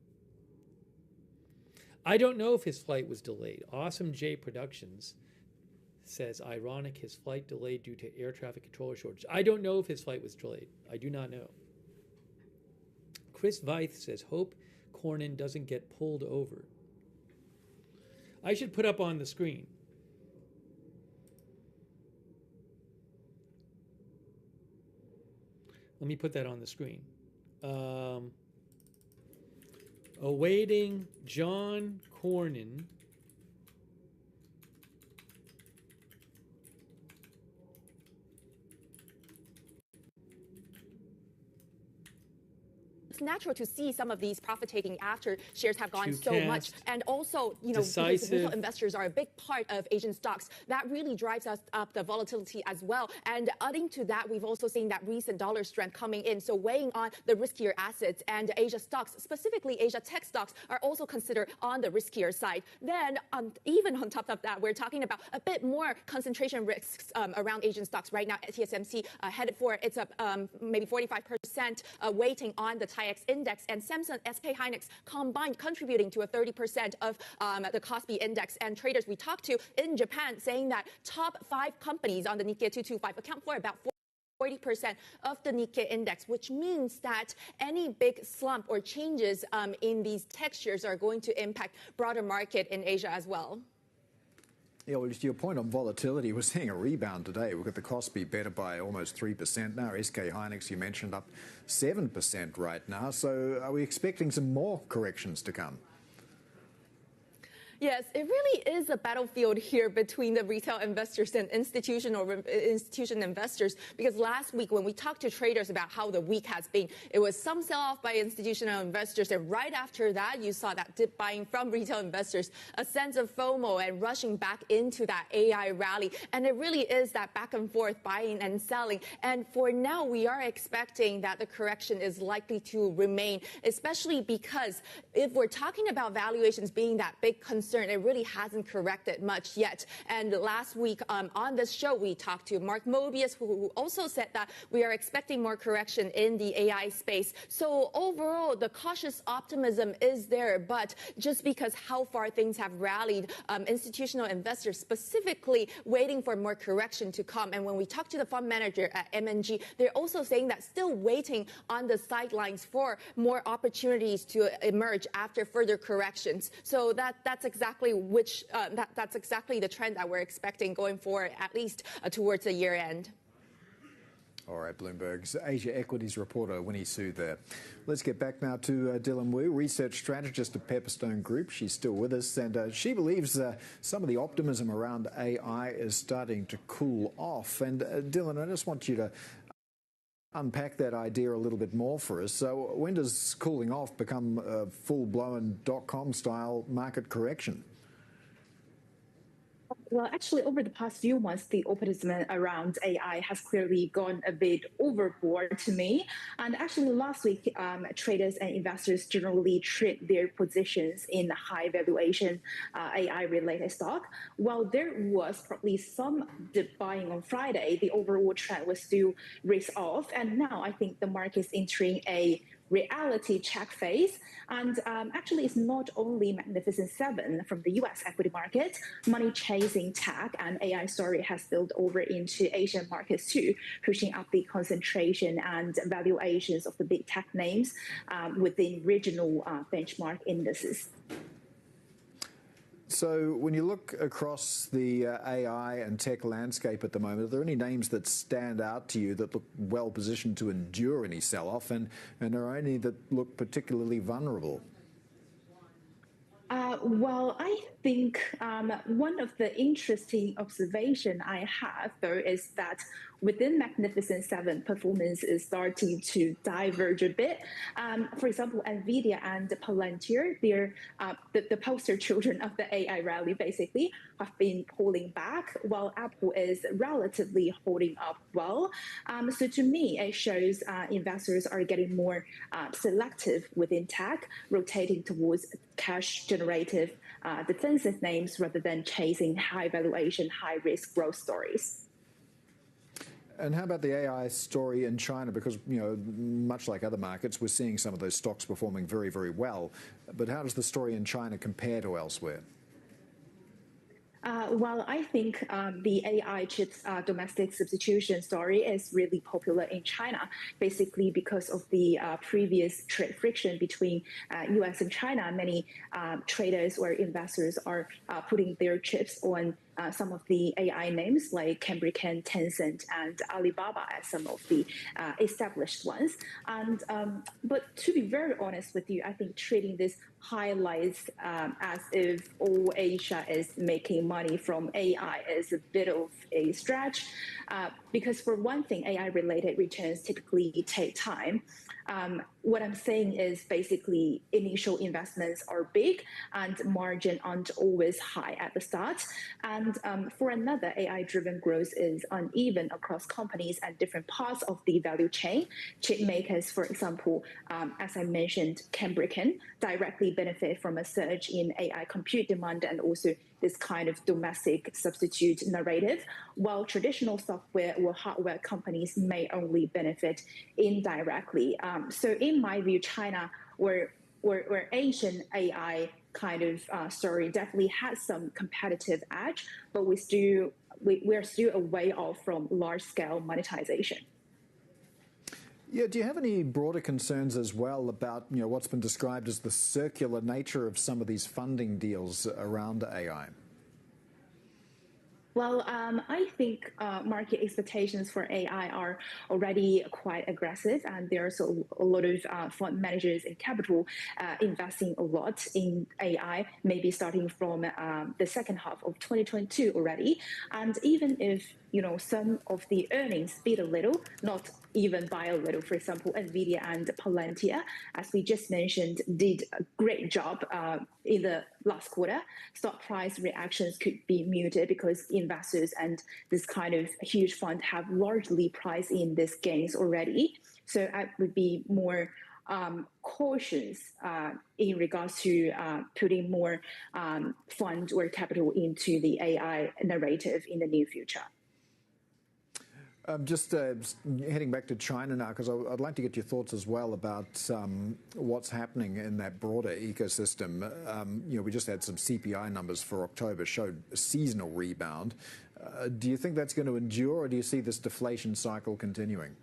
[SPEAKER 3] I don't know if his flight was delayed. Awesome J Productions says, ironic, his flight delayed due to air traffic controller shortage. I don't know if his flight was delayed. I do not know. Chris Veith says, hope Cornyn doesn't get pulled over. I should put up on the screen. Let me put that on the screen. Awaiting John Cornyn.
[SPEAKER 19] It's natural to see some of these profit taking after shares have gone so much. And also, because retail investors are a big part of Asian stocks, that really drives us up the volatility as well. And adding to that, we've also seen that recent dollar strength coming in. So weighing on the riskier assets, and Asia stocks, specifically Asia tech stocks, are also considered on the riskier side. Then even on top of that, we're talking about a bit more concentration risks around Asian stocks right now. TSMC headed for it's up maybe 45% weighting on the TAIEX index, and Samsung, SK Hynix combined contributing to a 30% of the Kospi index. And traders we talked to in Japan saying that top 5 companies on the Nikkei 225 account for about 40% of the Nikkei index, which means that any big slump or changes in these textures are going to impact broader market in Asia as well.
[SPEAKER 20] Yeah, well, to your point on volatility, we're seeing a rebound today. We've got the Kospi better by almost 3% now. SK Hynix, you mentioned, up 7% right now. So are we expecting some more corrections to come?
[SPEAKER 19] Yes, it really is a battlefield here between the retail investors and institution investors, because last week when we talked to traders about how the week has been, it was some sell-off by institutional investors, and right after that you saw that dip buying from retail investors, a sense of FOMO and rushing back into that AI rally. And it really is that back and forth buying and selling. And for now, we are expecting that the correction is likely to remain, especially because if we're talking about valuations being that big concern, it really hasn't corrected much yet. And last week on this show, we talked to Mark Mobius, who also said that we are expecting more correction in the AI space. So overall, the cautious optimism is there, but just because how far things have rallied, institutional investors specifically waiting for more correction to come. And when we talk to the fund manager at MNG, they're also saying that still waiting on the sidelines for more opportunities to emerge after further corrections. So that's exactly that's exactly the trend that we're expecting going forward, at least towards the year end.
[SPEAKER 20] All right, Bloomberg's Asia Equities reporter Winnie Su there. Let's get back now to Dylan Wu, research strategist at Pepperstone Group. She's still with us, and she believes some of the optimism around AI is starting to cool off. And Dylan, I just want you to unpack that idea a little bit more for us. So when does cooling off become a full-blown .com style market correction?
[SPEAKER 21] Well, actually, over the past few months, the optimism around AI has clearly gone a bit overboard to me. And actually, last week, traders and investors generally trimmed their positions in high valuation AI-related stock. While there was probably some dip buying on Friday, the overall trend was still risk off. And now I think the market is entering a reality check phase. And actually, it's not only Magnificent Seven from the US equity market. Money chasing tech and AI story has spilled over into Asian markets too, pushing up the concentration and valuations of the big tech names within regional benchmark indices.
[SPEAKER 20] So when you look across the AI and tech landscape at the moment, are there any names that stand out to you that look well positioned to endure any sell-off, and are there any that look particularly vulnerable?
[SPEAKER 21] Well, I think one of the interesting observation I have, though, is that within Magnificent Seven, performance is starting to diverge a bit. For example, NVIDIA and Palantir, they're the poster children of the AI rally, basically, have been pulling back, while Apple is relatively holding up well. So to me, it shows investors are getting more selective within tech, rotating towards cash-generative defensive names rather than chasing high valuation, high-risk growth stories.
[SPEAKER 20] And how about the AI story in China? Because, you know, much like other markets, we're seeing some of those stocks performing very, very well. But how does the story in China compare to elsewhere?
[SPEAKER 21] Well, I think the AI chips domestic substitution story is really popular in China, basically because of the previous trade friction between US and China. Many traders or investors are putting their chips on some of the AI names like Cambrican, Tencent, and Alibaba as some of the established ones. And but to be very honest with you, I think trading this highlights as if all Asia is making money from AI is a bit of a stretch, because for one thing, AI-related returns typically take time. What I'm saying is basically initial investments are big and margin aren't always high at the start. And for another, AI-driven growth is uneven across companies and different parts of the value chain. Chip makers, for example, as I mentioned, Cambrican, directly benefit from a surge in AI compute demand and also this kind of domestic substitute narrative, while traditional software or hardware companies may only benefit indirectly. So in my view, China or Asian AI kind of story definitely has some competitive edge, but we're still a way off from large-scale monetization.
[SPEAKER 20] Yeah, do you have any broader concerns as well about what's been described as the circular nature of some of these funding deals around AI?
[SPEAKER 21] Well, I think market expectations for AI are already quite aggressive, and there's a lot of fund managers and capital investing a lot in AI, maybe starting from the second half of 2022 already. And even if some of the earnings beat a little, not even by a little. For example, NVIDIA and Palantir, as we just mentioned, did a great job in the last quarter. Stock price reactions could be muted because investors and this kind of huge fund have largely priced in these gains already. So I would be more cautious in regards to putting more fund or capital into the AI narrative in the near future.
[SPEAKER 20] Just heading back to China now, because I'd like to get your thoughts as well about what's happening in that broader ecosystem. We just had some CPI numbers for October, showed a seasonal rebound. Do you think that's going to endure, or do you see this deflation cycle continuing?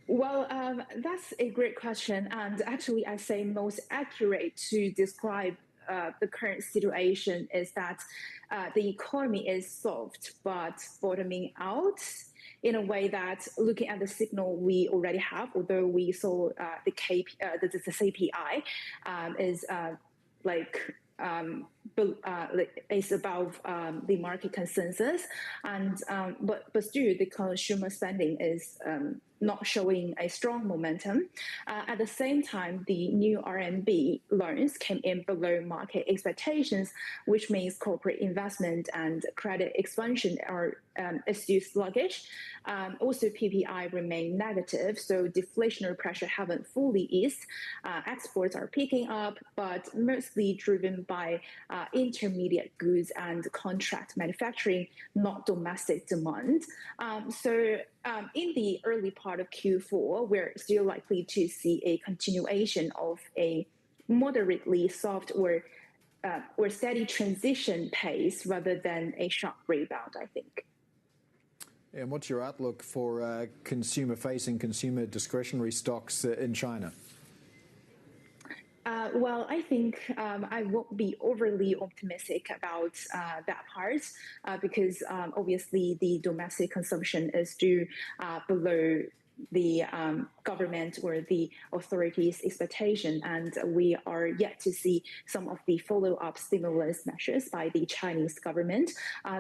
[SPEAKER 21] Well, that's a great question. And actually, I say most accurate to describe the current situation is that the economy is soft but bottoming out in a way that, looking at the signal we already have, although we saw the CPI is is above the market consensus, and but still the consumer spending is not showing a strong momentum. At the same time, the new RMB loans came in below market expectations, which means corporate investment and credit expansion are still sluggish. Also, PPI remain negative, so deflationary pressure haven't fully eased. Exports are picking up, but mostly driven by intermediate goods and contract manufacturing, not domestic demand. So in the early part of Q4, we're still likely to see a continuation of a moderately soft or steady transition pace rather than a sharp rebound, I think.
[SPEAKER 20] And what's your outlook for consumer-facing, consumer discretionary stocks in China?
[SPEAKER 21] Well, I think I won't be overly optimistic about that part because obviously the domestic consumption is still below the government or the authorities' expectation, and we are yet to see some of the follow-up stimulus measures by the Chinese government.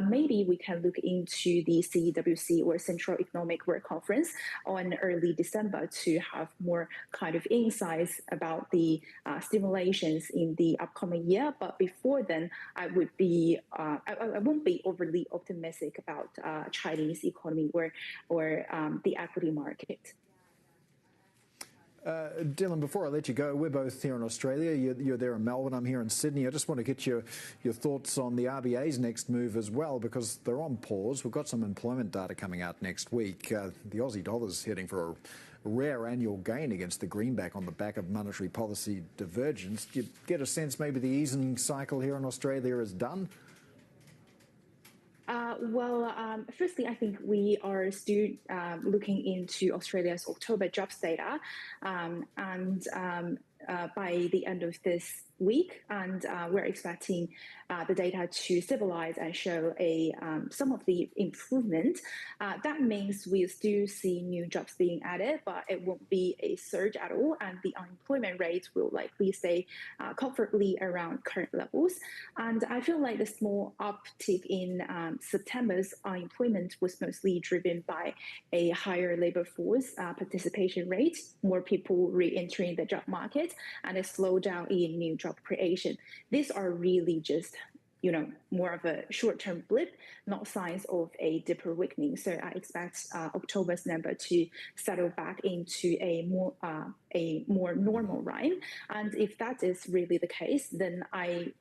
[SPEAKER 21] Maybe we can look into the CEWC or Central Economic Work Conference on early December to have more kind of insights about the stimulations in the upcoming year. But before then, I won't be overly optimistic about Chinese economy or the equity market.
[SPEAKER 20] Dylan, before I let you go, we're both here in Australia. You're there in Melbourne. I'm here in Sydney. I just want to get your thoughts on the RBA's next move as well, because they're on pause. We've got some employment data coming out next week. The Aussie dollar's heading for a rare annual gain against the greenback on the back of monetary policy divergence. Do you get a sense maybe the easing cycle here in Australia is done?
[SPEAKER 21] Firstly, I think we are still looking into Australia's October jobs data, by the end of this week, and we're expecting the data to stabilize and show some of the improvement. That means we still see new jobs being added, but it won't be a surge at all, and the unemployment rate will likely stay comfortably around current levels. And I feel like the small uptick in September's unemployment was mostly driven by a higher labor force participation rate, more people re-entering the job market, and a slowdown in new job creation. These are really just more of a short-term blip, not signs of a deeper weakening. So I expect October's number to settle back into a more normal rhyme. And if that is really the case, then I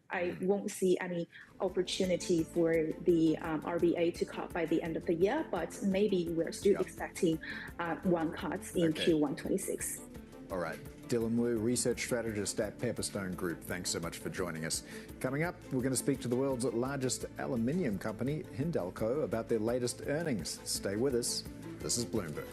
[SPEAKER 21] won't see any opportunity for the RBA to cut by the end of the year. But maybe we're still expecting one cut in Q1 26.
[SPEAKER 20] All right. Dylan Wu, research strategist at Pepperstone Group. Thanks so much for joining us. Coming up, we're going to speak to the world's largest aluminium company, Hindalco, about their latest earnings. Stay with us. This is Bloomberg.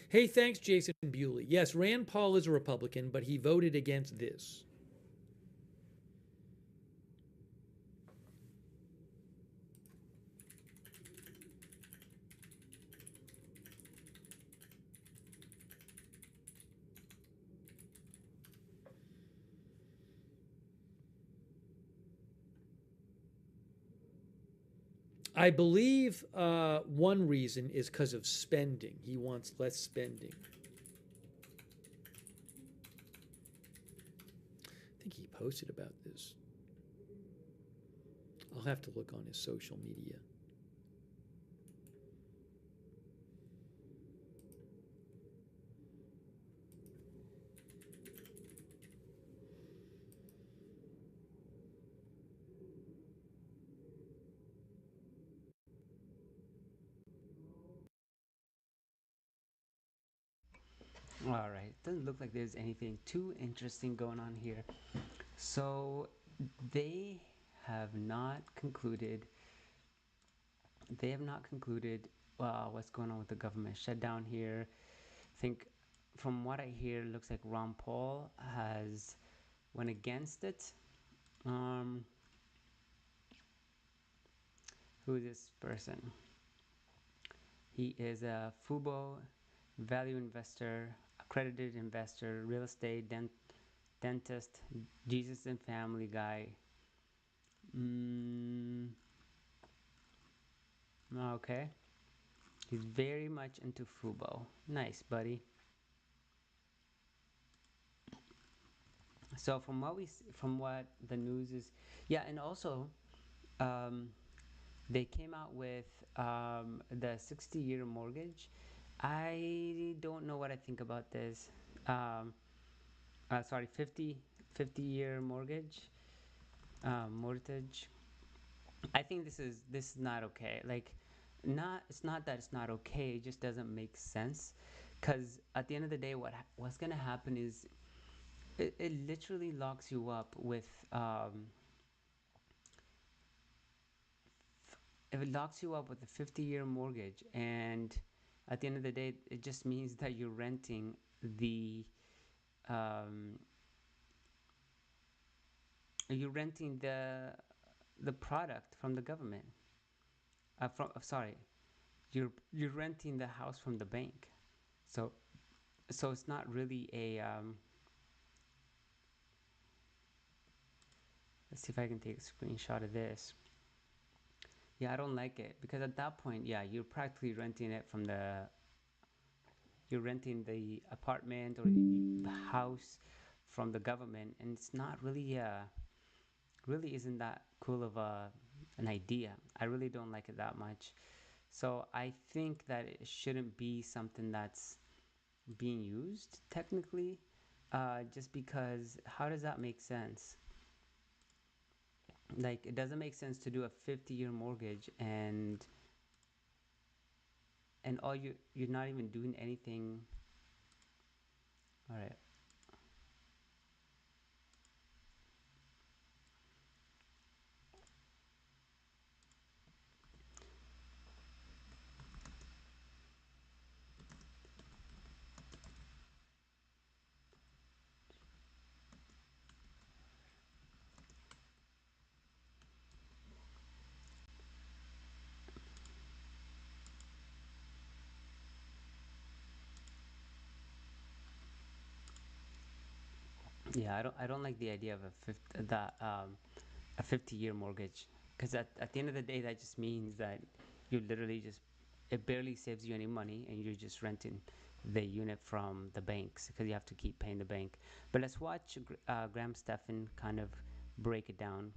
[SPEAKER 3] Hey, thanks, Jason Bewley. Yes, Rand Paul is a Republican, but he voted against this. I believe one reason is because of spending. He wants less spending. I think he posted about this. I'll have to look on his social media.
[SPEAKER 1] All right, doesn't look like there's anything too interesting going on here. So they have not concluded. They have not concluded what's going on with the government shutdown here. I think, from what I hear, it looks like Ron Paul has went against it. Who is this person? He is a FUBO value investor, accredited investor, real estate, dentist, Jesus and Family guy. Okay. He's very much into FUBO. Nice, buddy. So from what the news is, yeah, and also, they came out with the 60-year mortgage. I don't know what I think about this. 50-year mortgage. Mortgage. I think this is not okay. It's not that it's not okay. It just doesn't make sense. Because at the end of the day, what's gonna happen is it literally locks you up with if it locks you up with a 50-year mortgage, and at the end of the day, it just means that you're renting the product from the government. You're renting the house from the bank. So it's not really a let's see if I can take a screenshot of this. Yeah, I don't like it, because at that point, yeah, you're practically renting it from you're renting the apartment or the house from the government, and it's not really really isn't that cool of an idea. I really don't like it that much. So I think that it shouldn't be something that's being used technically, just because how does that make sense? Like, it doesn't make sense to do a 50-year mortgage and and all you're not even doing anything. All right. Yeah, I don't like the idea of a 50-year mortgage, because at the end of the day that just means that you literally just, it barely saves you any money, and you're just renting the unit from the banks because you have to keep paying the bank. But let's watch Graham Stephan kind of break it down.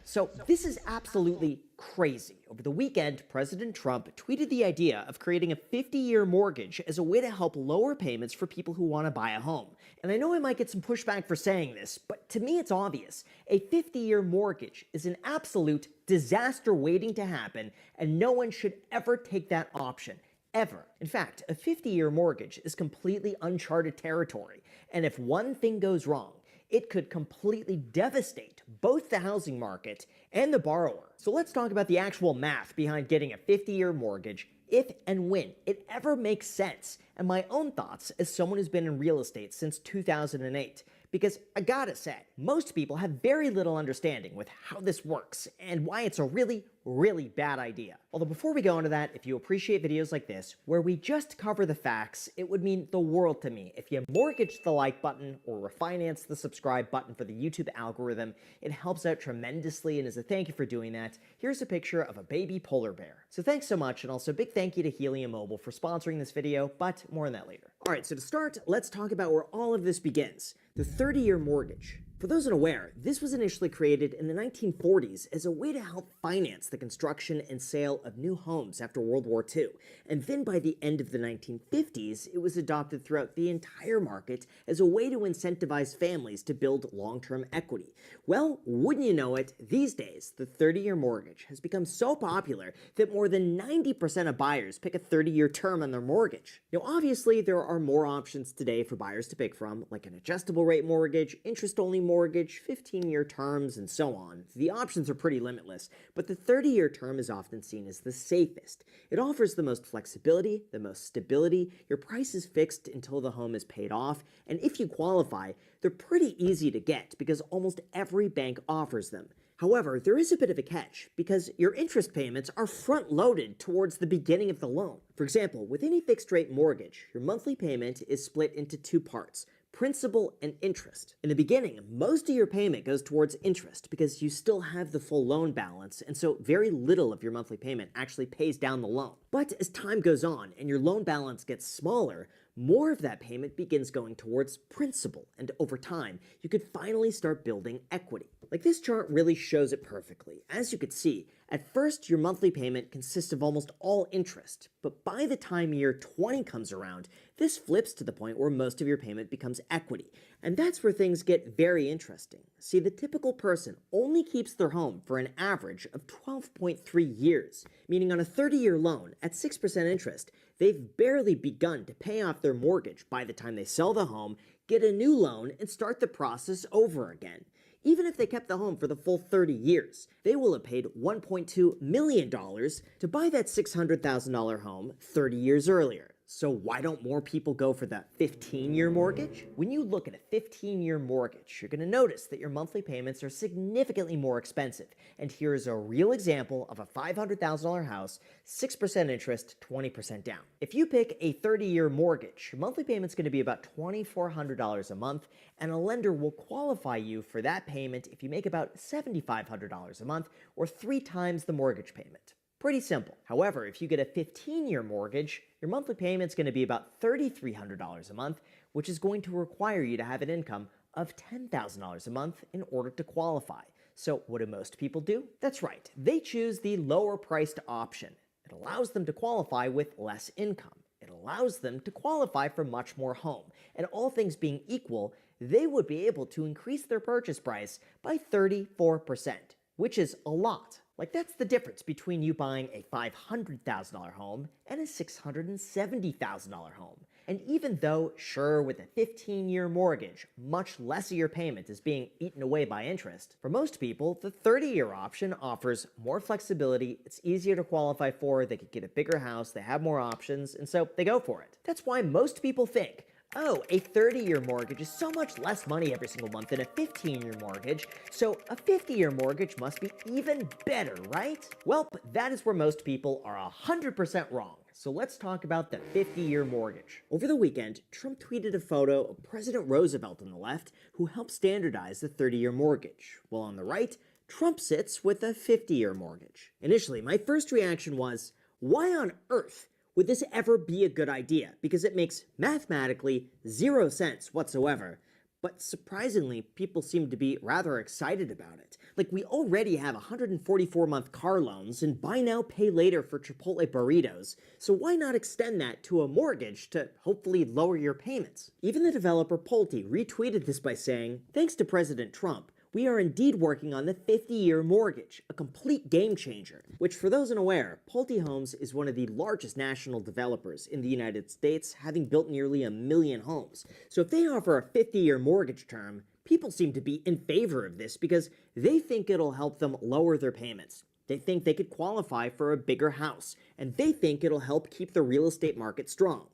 [SPEAKER 2] So this is absolutely crazy. Over the weekend, President Trump tweeted the idea of creating a 50-year mortgage as a way to help lower payments for people who want to buy a home. And I know I might get some pushback for saying this, but to me it's obvious. A 50-year mortgage is an absolute disaster waiting to happen, and no one should ever take that option. Ever. In fact, a 50-year mortgage is completely uncharted territory, and if one thing goes wrong, it could completely devastate both the housing market and the borrower. So let's talk about the actual math behind getting a 50-year mortgage, if and when it ever makes sense, and my own thoughts as someone who's been in real estate since 2008. Because I gotta say, most people have very little understanding with how this works and why it's a really, really bad idea. Although before we go into that, if you appreciate videos like this, where we just cover the facts, it would mean the world to me if you mortgage the like button or refinance the subscribe button for the YouTube algorithm. It helps out tremendously, and as a thank you for doing that, here's a picture of a baby polar bear. So thanks so much, and also big thank you to Helium Mobile for sponsoring this video, but more on that later. Alright, so to start, let's talk about where all of this begins. The 30-year mortgage. For those unaware, this was initially created in the 1940s as a way to help finance the construction and sale of new homes after World War II. And then by the end of the 1950s, it was adopted throughout the entire market as a way to incentivize families to build long-term equity. Well, wouldn't you know it, these days, the 30-year mortgage has become so popular that more than 90% of buyers pick a 30-year term on their mortgage. Now, obviously, there are more options today for buyers to pick from, like an adjustable rate mortgage, interest-only mortgage, 15-year terms, and so on. The options are pretty limitless, but the 30-year term is often seen as the safest. It offers the most flexibility, the most stability, your price is fixed until the home is paid off, and if you qualify, they're pretty easy to get because almost every bank offers them. However, there is a bit of a catch, because your interest payments are front-loaded towards the beginning of the loan. For example, with any fixed-rate mortgage, your monthly payment is split into two parts: principal and interest. In the beginning, most of your payment goes towards interest because you still have the full loan balance, and so very little of your monthly payment actually pays down the loan. But as time goes on and your loan balance gets smaller, more of that payment begins going towards principal, and over time, you could finally start building equity. Like this chart really shows it perfectly. As you could see, at first your monthly payment consists of almost all interest, but by the time year 20 comes around, this flips to the point where most of your payment becomes equity, and that's where things get very interesting. See, the typical person only keeps their home for an average of 12.3 years, meaning on a 30-year loan at 6% interest, they've barely begun to pay off their mortgage by the time they sell the home, get a new loan, and start the process over again. Even if they kept the home for the full 30 years, they will have paid $1.2 million to buy that $600,000 home 30 years earlier. So why don't more people go for the 15-year mortgage? When you look at a 15-year mortgage, you're going to notice that your monthly payments are significantly more expensive. And here is a real example of a $500,000 house, 6% interest, 20% down. If you pick a 30-year mortgage, your monthly payment's going to be about $2,400 a month, and a lender will qualify you for that payment if you make about $7,500 a month, or 3 times the mortgage payment. Pretty simple. However, if you get a 15-year mortgage, your monthly payment's going to be about $3,300 a month, which is going to require you to have an income of $10,000 a month in order to qualify. So what do most people do? That's right, they choose the lower priced option. It allows them to qualify with less income. It allows them to qualify for much more home. And all things being equal, they would be able to increase their purchase price by 34%, which is a lot. Like, that's the difference between you buying a $500,000 home and a $670,000 home. And even though, sure, with a 15-year mortgage, much less of your payment is being eaten away by interest, for most people, the 30-year option offers more flexibility, it's easier to qualify for, they could get a bigger house, they have more options, and so they go for it. That's why most people think, oh, a 30-year mortgage is so much less money every single month than a 15-year mortgage, so a 50-year mortgage must be even better, right? Well, that is where most people are 100% wrong. So let's talk about the 50-year mortgage. Over the weekend, Trump tweeted a photo of President Roosevelt on the left, who helped standardize the 30-year mortgage, while on the right, Trump sits with a 50-year mortgage. Initially, my first reaction was, why on earth would this ever be a good idea? Because it makes mathematically zero sense whatsoever. But surprisingly, people seem to be rather excited about it. Like, we already have 144-month car loans and buy now, pay later for Chipotle burritos, so why not extend that to a mortgage to hopefully lower your payments? Even the developer Pulte retweeted this by saying, thanks to President Trump, we are indeed working on the 50-year mortgage, a complete game changer, which for those unaware, Pulte Homes is one of the largest national developers in the United States, having built nearly 1 million homes. So if they offer a 50-year mortgage term, people seem to be in favor of this because they think it'll help them lower their payments. They think they could qualify for a bigger house, and they think it'll help keep the real estate market strong.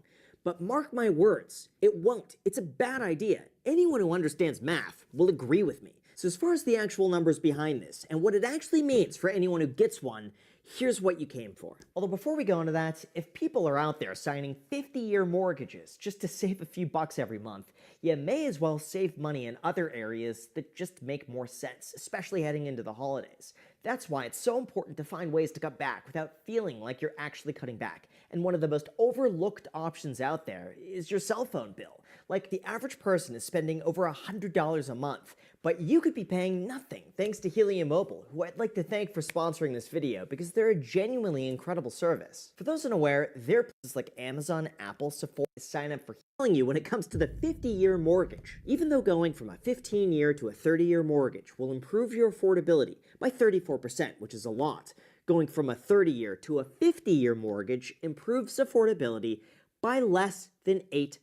[SPEAKER 2] But mark my words, it won't. It's a bad idea. Anyone who understands math will agree with me. So as far as the actual numbers behind this, and what it actually means for anyone who gets one, here's what you came for. Although before we go into that, if people are out there signing 50-year mortgages just to save a few bucks every month, you may as well save money in other areas that just make more sense, especially heading into the holidays. That's why it's so important to find ways to cut back without feeling like you're actually cutting back. And one of the most overlooked options out there is your cell phone bill. Like, the average person is spending over $100 a month, but you could be paying nothing thanks to Helium Mobile, who I'd like to thank for sponsoring this video because they're a genuinely incredible service. For those unaware, there are places like Amazon, Apple, Sephora sign up for telling you when it comes to the 50-year mortgage. Even though going from a 15-year to a 30-year mortgage will improve your affordability by 34%, which is a lot, going from a 30-year to a 50-year mortgage improves affordability by less than 8%.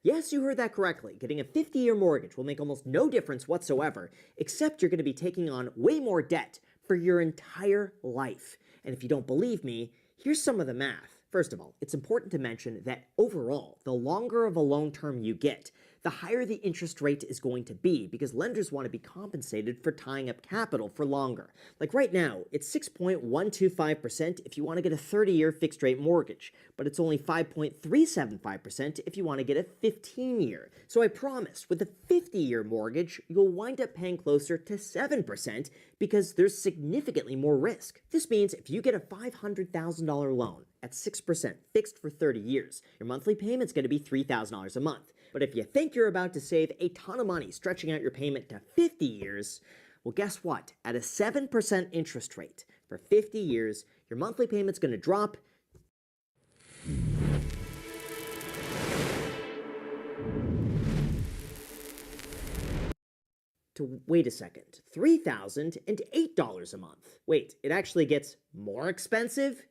[SPEAKER 2] Yes, you heard that correctly. Getting a 50-year mortgage will make almost no difference whatsoever, except you're going to be taking on way more debt for your entire life. And if you don't believe me, here's some of the math. First of all, it's important to mention that overall, the longer of a loan term you get, the higher the interest rate is going to be because lenders want to be compensated for tying up capital for longer. Like right now, it's 6.125% if you want to get a 30-year fixed-rate mortgage, but it's only 5.375% if you want to get a 15-year. So I promise, with a 50-year mortgage, you'll wind up paying closer to 7% because there's significantly more risk. This means if you get a $500,000 loan at 6% fixed for 30 years, your monthly payment's going to be $3,000 a month. But if you think you're about to save a ton of money stretching out your payment to 50 years, well, guess what? At a 7% interest rate for 50 years, your monthly payment's going to drop to, wait a second, $3,008 a month. Wait, it actually gets more expensive?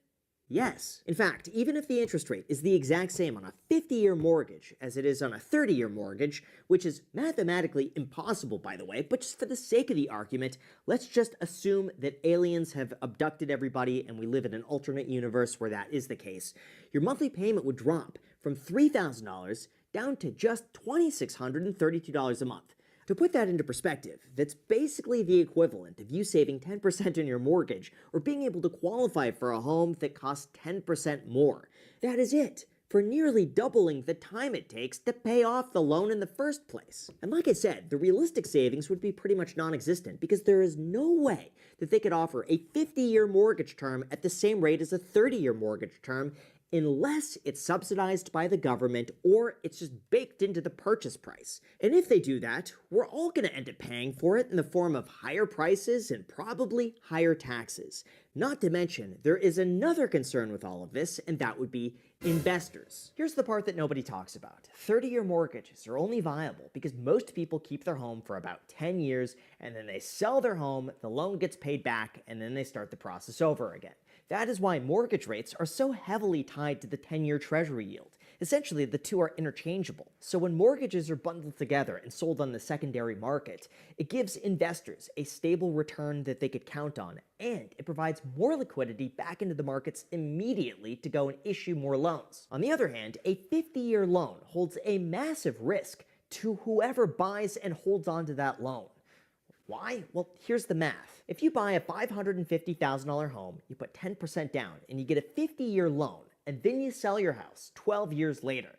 [SPEAKER 2] Yes. In fact, even if the interest rate is the exact same on a 50-year mortgage as it is on a 30-year mortgage, which is mathematically impossible, by the way, but just for the sake of the argument, let's just assume that aliens have abducted everybody and we live in an alternate universe where that is the case. Your monthly payment would drop from $3,000 down to just $2,632 a month. To put that into perspective, that's basically the equivalent of you saving 10% in your mortgage or being able to qualify for a home that costs 10% more. That is it, for nearly doubling the time it takes to pay off the loan in the first place. And like I said, the realistic savings would be pretty much non-existent because there is no way that they could offer a 50-year mortgage term at the same rate as a 30-year mortgage term unless it's subsidized by the government or it's just baked into the purchase price. And if they do that, we're all going to end up paying for it in the form of higher prices and probably higher taxes. Not to mention, there is another concern with all of this, and that would be investors. Here's the part that nobody talks about. 30-year mortgages are only viable because most people keep their home for about 10 years, and then they sell their home, the loan gets paid back, and then they start the process over again. That is why mortgage rates are so heavily tied to the 10-year treasury yield. Essentially, the two are interchangeable. So when mortgages are bundled together and sold on the secondary market, it gives investors a stable return that they could count on, and it provides more liquidity back into the markets immediately to go and issue more loans. On the other hand, a 50-year loan holds a massive risk to whoever buys and holds onto that loan. Why? Well, here's the math. If you buy a $550,000 home, you put 10% down, and you get a 50-year loan, and then you sell your house 12 years later,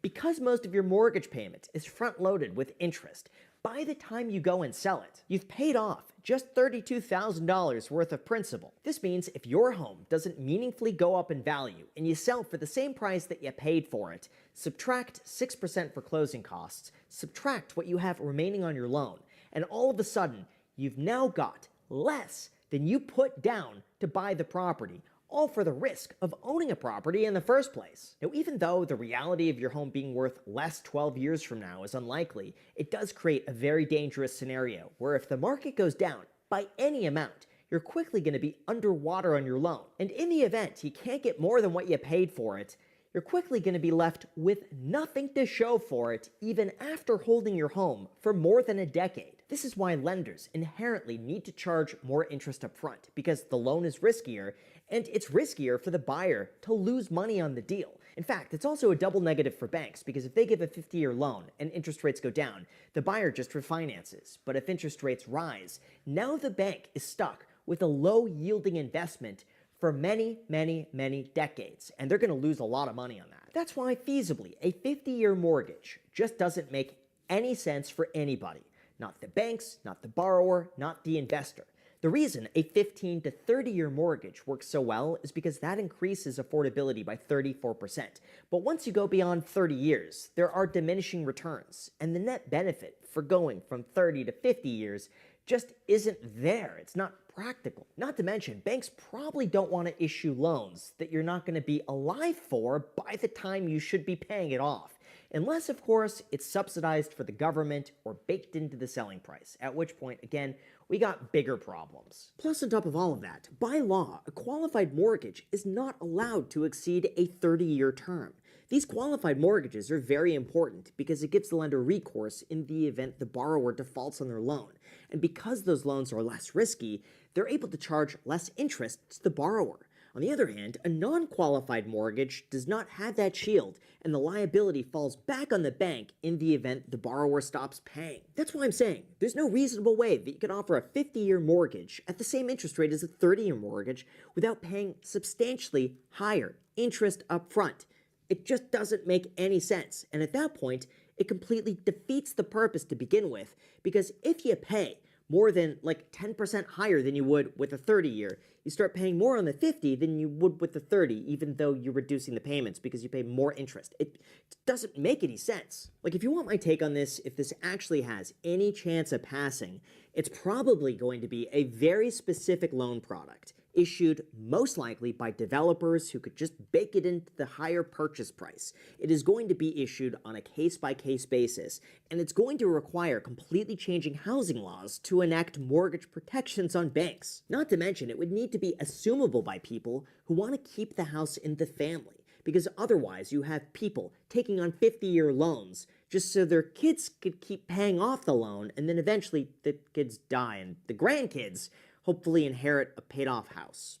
[SPEAKER 2] because most of your mortgage payment is front-loaded with interest, by the time you go and sell it, you've paid off just $32,000 worth of principal. This means if your home doesn't meaningfully go up in value and you sell for the same price that you paid for it, subtract 6% for closing costs, subtract what you have remaining on your loan, and all of a sudden, you've now got less than you put down to buy the property, all for the risk of owning a property in the first place. Now, even though the reality of your home being worth less 12 years from now is unlikely, it does create a very dangerous scenario where if the market goes down by any amount, you're quickly going to be underwater on your loan. And in the event you can't get more than what you paid for it, you're quickly going to be left with nothing to show for it even after holding your home for more than a decade. This is why lenders inherently need to charge more interest up front, because the loan is riskier, and it's riskier for the buyer to lose money on the deal. In fact, it's also a double negative for banks, because if they give a 50-year loan and interest rates go down, the buyer just refinances. But if interest rates rise, now the bank is stuck with a low-yielding investment for many, many, many decades, and they're going to lose a lot of money on that. That's why, feasibly, a 50-year mortgage just doesn't make any sense for anybody. Not the banks, not the borrower, not the investor. The reason a 15 to 30-year mortgage works so well is because that increases affordability by 34%. But once you go beyond 30 years, there are diminishing returns, and the net benefit for going from 30 to 50 years just isn't there. It's not practical. Not to mention, banks probably don't want to issue loans that you're not going to be alive for by the time you should be paying it off. Unless, of course, it's subsidized for the government or baked into the selling price, at which point, again, we got bigger problems. Plus, on top of all of that, by law, a qualified mortgage is not allowed to exceed a 30-year term. These qualified mortgages are very important because it gives the lender recourse in the event the borrower defaults on their loan. And because those loans are less risky, they're able to charge less interest to the borrower. On the other hand, a non-qualified mortgage does not have that shield, and the liability falls back on the bank in the event the borrower stops paying. That's why I'm saying there's no reasonable way that you can offer a 50-year mortgage at the same interest rate as a 30-year mortgage without paying substantially higher interest up front. It just doesn't make any sense, and at that point, it completely defeats the purpose to begin with, because if you pay more than like 10% higher than you would with a 30-year, you start paying more on the 50 than you would with the 30, even though you're reducing the payments because you pay more interest. It doesn't make any sense. Like, if you want my take on this, if this actually has any chance of passing, it's probably going to be a very specific loan product, issued most likely by developers who could just bake it into the higher purchase price. It is going to be issued on a case-by-case basis, and it's going to require completely changing housing laws to enact mortgage protections on banks. Not to mention, it would need to be assumable by people who want to keep the house in the family, because otherwise you have people taking on 50-year loans just so their kids could keep paying off the loan, and then eventually the kids die, and the grandkids hopefully inherit a paid-off house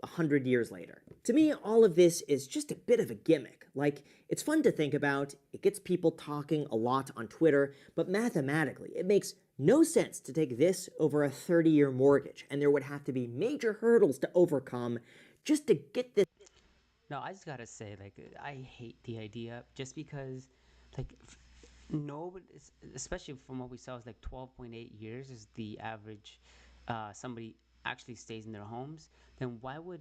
[SPEAKER 2] 100 years later. To me, all of this is just a bit of a gimmick. Like, it's fun to think about, it gets people talking a lot on Twitter, but mathematically, it makes no sense to take this over a 30-year mortgage, and there would have to be major hurdles to overcome just to get this.
[SPEAKER 1] No, I just gotta say, like, I hate the idea just because, like, nobody, especially from what we saw, is like 12.8 years is the average somebody actually stays in their homes. Then why would,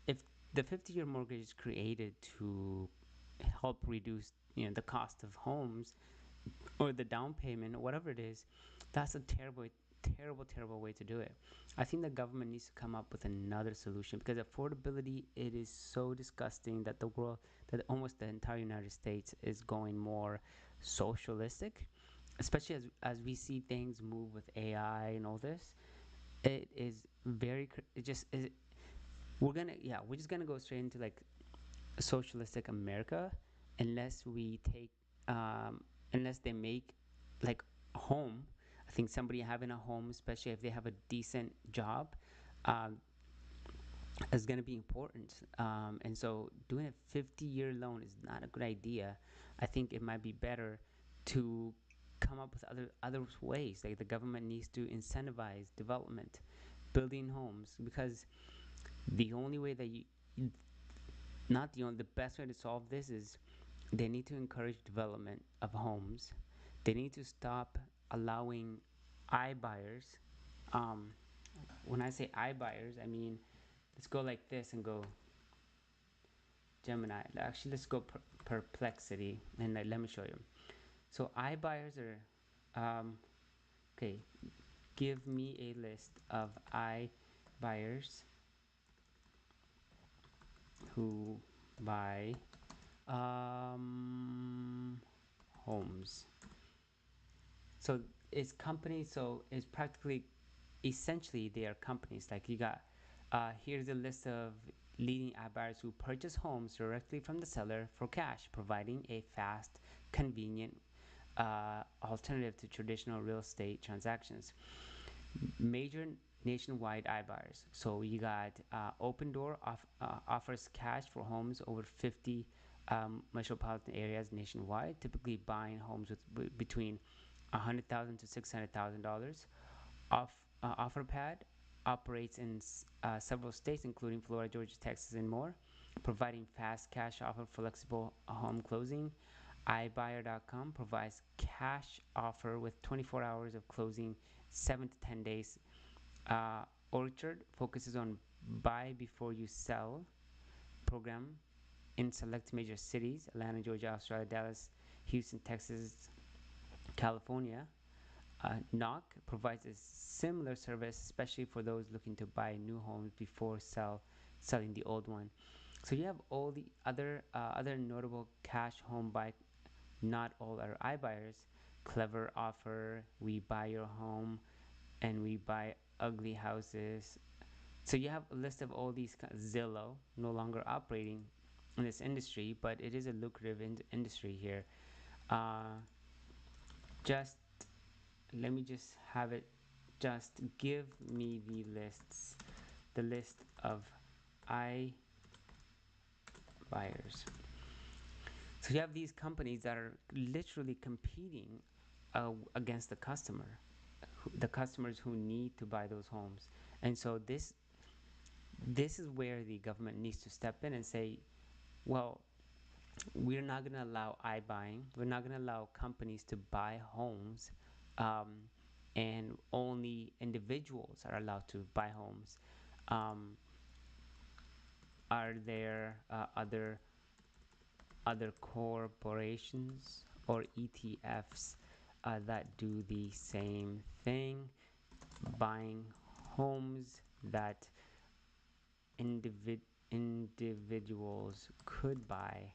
[SPEAKER 1] if the 50-year mortgage is created to help reduce, the cost of homes or the down payment or whatever it is. That's a terrible way to do it. I think the government needs to come up with another solution, because affordability, it is so disgusting that that almost the entire United States is going more socialistic, especially as we see things move with AI and all this. It is we're just gonna go straight into like socialistic America unless we take unless they make like home. I think somebody having a home, especially if they have a decent job, is going to be important. And so doing a 50-year loan is not a good idea. I think it might be better to come up with other ways. Like the government needs to incentivize development, building homes, because the only way that the best way to solve this is they need to encourage development of homes. They need to stop allowing iBuyers. When I say iBuyers, I mean, let's go like this and go Gemini. Actually, let's go Perplexity, and let me show you. So iBuyers are, okay, give me a list of iBuyers who buy homes. So it's companies, so it's practically, essentially they are companies. Like you got, here's a list of leading iBuyers who purchase homes directly from the seller for cash, providing a fast, convenient alternative to traditional real estate transactions. Major nationwide iBuyers. So you got Opendoor offers cash for homes over 50 metropolitan areas nationwide, typically buying homes with between $100,000 to $600,000. OfferPad operates in several states, including Florida, Georgia, Texas, and more, providing fast cash offer, flexible home closing. iBuyer.com provides cash offer with 24 hours of closing, 7 to 10 days. Orchard focuses on buy before you sell program in select major cities: Atlanta, Georgia, Australia, Dallas, Houston, Texas, California. Knock provides a similar service, especially for those looking to buy new homes before selling the old one. So you have all the other notable cash home buy. Not all are iBuyers. Clever Offer, We Buy Your Home, and We Buy Ugly Houses. So you have a list of all these. Zillow, no longer operating in this industry, but it is a lucrative industry here. Just let me just have it. Just give me the list of iBuyers. So you have these companies that are literally competing against the customers who need to buy those homes. And so this is where the government needs to step in and say, well, we're not going to allow iBuying. We're not going to allow companies to buy homes, and only individuals are allowed to buy homes. Are there other corporations or ETFs that do the same thing, buying homes that individuals could buy?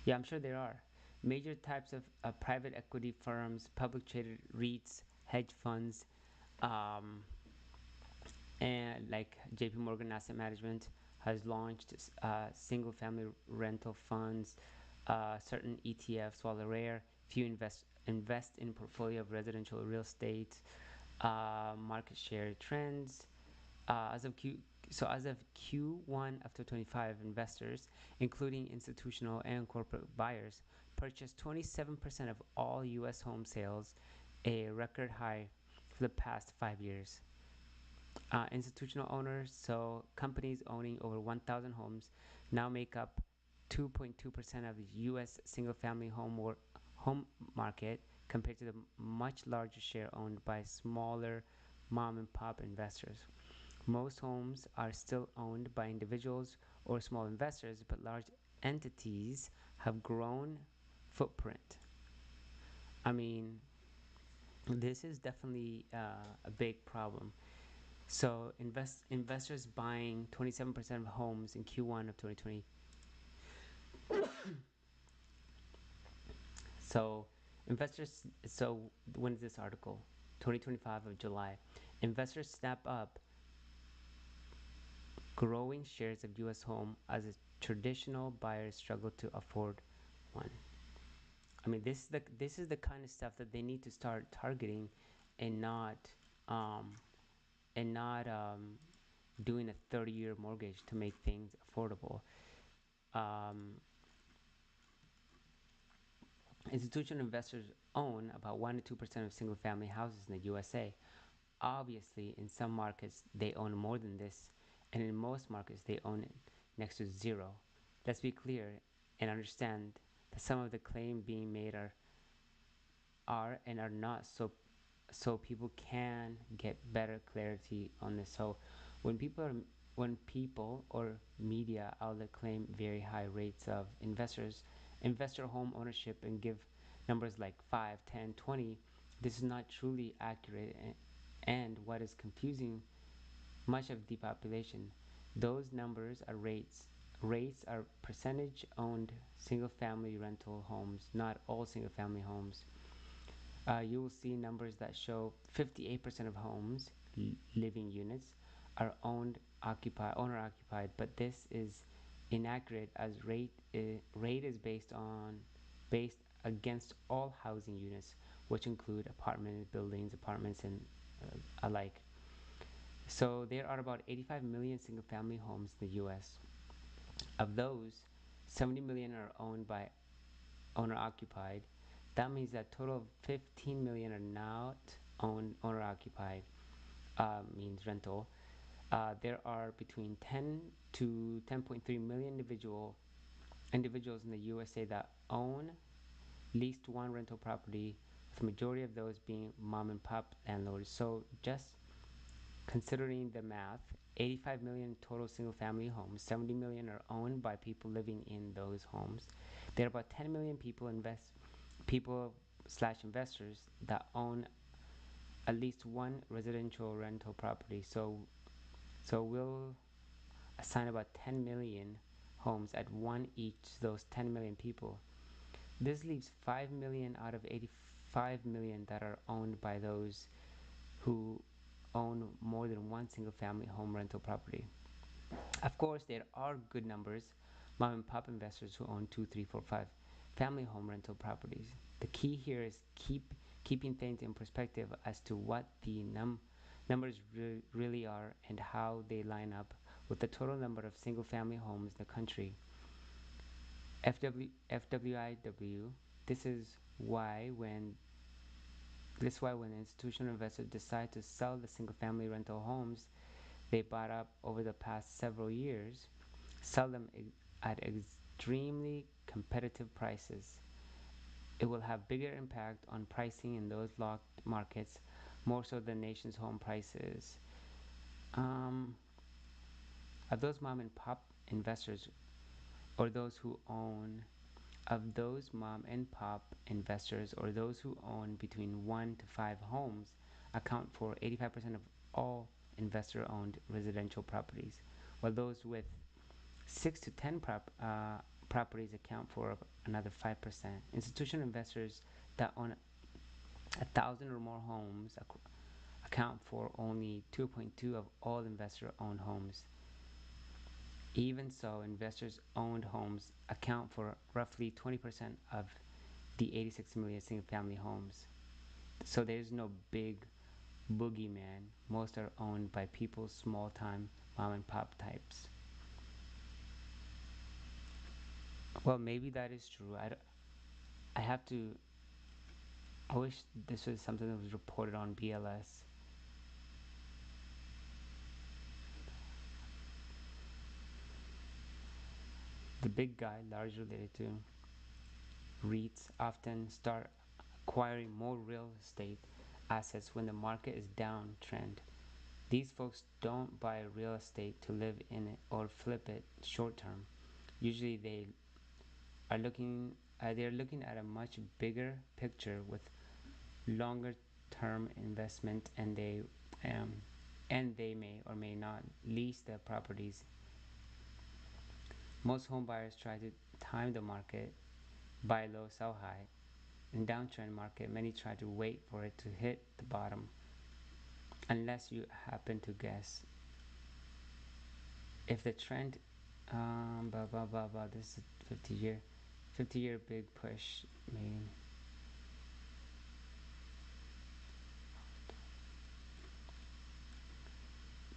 [SPEAKER 1] Yeah, I'm sure there are. Major types of private equity firms, public traded REITs, hedge funds, and like JP Morgan Asset Management has launched single family rental funds, certain ETFs, while rare, few invest in a portfolio of residential real estate. Market share trends. As of Q1 of 2025, investors, including institutional and corporate buyers, purchased 27% of all U.S. home sales, a record high for the past 5 years. Institutional owners, so companies owning over 1,000 homes, now make up 2.2% of the U.S. single-family home market, compared to the much larger share owned by smaller mom-and-pop investors. Most homes are still owned by individuals or small investors, but large entities have grown footprint. I mean, this is definitely a big problem. So investors buying 27% of homes in Q1 of 2020. So when is this article? 2025 of July. Investors snap up growing shares of U.S. home as a traditional buyers struggle to afford one. I mean, this is the kind of stuff that they need to start targeting, and not doing a 30-year mortgage to make things affordable. Institutional investors own about 1 to 2% of single-family houses in the USA. Obviously, in some markets, they own more than this, and in most markets, they own it next to zero. Let's be clear and understand that some of the claims being made are and are not, so people can get better clarity on this. So when people or media outlet claim very high rates of investor home ownership and give numbers like 5, 10, 20, this is not truly accurate, and what is confusing much of the population. Those numbers are rates. Rates are percentage owned single family rental homes, not all single family homes. You will see numbers that show 58% of homes, living units, are owner occupied, but this is inaccurate, as rate is based against all housing units, which include apartment buildings, apartments, and alike. So there are about 85 million single-family homes in the U.S. Of those, 70 million are owned by owner-occupied. That means that a total of 15 million are not owned owner-occupied, means rental. There are between 10 to 10.3 million individuals in the USA that own at least one rental property, with the majority of those being mom and pop landlords. So just considering the math, 85 million total single family homes, 70 million are owned by people living in those homes. There are about 10 million people/investors that own at least one residential rental property. So we'll assign about 10 million homes at one each to those 10 million people. This leaves 5 million out of 85 million that are owned by those who own more than one single family home rental property. Of course, there are good numbers, mom and pop investors who own 2, 3, 4, 5 family home rental properties. The key here is keeping things in perspective as to what the numbers really are and how they line up with the total number of single family homes in the country. FWIW, this is why when institutional investors decide to sell the single family rental homes they bought up over the past several years, sell them at extremely competitive prices. It will have bigger impact on pricing in those locked markets, more so than nation's home prices. Of those mom and pop investors, or those who own between 1 to 5 homes account for 85% of all investor-owned residential properties, while those with 6 to 10 properties account for another 5%. Institutional investors that own 1,000 or more homes account for only 2.2 of all investor-owned homes. Even so, investors-owned homes account for roughly 20% of the 86 million single-family homes. So there's no big boogeyman. Most are owned by people, small-time mom and pop types. Well, maybe that is true. I wish this was something that was reported on BLS. The big guy, largely related to REITs, often start acquiring more real estate assets when the market is downtrend. These folks don't buy real estate to live in it or flip it short term. Usually they're looking at a much bigger picture with longer term investment, and they may or may not lease their properties. Most home buyers try to time the market, buy low, sell high. In downtrend market, many try to wait for it to hit the bottom, unless you happen to guess. If the trend, this is 50-year big push, meaning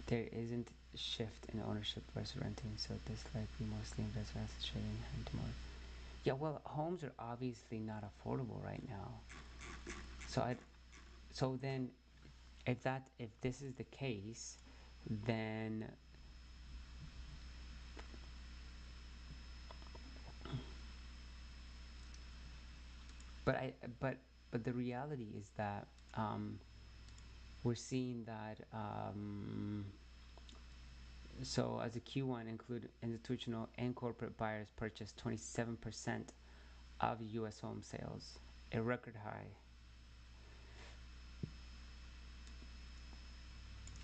[SPEAKER 1] there isn't a shift in ownership versus renting, so this likely mostly investor assets trading and tomorrow. Yeah, well, homes are obviously not affordable right now. So then, if this is the case, then but the reality is that we're seeing that so as a Q1 include institutional and corporate buyers purchased 27% of US home sales, a record high.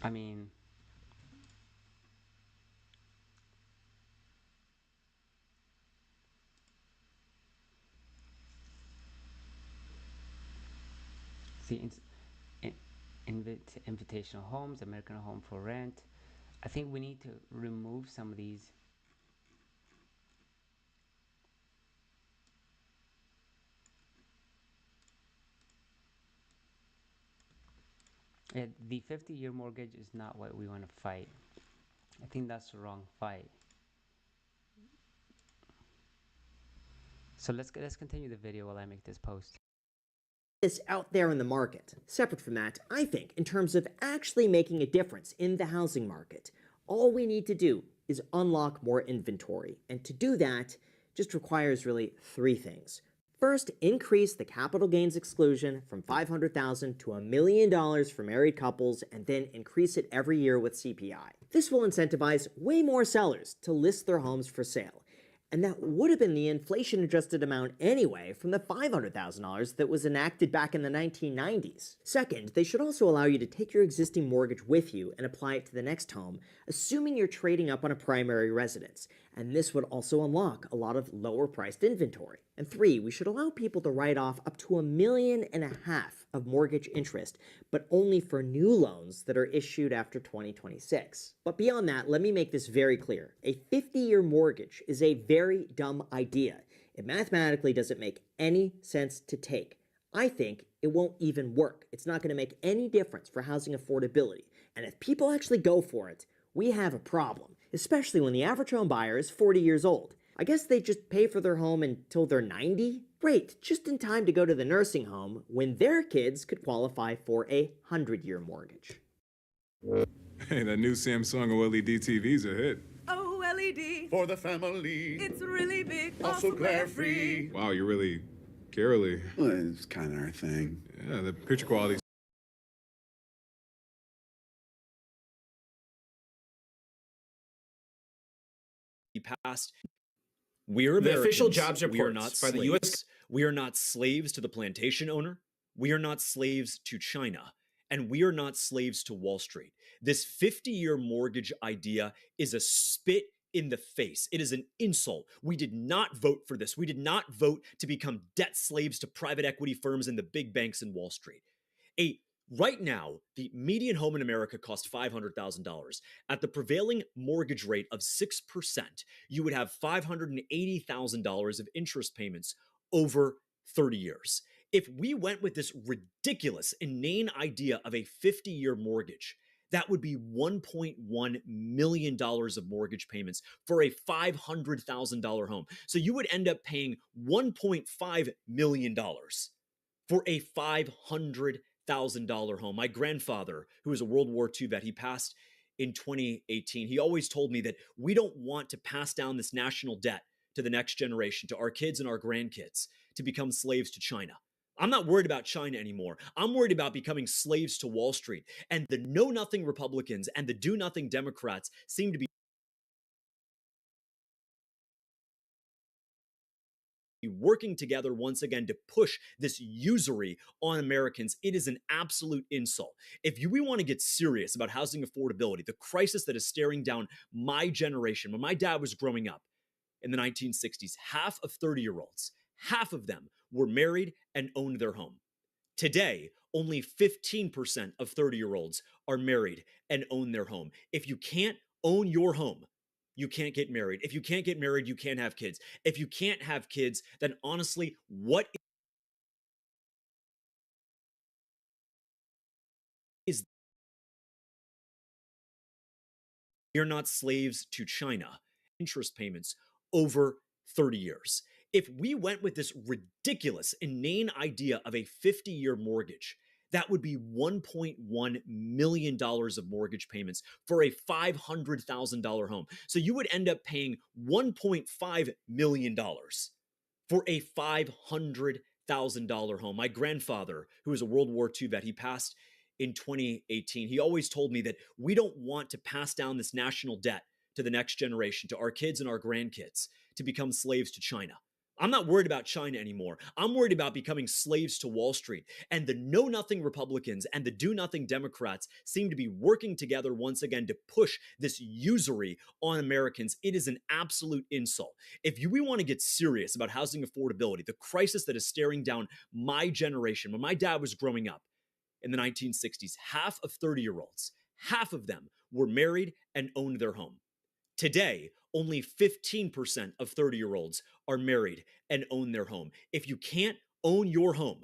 [SPEAKER 1] I mean, see, invitational homes, American Home for Rent. I think we need to remove some of these. The 50-year mortgage is not what we want to fight. I think that's the wrong fight. So let's continue the video while I make this post.
[SPEAKER 2] This out there in the market. Separate from that, I think, in terms of actually making a difference in the housing market, all we need to do is unlock more inventory. And to do that just requires really three things. First, increase the capital gains exclusion from $500,000 to $1 million for married couples, and then increase it every year with CPI. This will incentivize way more sellers to list their homes for sale. And that would have been the inflation-adjusted amount anyway from the $500,000 that was enacted back in the 1990s. Second, they should also allow you to take your existing mortgage with you and apply it to the next home, assuming you're trading up on a primary residence. And this would also unlock a lot of lower-priced inventory. And three, we should allow people to write off up to $1.5 million of mortgage interest, but only for new loans that are issued after 2026. But beyond that, let me make this very clear. A 50-year mortgage is a very dumb idea. It mathematically doesn't make any sense to take. I think it won't even work. It's not going to make any difference for housing affordability. And if people actually go for it, we have a problem, especially when the average home buyer is 40 years old. I guess they just pay for their home until they're 90? Great, just in time to go to the nursing home when their kids could qualify for a 100-year mortgage.
[SPEAKER 5] Hey, that new Samsung OLED TV's a hit.
[SPEAKER 22] OLED. For the family. It's really big.
[SPEAKER 5] Also glare-free. Wow, you're really caroly.
[SPEAKER 22] Well, it's kind of our thing.
[SPEAKER 5] Yeah, the picture quality.
[SPEAKER 23] Passed. We're Americans. The official jobs reports by the U.S. We are not slaves to the plantation owner. We are not slaves to China. And we are not slaves to Wall Street. This 50-year mortgage idea is a spit in the face. It is an insult. We did not vote for this. We did not vote to become debt slaves to private equity firms and the big banks in Wall Street. Right now, the median home in America costs $500,000. At the prevailing mortgage rate of 6%, you would have $580,000 of interest payments over 30 years. If we went with this ridiculous, inane idea of a 50-year mortgage, that would be $1.1 million of mortgage payments for a $500,000 home. So you would end up paying $1.5 million for a $500,000 home. My grandfather, who was a World War II vet, he passed in 2018. He always told me that we don't want to pass down this national debt to the next generation, to our kids and our grandkids, to become slaves to China. I'm not worried about China anymore. I'm worried about becoming slaves to Wall Street. And the know-nothing Republicans and the do-nothing Democrats seem to be working together once again to push this usury on Americans. It is an absolute insult. If we want to get serious about housing affordability, the crisis that is staring down my generation, when my dad was growing up in the 1960s, half of 30-year-olds, half of them were married and owned their home. Today, only 15% of 30-year-olds are married and own their home. If you can't own your home, you can't get married. If you can't get married, you can't have kids. If you can't have kids, then honestly, what is you're not slaves to China. Interest payments over 30 years. If we went with this ridiculous, inane idea of a 50-year mortgage, that would be $1.1 million of mortgage payments for a $500,000 home. So you would end up paying $1.5 million for a $500,000 home. My grandfather, who was a World War II vet, he passed in 2018. He always told me that we don't want to pass down this national debt to the next generation, to our kids and our grandkids, to become slaves to China. I'm not worried about China anymore. I'm worried about becoming slaves to Wall Street. And the know-nothing Republicans and the do-nothing Democrats seem to be working together once again to push this usury on Americans. It is an absolute insult. If we want to get serious about housing affordability, the crisis that is staring down my generation, when my dad was growing up in the 1960s, half of 30-year-olds, half of them were married and owned their home. Today, only 15% of 30-year-olds are married and own their home. If you can't own your home,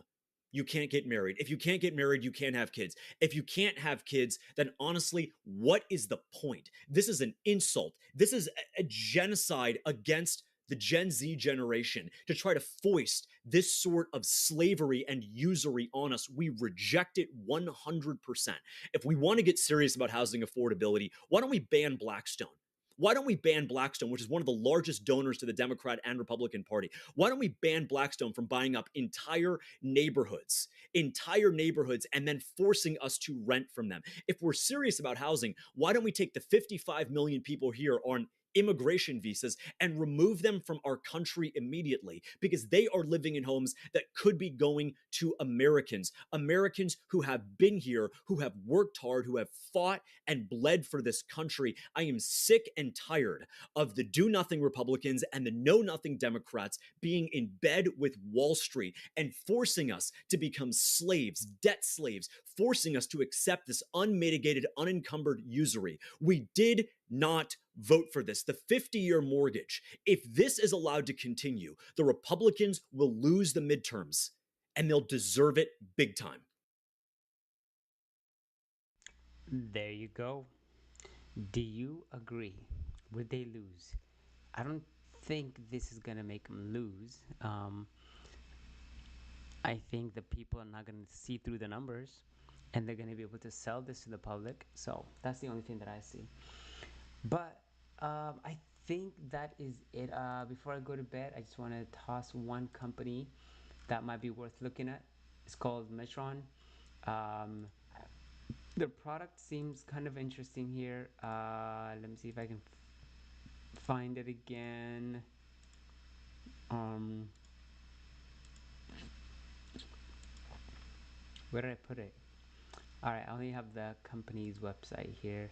[SPEAKER 23] you can't get married. If you can't get married, you can't have kids. If you can't have kids, then honestly, what is the point? This is an insult. This is a genocide against the Gen Z generation to try to foist this sort of slavery and usury on us. We reject it 100%. If we want to get serious about housing affordability, why don't we ban Blackstone? Why don't we ban Blackstone, which is one of the largest donors to the Democrat and Republican Party? Why don't we ban Blackstone from buying up entire neighborhoods, and then forcing us to rent from them? If we're serious about housing, why don't we take the 55 million people here on immigration visas and remove them from our country immediately, because they are living in homes that could be going to Americans who have been here, who have worked hard, who have fought and bled for this country. I am sick and tired of the do-nothing Republicans and the know-nothing Democrats being in bed with Wall Street and forcing us to become slaves, debt slaves, forcing us to accept this unmitigated, unencumbered usury. We did not vote for this. The 50-year mortgage, if this is allowed to continue, the Republicans will lose the midterms, and they'll deserve it big time.
[SPEAKER 1] There you go. Do you agree? Would they lose? I don't think this is going to make them lose. I think the people are not going to see through the numbers, and they're going to be able to sell this to the public. So that's the only thing that I see. But I think that is it. Before I go to bed, I just want to toss one company that might be worth looking at. It's called Metron. The product seems kind of interesting here. Let me see if I can find it again. Where did I put it? All right, I only have the company's website here.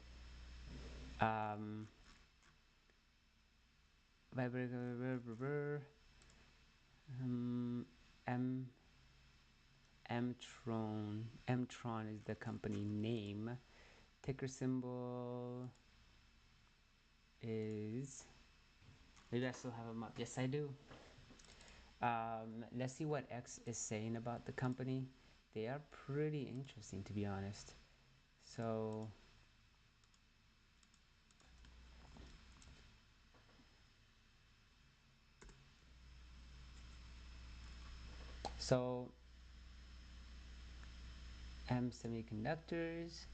[SPEAKER 1] Mtron is the company name. Ticker symbol is, maybe I still have them up. Yes, I do. Let's see what X is saying about the company. They are pretty interesting, to be honest. So M Semiconductors.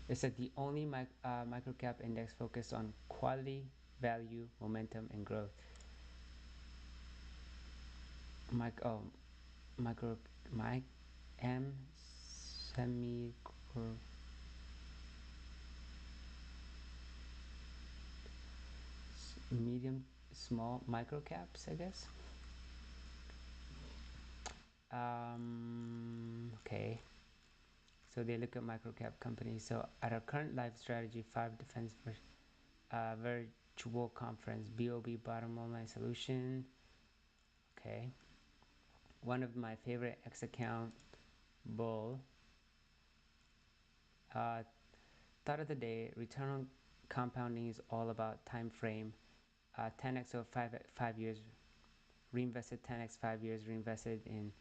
[SPEAKER 1] It said the only microcap index focused on quality, value, momentum, and growth. micro my M semi medium small micro caps, I guess. Okay. So they look at micro cap companies. So at our current live strategy 5 defense virtual conference, BOB bottom online solution. Okay. One of my favorite X account, Bull. Thought of the day, return on compounding is all about time frame. 10x over 5 years, reinvested 10x 5 years, reinvested in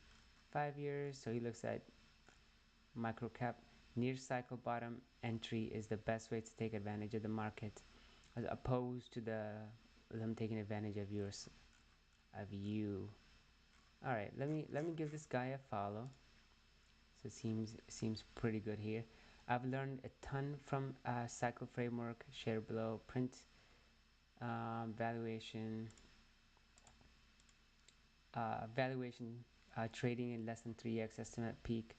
[SPEAKER 1] 5 years. So he looks at micro cap. Near cycle bottom entry is the best way to take advantage of the market, as opposed to them taking advantage of you. All right, let me give this guy a follow. So it seems pretty good here. I've learned a ton from cycle framework. Share below. Print valuation. Trading in less than 3x estimate peak.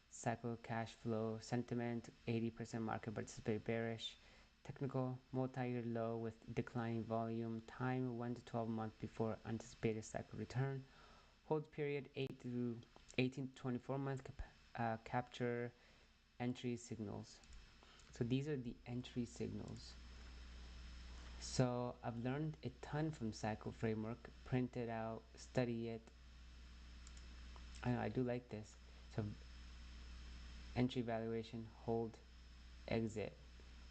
[SPEAKER 1] Cycle cash flow. Sentiment 80% market participate bearish. Technical multi-year low with declining volume. Time 1 to 12 months before anticipated cycle return. Hold period 18 to 24 months. Capture entry signals. So these are the entry signals. So I've learned a ton from cycle framework. Print it out, study it. I do like this. So entry valuation, hold, exit.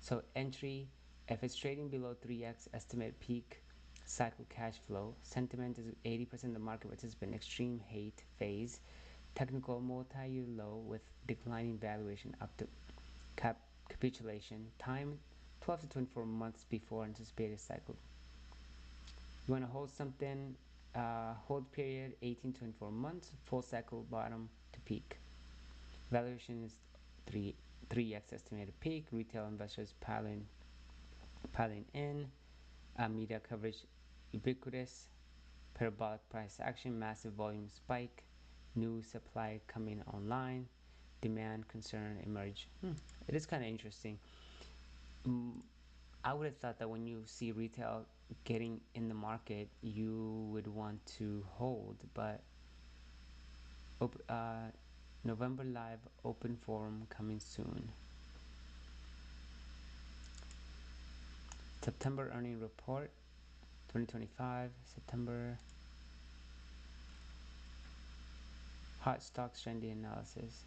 [SPEAKER 1] So entry, if it's trading below 3x estimate peak cycle cash flow, sentiment is 80% of the market participant extreme hate phase. Technical multi-year low with declining valuation up to capitulation. Time 12 to 24 months before anticipated cycle. You want to hold something, hold period 18 to 24 months, full cycle bottom to peak. Valuation is 3x estimated peak. Retail investors piling in. Media coverage ubiquitous. Parabolic price action, massive volume spike. New supply coming online. Demand concern emerge. It is kind of interesting. I would have thought that when you see retail getting in the market, you would want to hold, but November live open forum coming soon. September earning report 2025 September. Hot stocks trending analysis.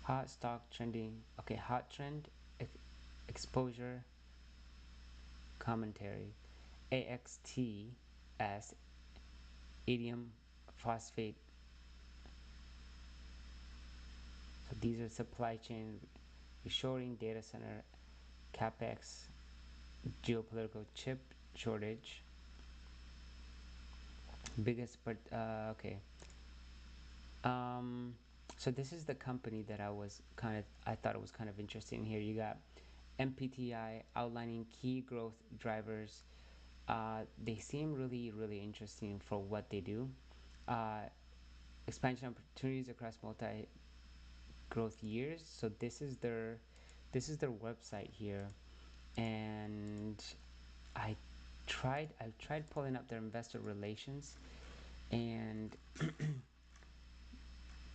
[SPEAKER 1] Hot stock trending. Okay, hot trend exposure commentary. AXTS indium phosphate. So these are supply chain reshoring, data center capex, geopolitical chip shortage. Biggest but okay. So this is the company that I thought it was kind of interesting. Here you got MPTI outlining key growth drivers. They seem really interesting for what they do. Expansion opportunities across multi growth years. So this is their website here, and I've tried pulling up their investor relations, and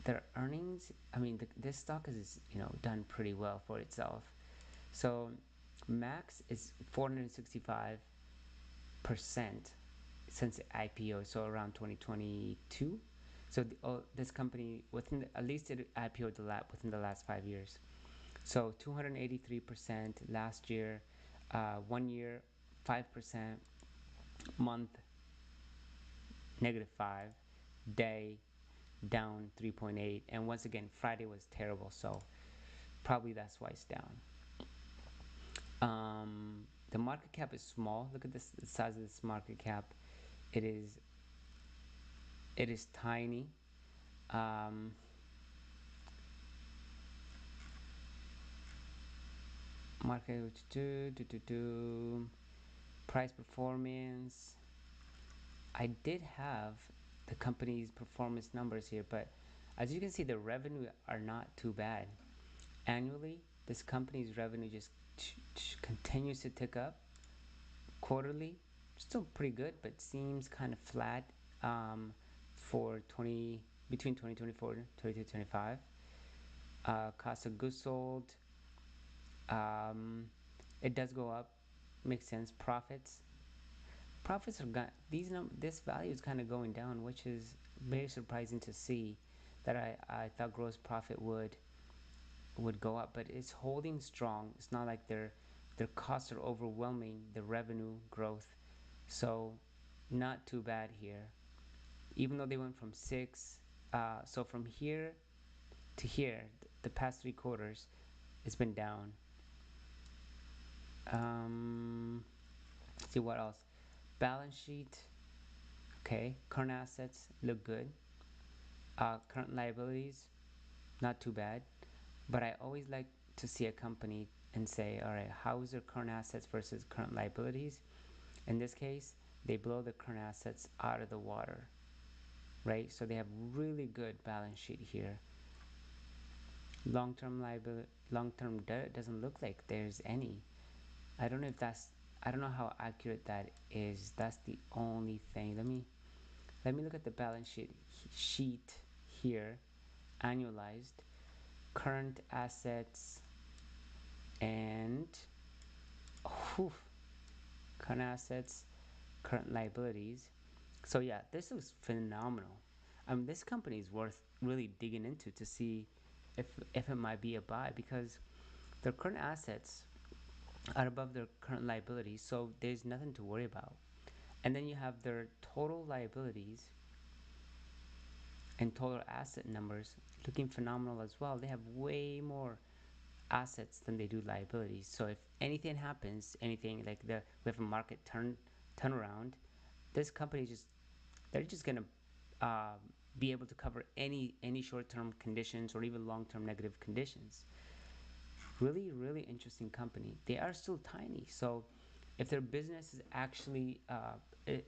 [SPEAKER 1] their earnings, I mean, this stock is done pretty well for itself. So max is 465% since IPO, so around 2022. So this company at least it IPO'd within the last 5 years. So 283% last year, 1 year 5%, month -5, day down 3.8, and once again Friday was terrible, so probably that's why it's down. The market cap is small. Look at the size of this market cap. It is tiny. Market price performance. I did have the company's performance numbers here, but as you can see, the revenue are not too bad. Annually, this company's revenue just continues to tick up. Quarterly, still pretty good, but seems kind of flat for between 2024 and 2025. Cost of goods sold, it does go up, makes sense. Profits are this value is kind of going down, which is very surprising to see. That I thought gross profit would go up, but it's holding strong. It's not like their costs are overwhelming the revenue growth, so not too bad here. Even though they went from 6, so from here to here, the past 3 quarters, it's been down. Let's see what else. Balance sheet. Okay, current assets look good. Current liabilities, not too bad. But I always like to see a company and say, all right, how is their current assets versus current liabilities? In this case, they blow the current assets out of the water, right? So they have really good balance sheet here. Long-term debt doesn't look like there's any. I don't know how accurate that is. That's the only thing. Let me look at the balance sheet here, annualized, current assets, and current assets, current liabilities. So yeah, this looks phenomenal. This company is worth really digging into to see if it might be a buy, because their current assets are above their current liabilities, so there's nothing to worry about. And then you have their total liabilities and total asset numbers looking phenomenal as well. They have way more assets than they do liabilities. So if anything happens, anything like we have a market turnaround, this company they're just gonna be able to cover any short-term conditions or even long-term negative conditions. Really, really interesting company. They are still tiny, so if their business is actually,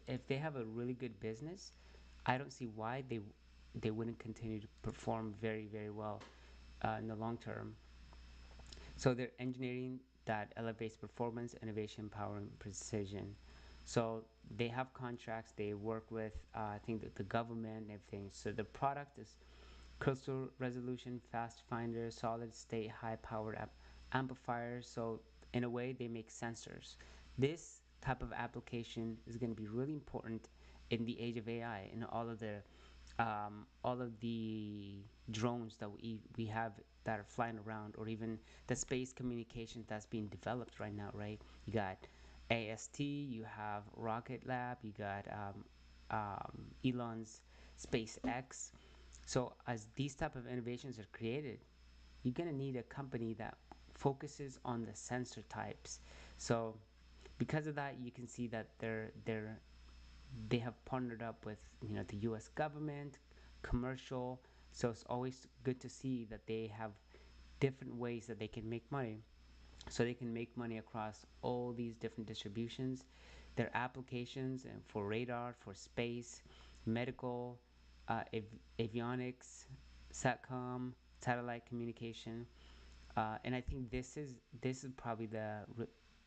[SPEAKER 1] if they have a really good business, I don't see why they wouldn't continue to perform very, very well in the long term. So they're engineering that elevates performance, innovation, power, and precision. So they have contracts. They work with, I think, the government and everything. So the product is crystal resolution, fast finder, solid state, high powered amplifiers. So in a way, they make sensors. This type of application is going to be really important in the age of AI, and all of the drones that we have that are flying around, or even the space communication that's being developed right now, right? You got AST, you have Rocket Lab, you got Elon's SpaceX. So as these type of innovations are created, you're gonna need a company that focuses on the sensor types. So because of that, you can see that they have partnered up with the U.S. government, commercial. So it's always good to see that they have different ways that they can make money. So they can make money across all these different distributions. Their applications and for radar, for space, medical, avionics, satcom, satellite communication, and I think this is probably the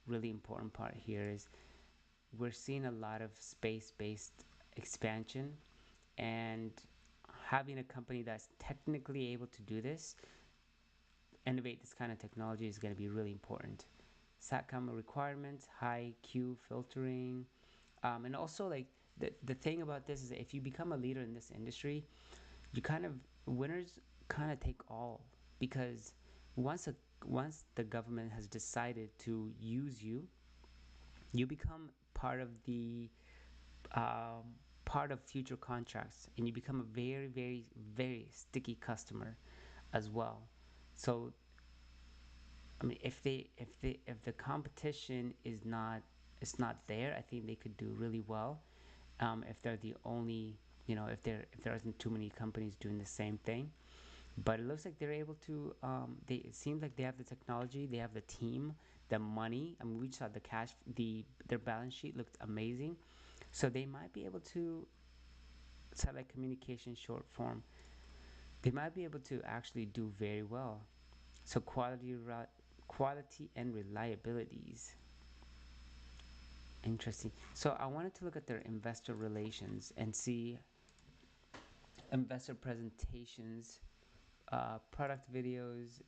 [SPEAKER 1] really important part here. Is we're seeing a lot of space-based expansion, and having a company that's technically able to do this, innovate this kind of technology, is going to be really important. SATCOM requirements, high Q filtering, and also like the thing about this is that if you become a leader in this industry, you winners kind of take all, because once the government has decided to use you, you become part of the part of future contracts, and you become a very, very, very sticky customer as well. So I mean, if the competition is not there, I think they could do really well. If they're the only, if there isn't too many companies doing the same thing. But it looks like they're able to. It seems like they have the technology, they have the team, the money. I mean, we saw the cash. Their balance sheet looked amazing, so they might be able to satellite communication short form. They might be able to actually do very well. So quality and reliabilities. Interesting. So I wanted to look at their investor relations and see investor presentations, product videos,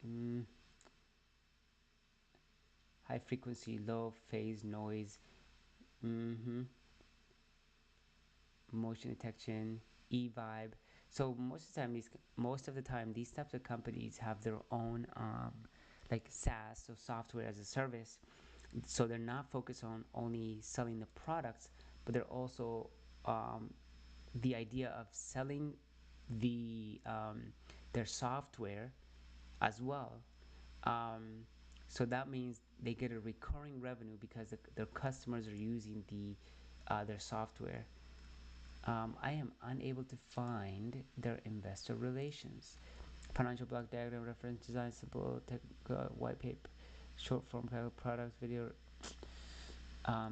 [SPEAKER 1] high frequency, low phase noise, motion detection, e-vibe. So most of the time these types of companies have their own like SaaS, so software as a service. So they're not focused on only selling the products, but they're also the idea of selling their software as well. So that means they get a recurring revenue because their customers are using their software. I am unable to find their investor relations. Financial block diagram, reference design, simple white paper, short form products, video,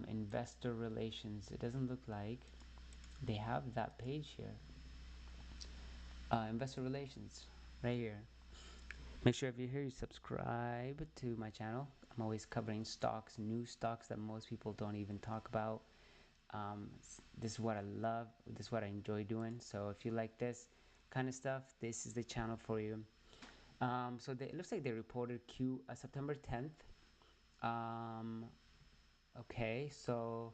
[SPEAKER 1] investor relations. It doesn't look like they have that page here. Investor relations, right here. Make sure if you're here, you subscribe to my channel. I'm always covering stocks, new stocks that most people don't even talk about. This is what I love. This is what I enjoy doing. So if you like this kind of stuff, this is the channel for you. So it looks like they reported September 10th. Okay, so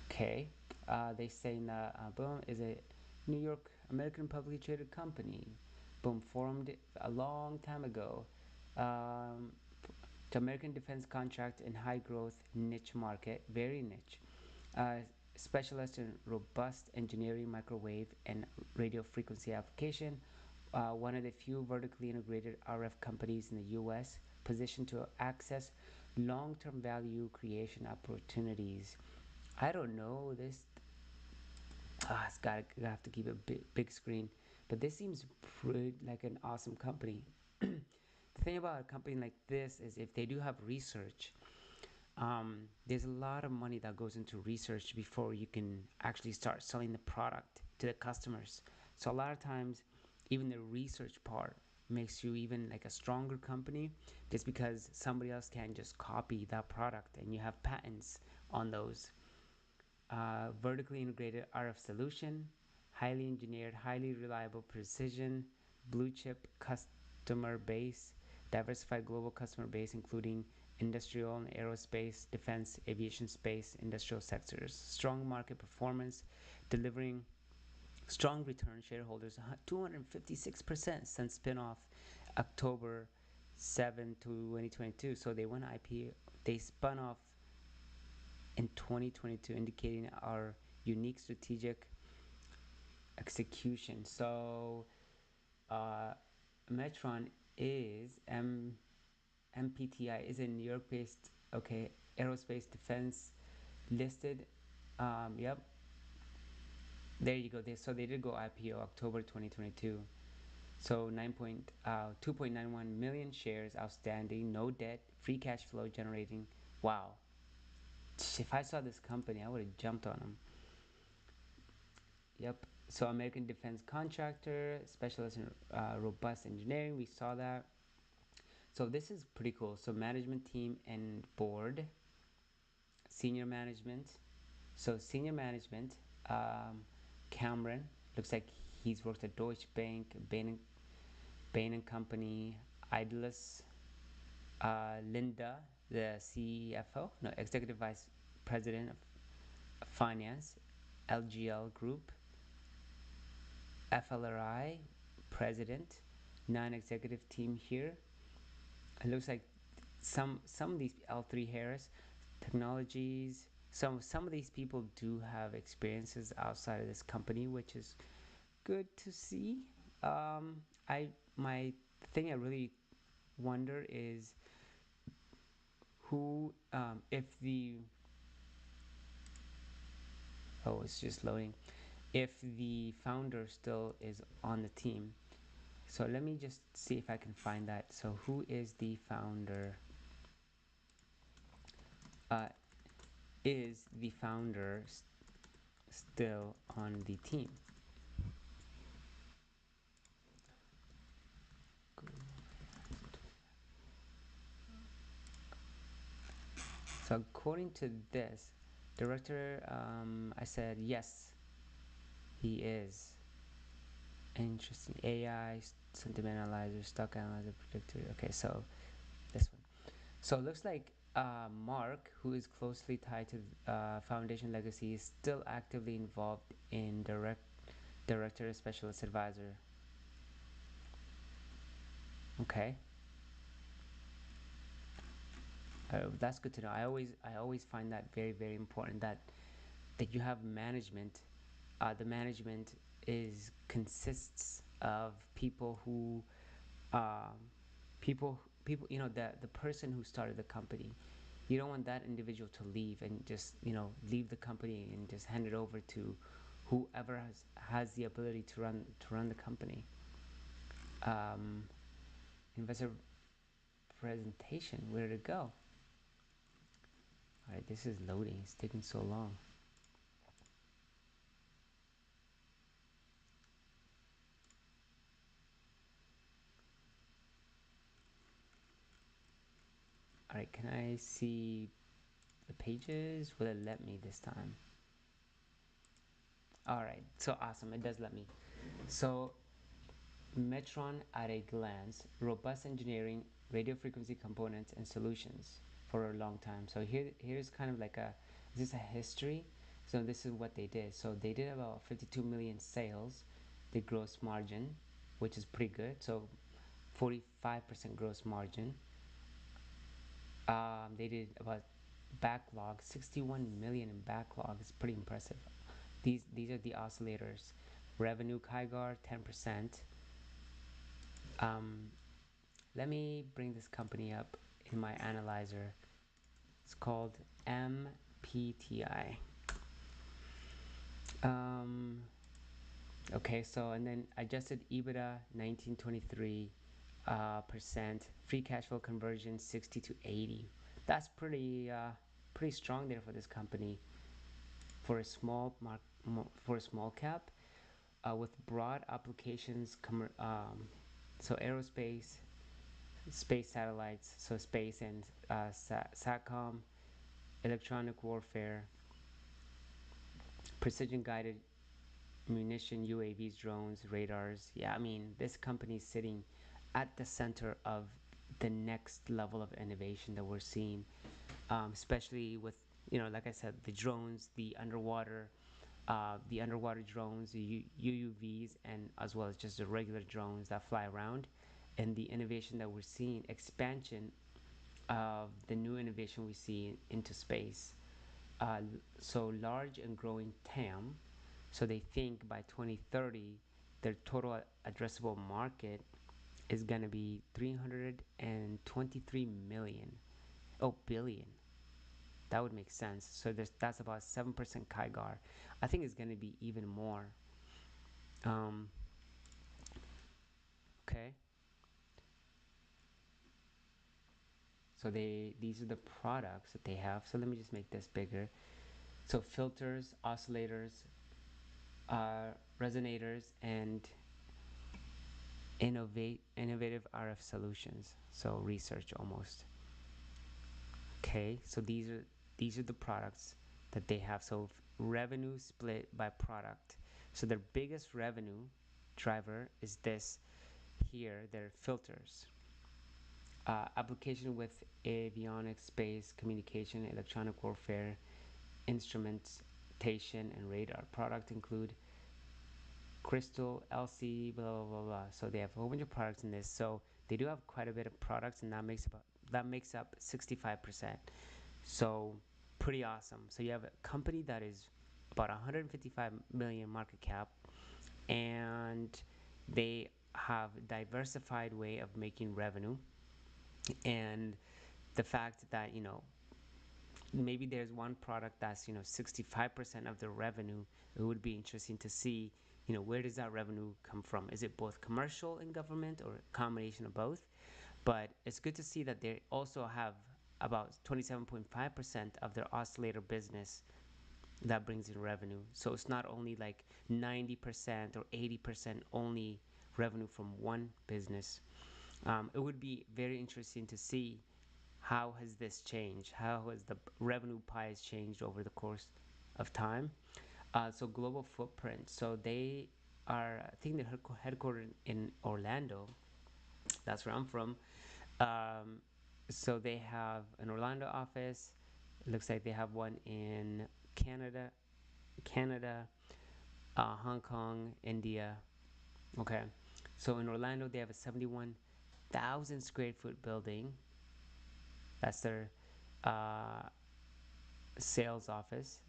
[SPEAKER 1] they saying that Boom is a New York American publicly traded company. Boom, formed a long time ago. The American defense contract in high growth niche market, very niche. Specialized in robust engineering, microwave, and radio frequency application. One of the few vertically integrated RF companies in the U.S. positioned to access long-term value creation opportunities. I don't know this. I have to keep a big screen, but this seems pretty like an awesome company. The thing about a company like this is if they do have research, there's a lot of money that goes into research before you can actually start selling the product to the customers. So a lot of times, even the research part makes you even like a stronger company, just because somebody else can just copy that product and you have patents on those. Vertically integrated RF solution, highly engineered, highly reliable precision, blue chip customer base, diversified global customer base including industrial and aerospace, defense, aviation, space, industrial sectors. Strong market performance, delivering strong return shareholders, 256% since spin-off October 7 to 2022. So they went IPO, they spun off in 2022, indicating our unique strategic execution. So Metron is MPTI is a New York-based aerospace defense listed. Yep. There you go. So they did go IPO October 2022. So 2.91 million shares outstanding, no debt, free cash flow generating. Wow. If I saw this company, I would have jumped on them. Yep. So American defense contractor, specialist in robust engineering. We saw that. So this is pretty cool. So management team and board, senior management. So senior management, Cameron, looks like he's worked at Deutsche Bank, Bain & Company, Idlus, Linda, the CFO, Executive Vice President of Finance, LGL Group, FLRI, President, non-executive team here. It looks like some of these L3 Harris Technologies, some of these people do have experiences outside of this company, which is good to see. My thing I really wonder is who, if the it's just loading, if the founder still is on the team. So let me just see if I can find that. So who is the founder? Is the founder still on the team. So according to this director, I said yes, he is. Interesting. AI, sentiment analyzer, stock analyzer, predictor. Okay, so this one. So it looks like Mark, who is closely tied to Foundation Legacy, is still actively involved in director specialist advisor. Okay. That's good to know. I always find that very important that you have management. The management consists of people who people you know, the person who started the company. You don't want that individual to leave and just, you know, leave the company and just hand it over to whoever has the ability to run the company. Investor presentation, where did it go? Alright, this is loading, it's taking so long. Alright, can I see the pages? Will it let me this time? Alright, so awesome, it does let me. So Metron at a glance: robust engineering, radio frequency components and solutions for a long time. So here's kind of like this is a history. So this is what they did. So they did about 52 million sales. The gross margin, which is pretty good. So 45% gross margin. They did about backlog, 61 million in backlog. It's pretty impressive. These are the oscillators. Revenue CAGR 10%. Let me bring this company up in my analyzer. It's called MPTI. Okay, so and then adjusted EBITDA 19-23%, free cash flow conversion 60 to 80. That's pretty strong there for this company for a small cap with broad applications. So aerospace, space satellites, so space and SATCOM, electronic warfare, precision guided munition, UAVs, drones, radars. Yeah, I mean, this company is sitting at the center of the next level of innovation that we're seeing, especially with, you know, like I said, the drones, the underwater drones, the UUVs, and as well as just the regular drones that fly around, and the innovation that we're seeing, expansion of the new innovation we see into space. So large and growing TAM. So they think by 2030, their total addressable market is going to be 323 billion. That would make sense. So that's about 7% CAGR. I think it's going to be even more. Okay. So these are the products that they have. So let me just make this bigger. So filters, oscillators, resonators, and innovative RF solutions. So research almost. Okay, so these are the products that they have. So revenue split by product. So their biggest revenue driver is this here, their filters. Application with avionics, space, communication, electronic warfare, instrumentation, and radar. Product include crystal, LC, blah blah blah blah. So they have a whole bunch of products in this. So they do have quite a bit of products, and that makes up 65%. So pretty awesome. So you have a company that is about 155 million market cap, and they have a diversified way of making revenue. And the fact that, you know, maybe there's one product that's, you know, 65% of the revenue, it would be interesting to see, you know, where does that revenue come from? Is it both commercial and government, or a combination of both? But it's good to see that they also have about 27.5% of their oscillator business that brings in revenue. So it's not only like 90% or 80% only revenue from one business. It would be very interesting to see how has this changed, how has the revenue pies changed over the course of time. So global footprint. So they are, I think they're headquartered in Orlando. That's where I'm from. So they have an Orlando office. It looks like they have one in Canada, Hong Kong, India. Okay. So in Orlando, they have a 71,000 square foot building. That's their sales office.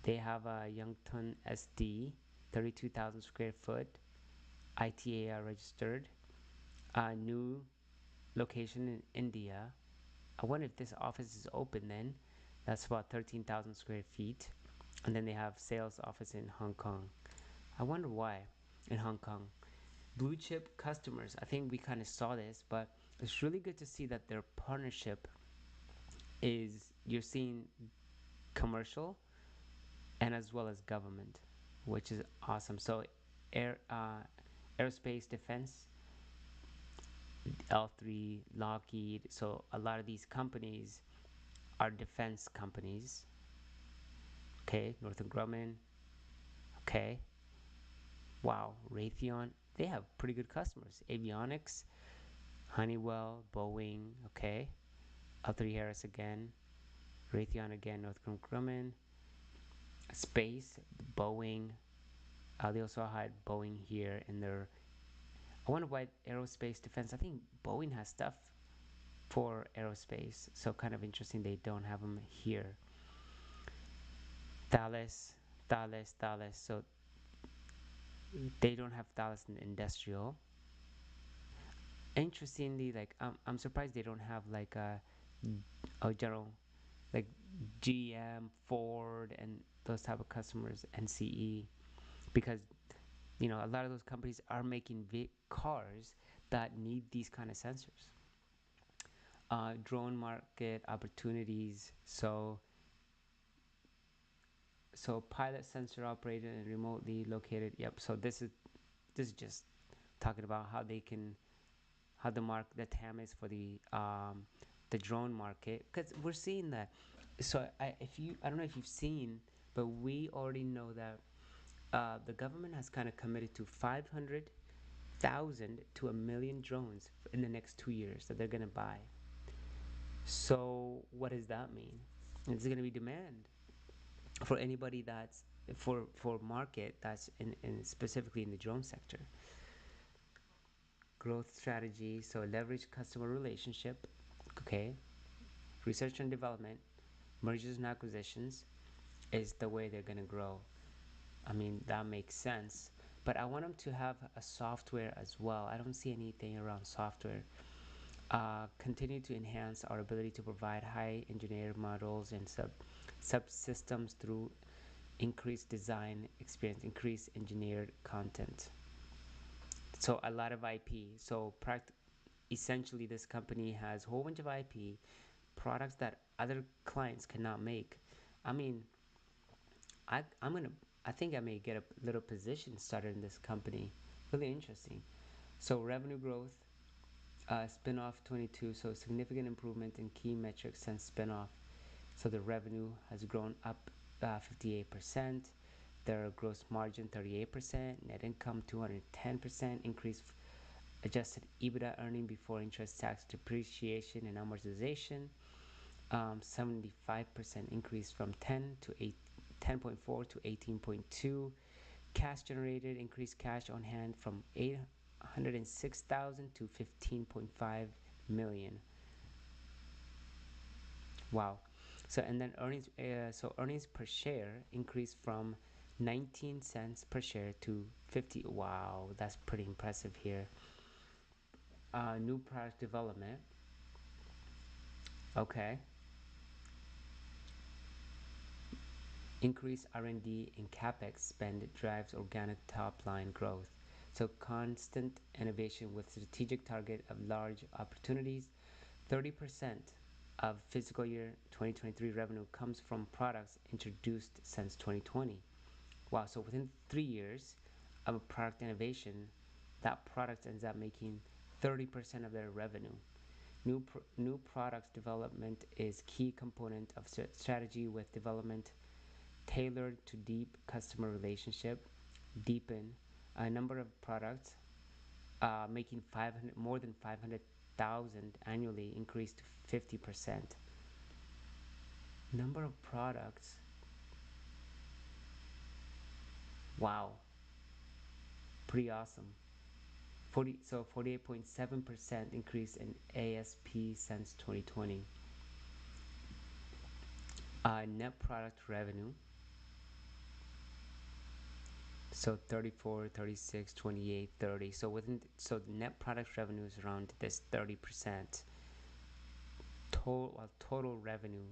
[SPEAKER 1] They have a Yankton SD, 32,000 square foot, ITAR registered. A new location in India. I wonder if this office is open then. That's about 13,000 square feet. And then they have sales office in Hong Kong. I wonder why in Hong Kong. Blue chip customers, I think we kind of saw this, but it's really good to see that their partnership is, you're seeing commercial and as well as government, which is awesome. So aerospace defense, L3, Lockheed, so a lot of these companies are defense companies. Okay, Northrop Grumman. Okay. Wow, Raytheon, they have pretty good customers. Avionics, Honeywell, Boeing, okay. L3Harris again, Raytheon again, Northrop Grumman. Space, Boeing. They also had Boeing here in their, I wonder why aerospace defense, I think Boeing has stuff for aerospace, so kind of interesting they don't have them here. Thales, so they don't have Thales in industrial. Interestingly, like I'm surprised they don't have like a general, like GM, Ford, and those type of customers, and CE, because you know a lot of those companies are making cars that need these kind of sensors. Drone market opportunities. So pilot sensor operated and remotely located. Yep. So this is just talking about how they can, how the TAM is for the drone market, because we're seeing that. So I don't know if you've seen, but we already know that the government has kind of committed to 500,000 to 1 million drones in the next 2 years that they're gonna buy. So what does that mean? It's gonna be demand for anybody that's for market that's in specifically in the drone sector. Growth strategy, so leverage customer relationship, okay. Research and development, mergers and acquisitions is the way they're gonna grow. I mean, that makes sense, but I want them to have a software as well. I don't see anything around software. Continue to enhance our ability to provide high engineered models and subsystems through increased design experience, increased engineered content. So a lot of IP. So essentially this company has a whole bunch of IP, products that other clients cannot make. I mean, I think I may get a little position started in this company. Really interesting. So revenue growth, spin-off 22, so significant improvement in key metrics since spin-off. So the revenue has grown up 58%, their gross margin 38%, net income 210%, increase adjusted EBITDA earning before interest, tax, depreciation, and amortization, 75% increase from 10.4 to 18.2. Cash generated, increased cash on hand from 806,000 to 15.5 million. Wow. So and then earnings, earnings per share increased from 19 cents per share to 50. Wow, that's pretty impressive here. New product development. Okay. Increased R&D and CapEx spend drives organic top line growth. So constant innovation with strategic target of large opportunities. 30% of fiscal year 2023 revenue comes from products introduced since 2020. Wow, so within 3 years of a product innovation, that product ends up making 30% of their revenue. New products development is key component of strategy, with development tailored to deep customer relationship, deepen a number of products making more than 500,000 annually increased to 50%. Number of products. Wow. Pretty awesome. 48.7% increase in ASP since 2020. Net product revenue. So 34, 36, 28, 30. So the net product revenue is around this 30%. Total revenue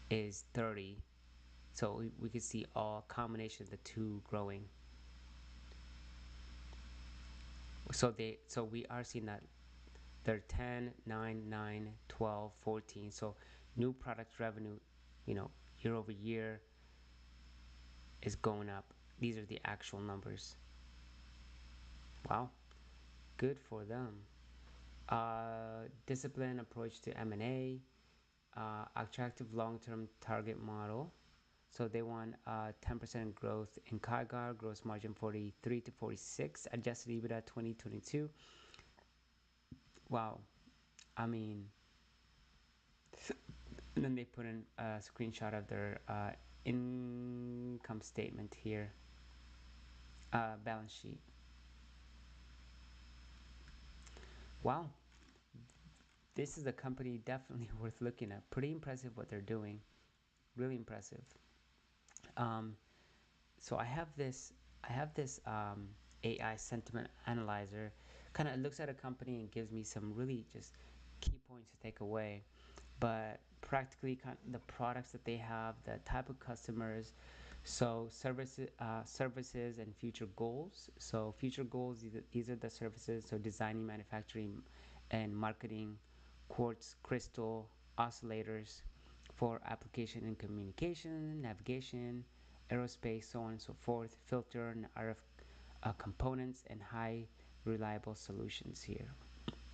[SPEAKER 1] is 30. So we can see all combination of the two growing. So we are seeing that they're 10, 9, 9, 12, 14. So new product revenue, year over year is going up. These are the actual numbers. Wow, good for them. Disciplined approach to M&A, attractive long-term target model. So they want 10% growth in CAGR, gross margin 43 to 46, adjusted EBITDA 2022. Wow, I mean, and then they put in a screenshot of their income statement here, balance sheet. Wow, this is a company definitely worth looking at. Pretty impressive what they're doing, really impressive. So I have this AI sentiment analyzer. Kind of looks at a company and gives me some really just key points to take away. But practically, the products that they have, the type of customers, so services and future goals. So future goals, these are the services. So designing, manufacturing, and marketing quartz crystal oscillators for application in communication, navigation, aerospace, so on and so forth, filter and RF components, and high reliable solutions here.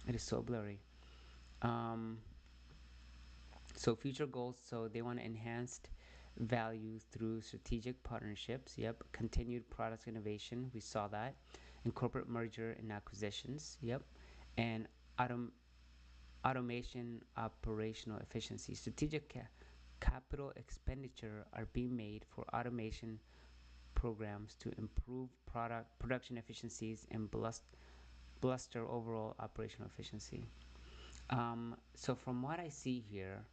[SPEAKER 1] It is so blurry. So future goals, so they want enhanced value through strategic partnerships. Yep. Continued product innovation, we saw that. And corporate merger and acquisitions. Yep. And automation, operational efficiency. Strategic capital expenditure are being made for automation programs to improve production efficiencies and bolster overall operational efficiency. So from what I see here,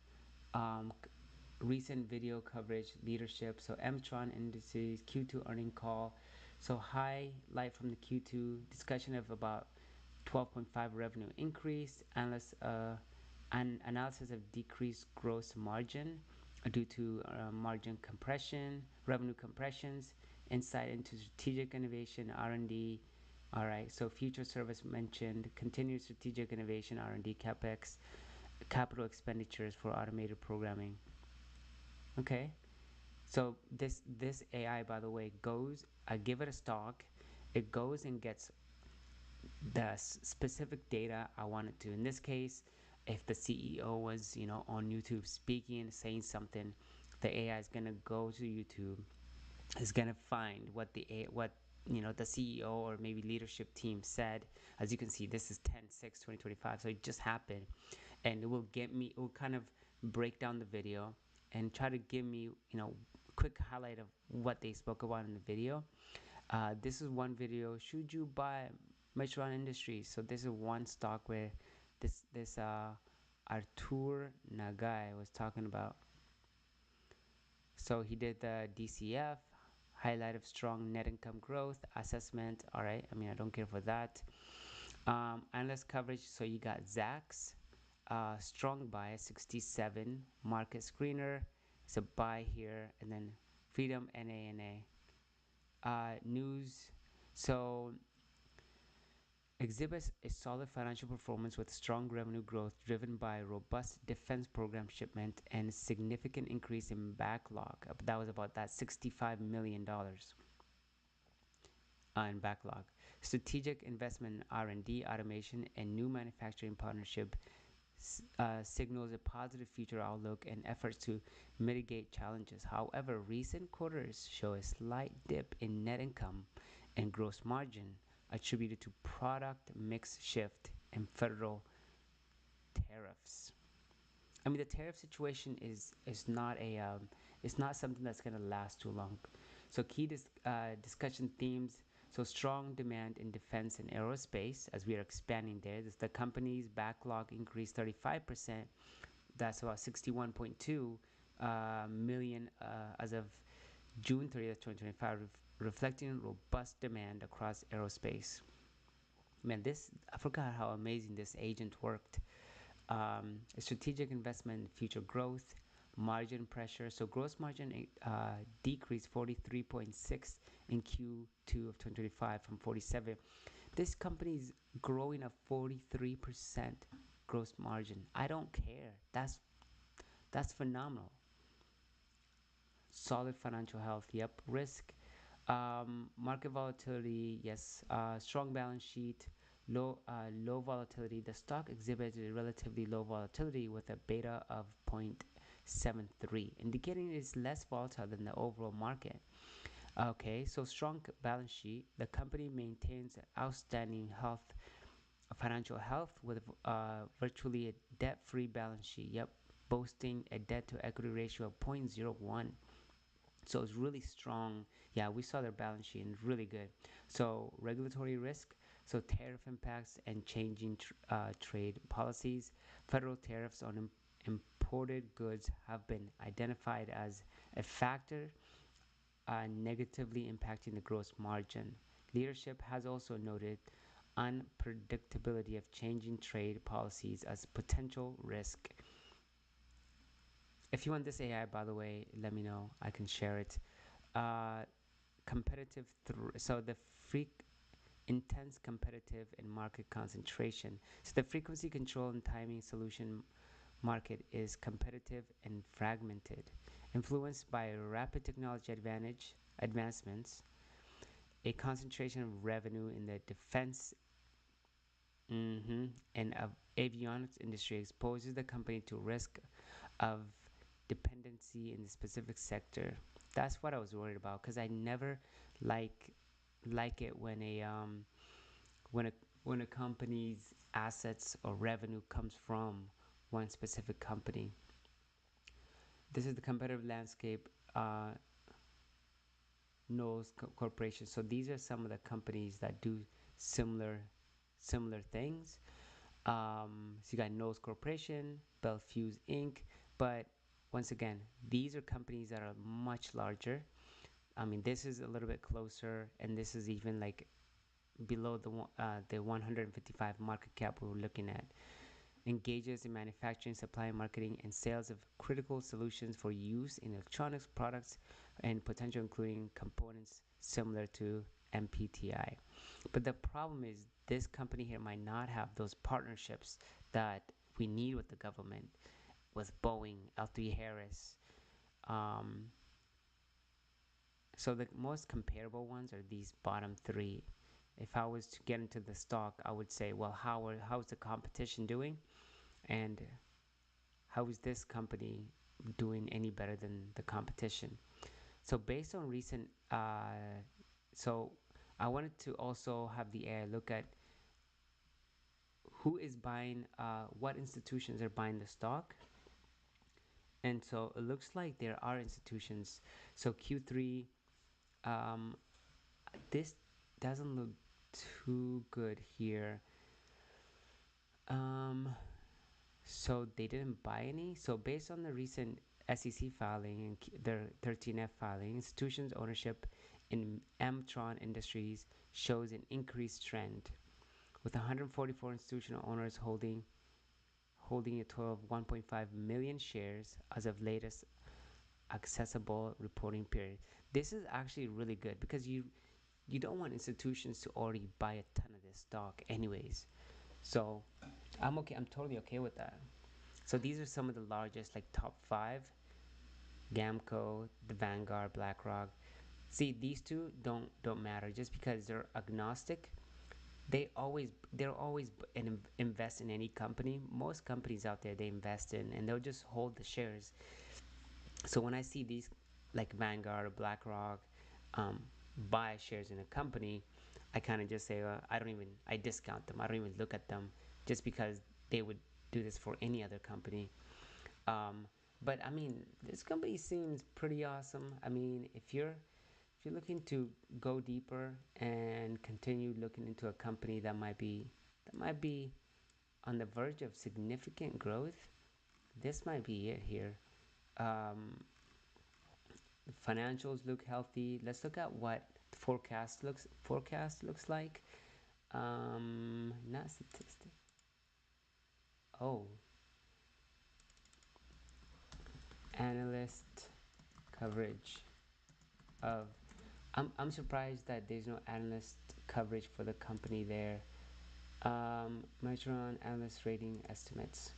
[SPEAKER 1] recent video coverage, leadership, so Mtron Indices, Q2 earning call. So highlight from the Q2 discussion of about 12.5 revenue increase, analysis of decreased gross margin due to margin compression, revenue compressions, insight into strategic innovation, R&D. All right, so future service mentioned, continued strategic innovation, R&D, CapEx, capital expenditures for automated programming. Okay, so this AI, by the way, I give it a stock, it goes and gets the specific data I want it to. In this case, if the CEO was, on YouTube speaking, saying something, the AI is gonna go to YouTube, is gonna find what the CEO or maybe leadership team said. As you can see, this is 10/6/2025, so it just happened, and it will kind of break down the video and try to give me, quick highlight of what they spoke about in the video. This is one video. Should you buy Mtron Industries? So this is one stock where this Artur Nagai was talking about. So he did the DCF, highlight of strong net income growth, assessment. All right, I mean, I don't care for that. Analyst coverage, so you got Zacks, strong buy, 67, market screener, it's a buy here, and then Freedom, NANA. News, so exhibits a solid financial performance with strong revenue growth driven by robust defense program shipment and significant increase in backlog. That was about that $65 million in backlog. Strategic investment in R&D, automation, and new manufacturing partnership signals a positive future outlook and efforts to mitigate challenges. However, recent quarters show a slight dip in net income and gross margin attributed to product mix shift and federal tariffs. I mean, the tariff situation is not it's not something that's going to last too long. So key discussion themes. So strong demand in defense and aerospace as we are expanding there. The company's backlog increased 35%. That's about 61.2 million as of June 30th, 2025, reflecting robust demand across aerospace. Man, I forgot how amazing this agent worked. A strategic investment in future growth, margin pressure. So gross margin decreased 43.6 in Q2 of 2025 from 47. This company is growing a 43% gross margin. I don't care. That's phenomenal. Solid financial health. Yep. Risk. Market volatility. Yes. Strong balance sheet. Low volatility. The stock exhibited relatively low volatility with a beta of 0.73, indicating it is less volatile than the overall market. Okay, so strong balance sheet. The company maintains outstanding financial health with virtually a debt-free balance sheet. Yep, boasting a debt-to-equity ratio of 0.01. So it's really strong. Yeah, we saw their balance sheet and really good. So regulatory risk. So tariff impacts and changing trade policies. Federal tariffs on imported goods have been identified as a factor negatively impacting the gross margin. Leadership has also noted unpredictability of changing trade policies as potential risk. If you want this AI, by the way, let me know. I can share it. Competitive. So the intense competitive and market concentration. So the frequency control and timing solution market is competitive and fragmented, influenced by rapid technology advancements, a concentration of revenue in the defense and avionics industry exposes the company to risk of dependency in the specific sector. That's what I was worried about, because I never like it when a company's assets or revenue comes from one specific company. This is the competitive landscape. Knowles Corporation. So these are some of the companies that do similar things. So you got Knowles Corporation, Bell Fuse Inc. But once again, these are companies that are much larger. I mean, this is a little bit closer, and this is even like below the 155 market cap we were looking at. Engages in manufacturing, supply, marketing, and sales of critical solutions for use in electronics products and potential including components similar to MPTI. But the problem is this company here might not have those partnerships that we need with the government, with Boeing, L3Harris. So the most comparable ones are these bottom three. If I was to get into the stock, I would say, well, how's the competition doing? And how is this company doing any better than the competition? So based on recent, so I wanted to also have the AI look at who is buying, what institutions are buying the stock. And so it looks like there are institutions. So Q3, this doesn't look too good here. So they didn't buy any. So based on the recent SEC filing and their 13F filing, institutions ownership in Mtron Industries shows an increased trend, with 144 institutional owners holding a total of 1.5 million shares as of latest accessible reporting period. This is actually really good because you don't want institutions to already buy a ton of this stock anyways. So I'm okay. I'm totally okay with that. So these are some of the largest, like top 5: Gamco, the Vanguard, BlackRock. See, these two don't matter just because they're agnostic. They're always invest in any company. Most companies out there they invest in, and they'll just hold the shares. So when I see these like Vanguard or BlackRock buy shares in a company, I kind of just say I discount them. I don't even look at them just because they would do this for any other company. But I mean, this company seems pretty awesome. I mean, if you're looking to go deeper and continue looking into a company that might be on the verge of significant growth, this might be it here. The financials look healthy. Let's look at what the forecast looks like. Not statistic. Oh, analyst coverage of. I'm surprised that there's no analyst coverage for the company there. Measure on analyst rating estimates.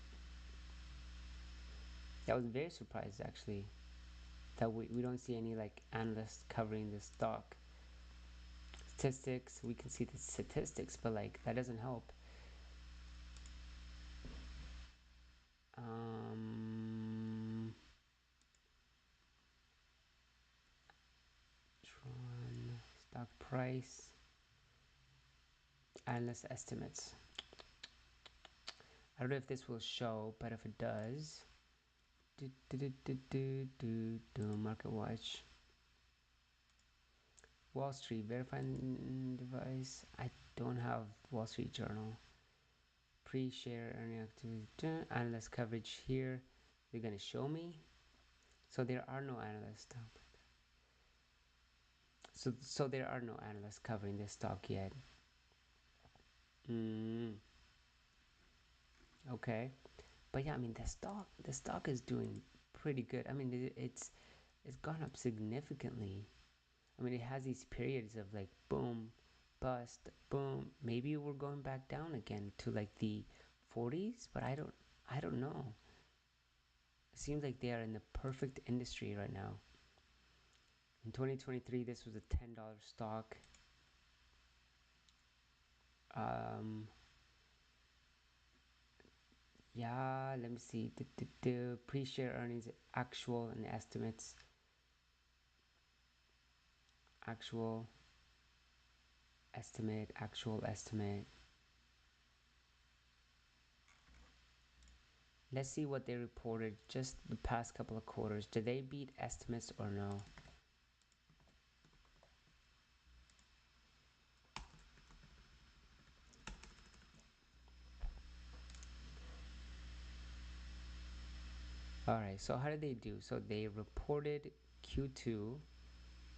[SPEAKER 1] I was very surprised actually that we don't see any like analysts covering this stock. Statistics, we can see the statistics, but like that doesn't help. Stock price, analyst estimates. I don't know if this will show, but if it does, Market Watch, Wall Street verifying device. I don't have Wall Street Journal. Pre-share earning activity, analyst coverage here. They're gonna show me. So there are no analysts. So there are no analysts covering this stock yet. Okay, but yeah, I mean the stock is doing pretty good. I mean it's gone up significantly. I mean it has these periods of like boom, bust, boom. Maybe we're going back down again to like the 40s, but I don't know. It seems like they are in the perfect industry right now. In 2023, this was a $10 stock. Yeah, let me see the pre-share earnings, actual and estimates. Actual estimate. Let's see what they reported just the past couple of quarters. Did they beat estimates or no? Alright, so how did they do? So they reported Q2.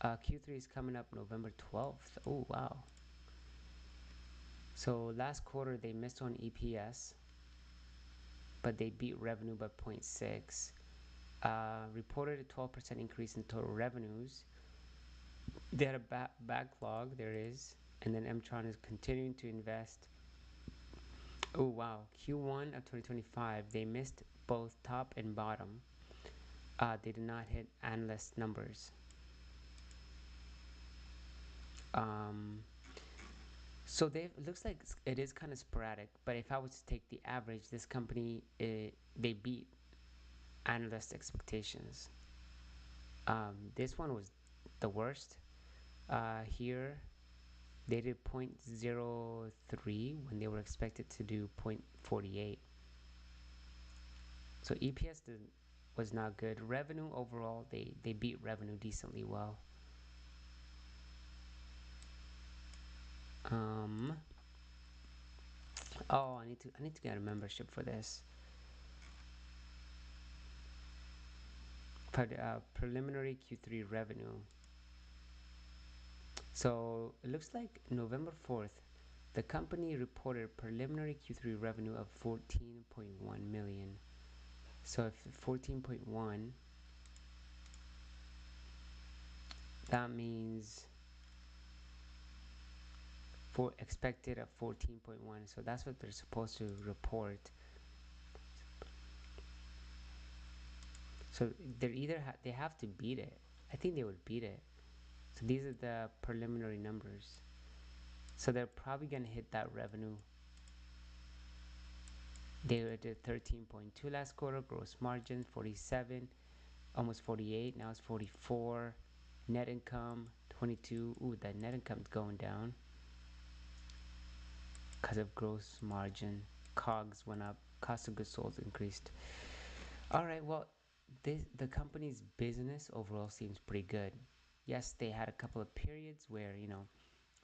[SPEAKER 1] Q3 is coming up November 12th. Oh, wow. So last quarter they missed on EPS, but they beat revenue by 0.6. Reported a 12% increase in total revenues. They had a backlog, there is, and then Mtron is continuing to invest. Oh wow, Q1 of 2025, they missed both top and bottom. They did not hit analyst numbers. So it looks like it is kind of sporadic, but if I was to take the average, this company, they beat analyst expectations. This one was the worst. Here, they did 0.03 when they were expected to do 0.48. So EPS was not good. Revenue overall, they beat revenue decently well. Oh, I need to get a membership for this. But preliminary Q3 revenue. So it looks like November 4th, the company reported preliminary Q3 revenue of 14.1 million. So if 14.1, that means expected at 14.1. So that's what they're supposed to report. So they're either they have to beat it. I think they would beat it. So these are the preliminary numbers. So they're probably gonna hit that revenue. They were at 13.2 last quarter. Gross margin 47, almost 48. Now it's 44. Net income 22. Ooh, that net income's going down because of gross margin. COGS went up. Cost of goods sold increased. All right. Well, the company's business overall seems pretty good. Yes, they had a couple of periods where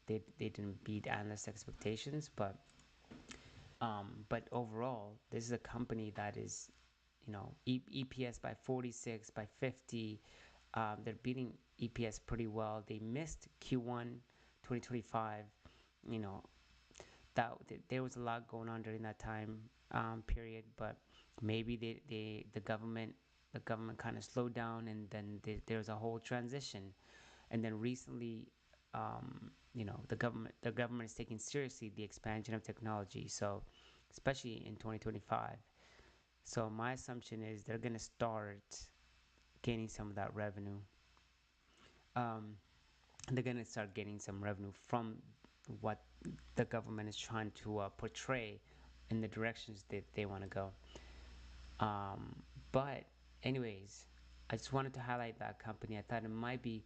[SPEAKER 1] they didn't beat analyst expectations, but overall, this is a company that is, EPS by 46, by 50. They're beating EPS pretty well. They missed Q1 2025. There was a lot going on during that time period, but maybe the government kind of slowed down, and then there was a whole transition, and then recently, the government is taking seriously the expansion of technology. So, especially in 2025. So my assumption is they're gonna start gaining some of that revenue. They're gonna start getting some revenue from what the government is trying to portray in the directions that they want to go. But anyways, I just wanted to highlight that company. I thought it might be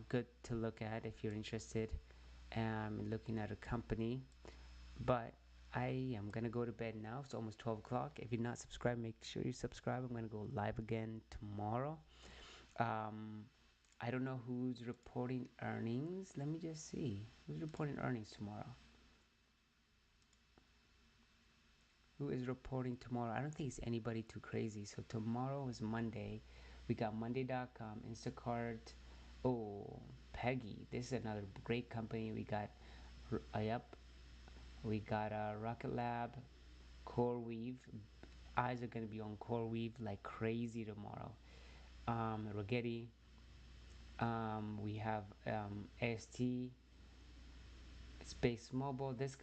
[SPEAKER 1] good to look at if you're interested in looking at a company. But I am gonna go to bed now. It's almost 12 o'clock. If you're not subscribed, make sure you subscribe. I'm gonna go live again tomorrow. I don't know who's reporting earnings. Let me just see who's reporting earnings tomorrow. Who is reporting tomorrow? I don't think it's anybody too crazy. So tomorrow is Monday. We got Monday.com, Instacart. Oh, Peggy. This is another great company. We got We got Rocket Lab, CoreWeave. Eyes are gonna be on CoreWeave like crazy tomorrow. Rigetti. We have AST, Space Mobile. This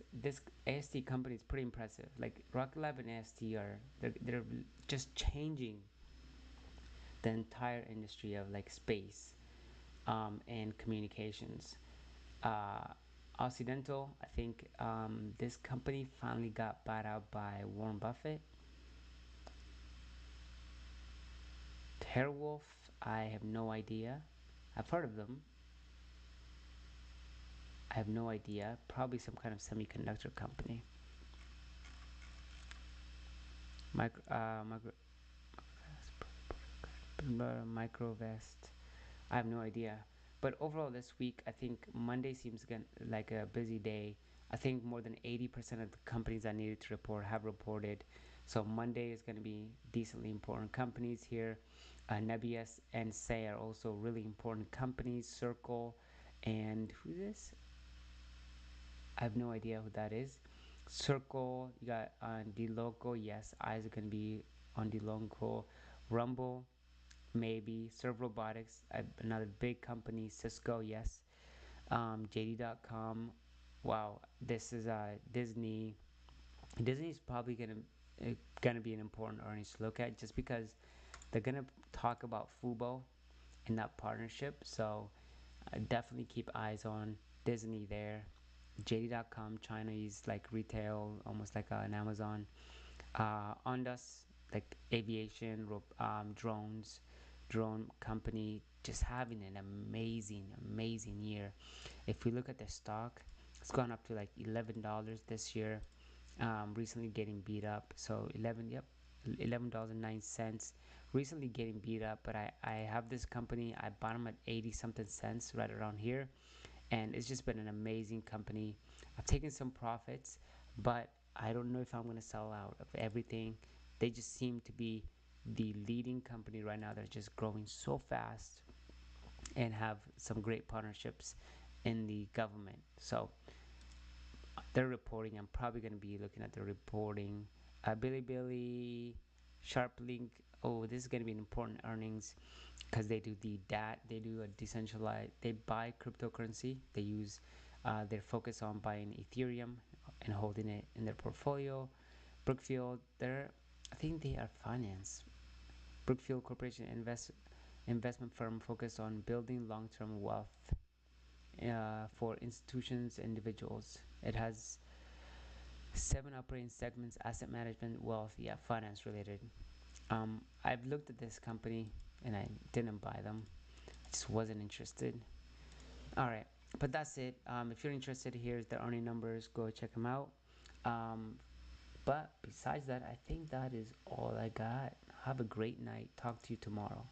[SPEAKER 1] AST company is pretty impressive. Like Rocket Lab and AST they're just changing the entire industry of like space and communications. Occidental, I think this company finally got bought out by Warren Buffett. TeraWulf, I have no idea. I've heard of them. I have no idea. Probably some kind of semiconductor company. Microvest. I have no idea. But overall this week, I think Monday seems like a busy day. I think more than 80% of the companies I needed to report have reported. So Monday is going to be decently important companies here. Nebius and Say are also really important companies. Circle and who's this? I have no idea who that is. Circle, you got DeLoco, yes. Eyes are going to be on DeLoco. Rumble, maybe. Serve Robotics, another big company. Cisco, yes. JD.com, wow. This is Disney. Disney is probably gonna be an important earnings to look at, just because they're gonna talk about Fubo in that partnership. So definitely keep eyes on Disney there. JD.com, China is like retail, almost like an Amazon. Ondas, like aviation, drones, drone company, just having an amazing year. If we look at the stock, it's gone up to like $11 this year. Recently getting beat up, so $11.09. Recently getting beat up, but I have this company. I bought them at 80 something cents, right around here, and it's just been an amazing company. I've taken some profits, but I don't know if I'm gonna sell out of everything. They just seem to be the leading company right now. They're just growing so fast and have some great partnerships in the government. So they're reporting. I'm probably going to be looking at the reporting. Bilibili, SharpLink. Oh, this is going to be an important earnings, because they do they do a decentralized. They buy cryptocurrency. They use They're focused on buying Ethereum and holding it in their portfolio. Brookfield, I think they are finance. Brookfield Corporation investment firm focused on building long-term wealth for institutions and individuals. It has 7 operating segments: asset management, wealth, finance related. I've looked at this company and I didn't buy them. I just wasn't interested. All right, but that's it. If you're interested, here's the earning numbers. Go check them out. But besides that, I think that is all I got. Have a great night. Talk to you tomorrow.